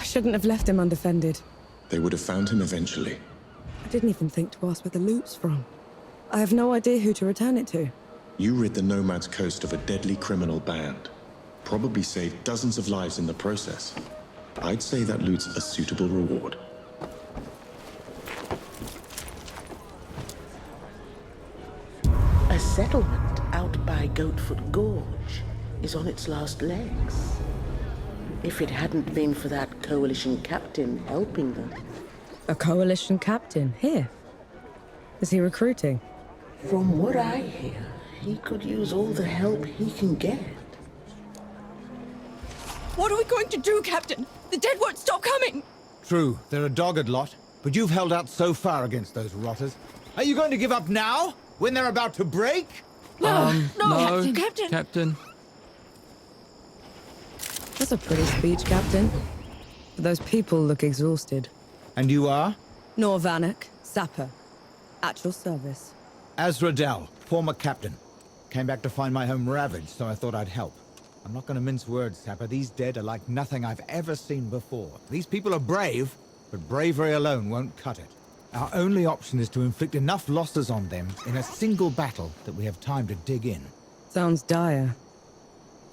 Shouldn't have left him undefended. They would have found him eventually. I didn't even think to ask where the loot's from. I have no idea who to return it to. You rid the Nomad's coast of a deadly criminal band. Probably saved dozens of lives in the process. I'd say that loot's a suitable reward. A settlement out by Goatfoot Gorge is on its last legs. If it hadn't been for that coalition captain helping them. A coalition captain? Here? Is he recruiting? From what I hear, he could use all the help he can get. What are we going to do, Captain? The dead won't stop coming! True, they're a dogged lot, but you've held out so far against those rotters. Are you going to give up now, when they're about to break? No, no, Captain. Captain. That's a pretty speech, Captain. But those people look exhausted. And you are? Nor Vanek, Sapper. At your service. Azra Dell, former captain. Came back to find my home ravaged, so I thought I'd help. I'm not gonna mince words, Sapper. These dead are like nothing I've ever seen before. These people are brave, but bravery alone won't cut it. Our only option is to inflict enough losses on them in a single battle that we have time to dig in. Sounds dire.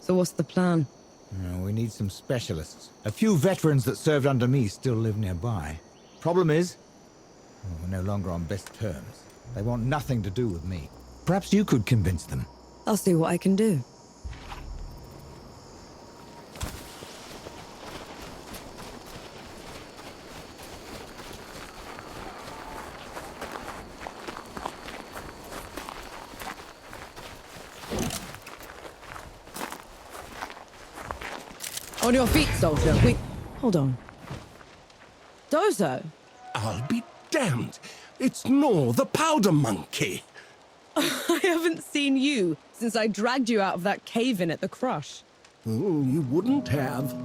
So what's the plan? We need some specialists. A few veterans that served under me still live nearby. Problem is, we're no longer on best terms. They want nothing to do with me. Perhaps you could convince them. I'll see what I can do. On your feet, soldier. Hold on. Dozo? I'll be damned. It's Nor, the powder monkey. I haven't seen you since I dragged you out of that cave-in at the Crush. Oh, you wouldn't have.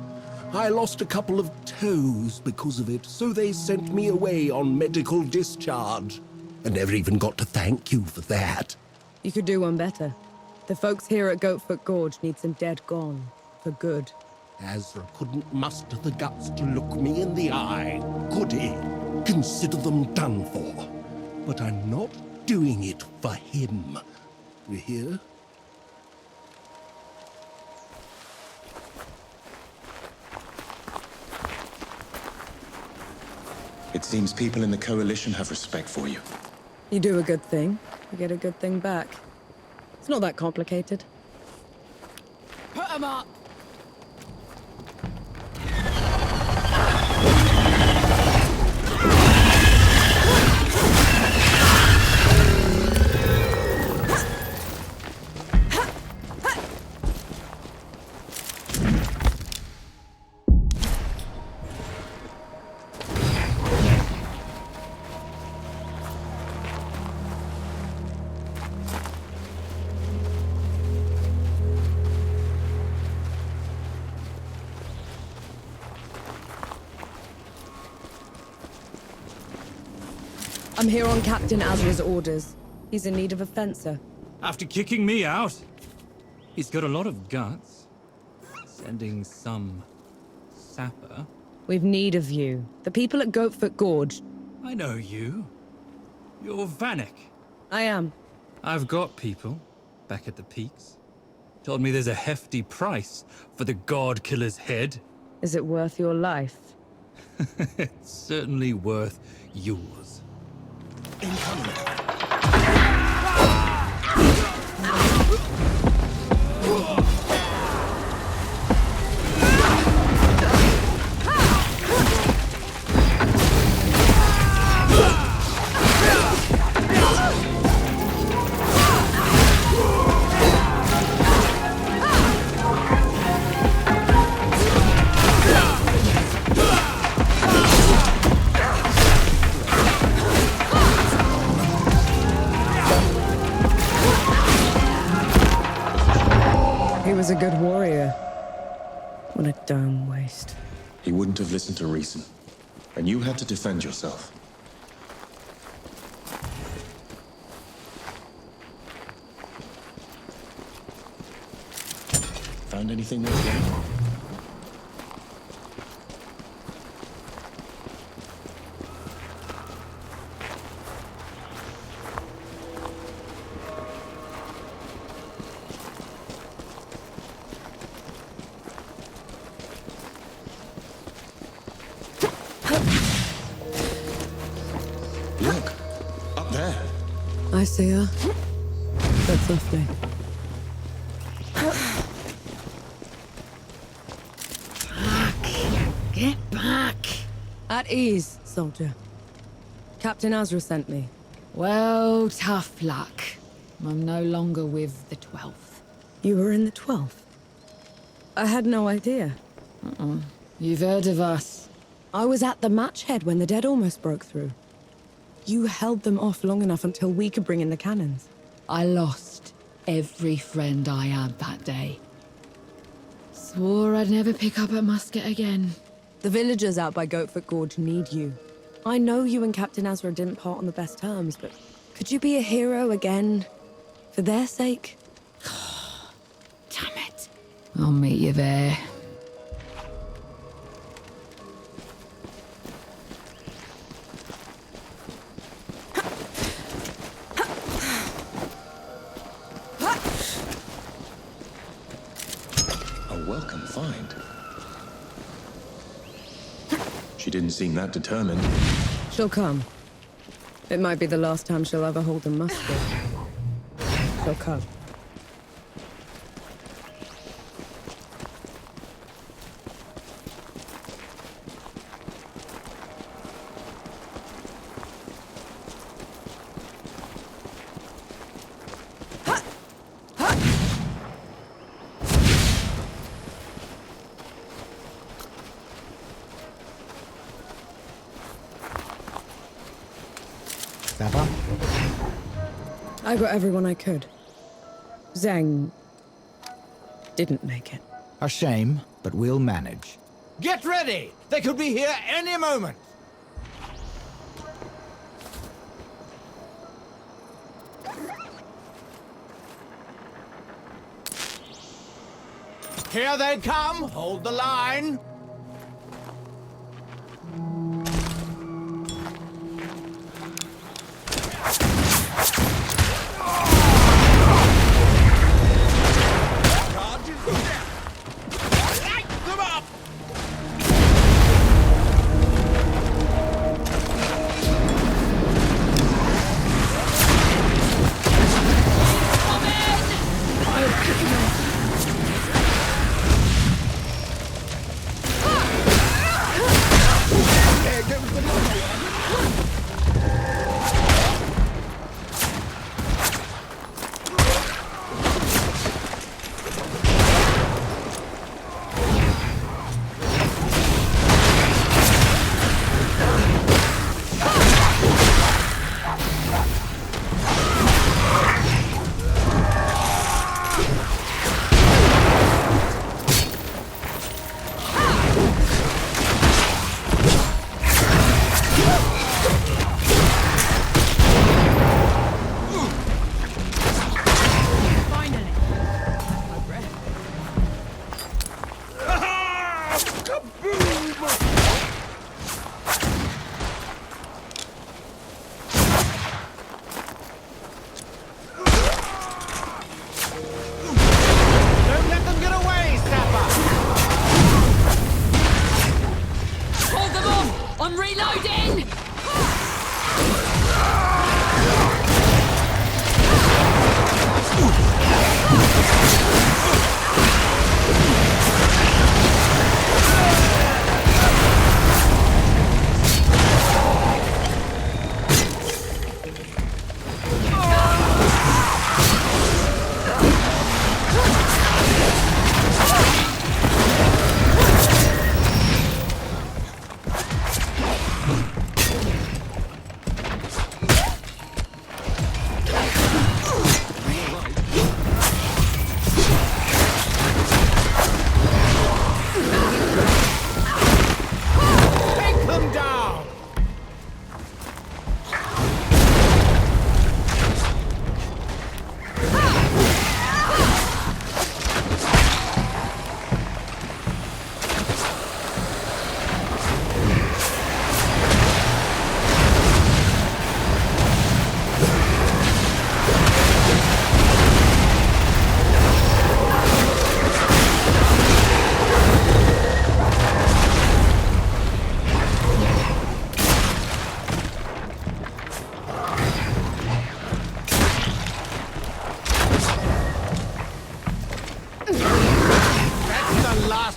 I lost a couple of toes because of it, so they sent me away on medical discharge. I never even got to thank you for that. You could do one better. The folks here at Goatfoot Gorge need some dead gone. For good. Azra couldn't muster the guts to look me in the eye, could he? Consider them done for. But I'm not doing it for him. You hear? It seems people in the Coalition have respect for you. You do a good thing, you get a good thing back. It's not that complicated. Put 'em up! I'm here on Captain Azra's orders. He's in need of a fencer. After kicking me out? He's got a lot of guts. Sending some sapper. We've need of you. The people at Goatfoot Gorge. I know you. You're Vanek. I am. I've got people back at the peaks. Told me there's a hefty price for the God Killer's head. Is it worth your life? It's certainly worth yours. Incoming. He was a good warrior. What a damn waste. He wouldn't have listened to reason. And you had to defend yourself. Found anything worth getting? Look, up there. I see her. Tread softly. Get back! At ease, soldier. Captain Azra sent me. Well, tough luck. I'm no longer with the 12th. You were in the 12th? I had no idea. You've heard of us. I was at the match head when the dead almost broke through. You held them off long enough until we could bring in the cannons. I lost every friend I had that day. Swore I'd never pick up a musket again. The villagers out by Goatfoot Gorge need you. I know you and Captain Azra didn't part on the best terms, but could you be a hero again? For their sake? Damn it. I'll meet you there. A welcome find. She didn't seem that determined. She'll come. It might be the last time she'll ever hold a musket. She'll come. Sapper? I got everyone I could. Zhang didn't make it. A shame, but we'll manage. Get ready! They could be here any moment! Here they come! Hold the line! I'm reloading!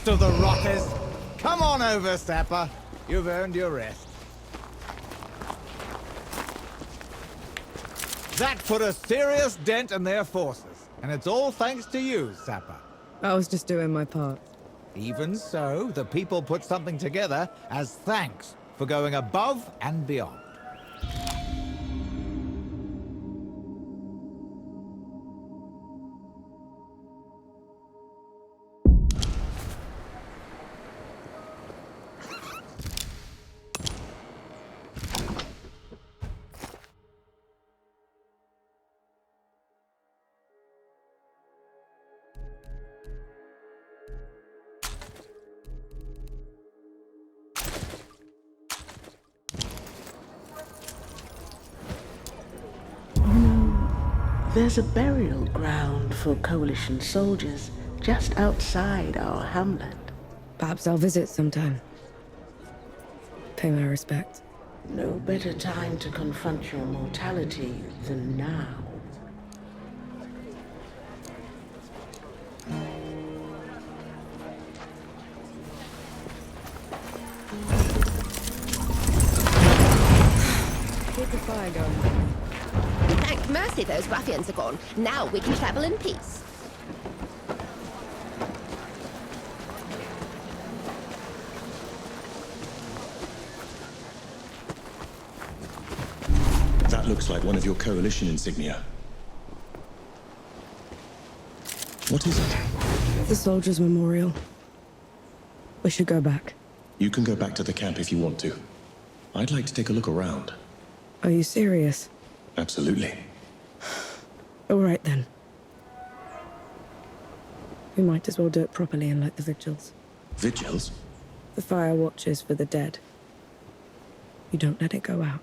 Of the rotters. Come on over, Sapper. You've earned your rest. That put a serious dent in their forces, and it's all thanks to you, Sapper. I was just doing my part. Even so, the people put something together as thanks for going above and beyond. There's a burial ground for Coalition soldiers just outside our hamlet. Perhaps I'll visit sometime. Pay my respects. No better time to confront your mortality than now. Keep the fire going. Thank mercy those ruffians are gone. Now we can travel in peace. That looks like one of your Coalition insignia. What is it? The Soldiers' Memorial. We should go back. You can go back to the camp if you want to. I'd like to take a look around. Are you serious? Absolutely. All right then. We might as well do it properly and light the vigils. Vigils? The fire watches for the dead. You don't let it go out.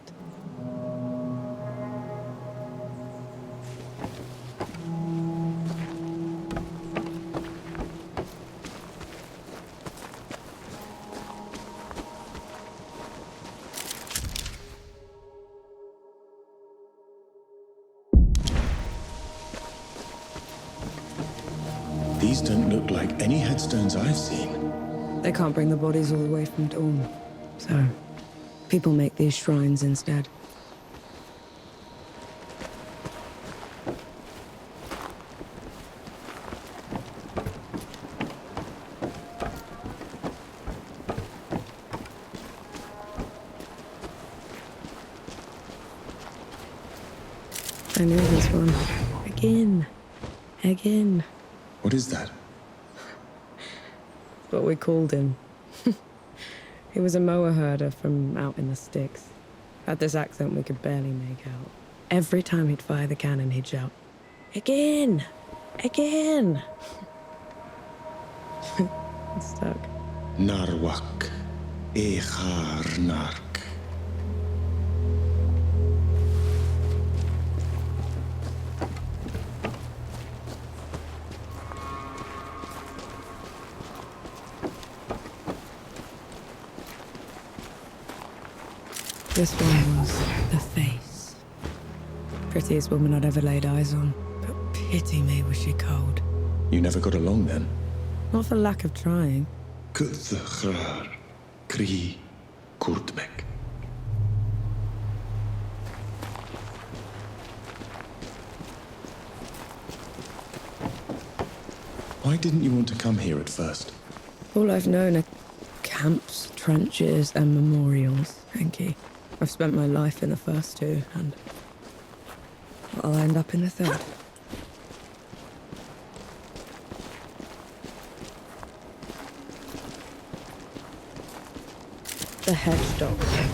These don't look like any headstones I've seen. They can't bring the bodies all the way from Dawn. So, people make these shrines instead. I knew this one. Again. Again. What is that? What we called him. He was a mower herder from out in the sticks. Had this accent we could barely make out. Every time he'd fire the cannon, he'd shout, "Again! Again!" It stuck. Narwak. Echar Nark. This one was the face. Prettiest woman I'd ever laid eyes on. But pity me, was she cold. You never got along then? Not for lack of trying. Kuthchar. Kri. Kurtmek. Why didn't you want to come here at first? All I've known are camps, trenches, and memorials, Enki. I've spent my life in the first two, and I'll end up in the third. The hedge doctor.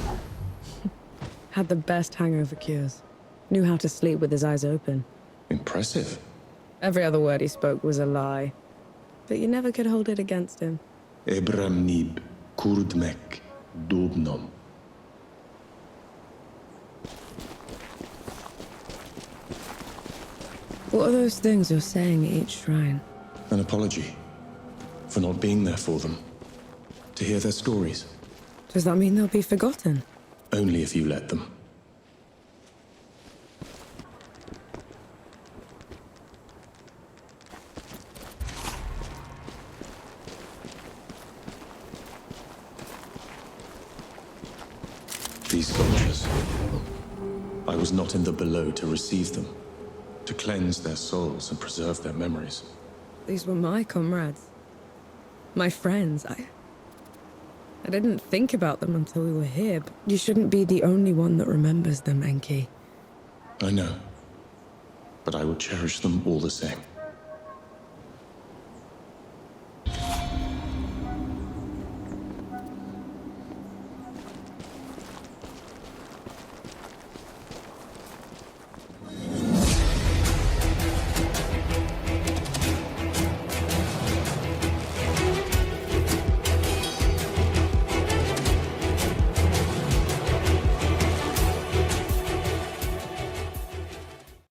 Had the best hangover cures. Knew how to sleep with his eyes open. Impressive. Every other word he spoke was a lie. But you never could hold it against him. Ebramnib. Kurdmek. Dubnom. What are those things you're saying at each shrine? An apology for not being there for them. To hear their stories. Does that mean they'll be forgotten? Only if you let them. These soldiers. I was not in the below to receive them. To cleanse their souls and preserve their memories. These were my comrades. My friends. I didn't think about them until we were here, but you shouldn't be the only one that remembers them, Enki. I know. But I will cherish them all the same.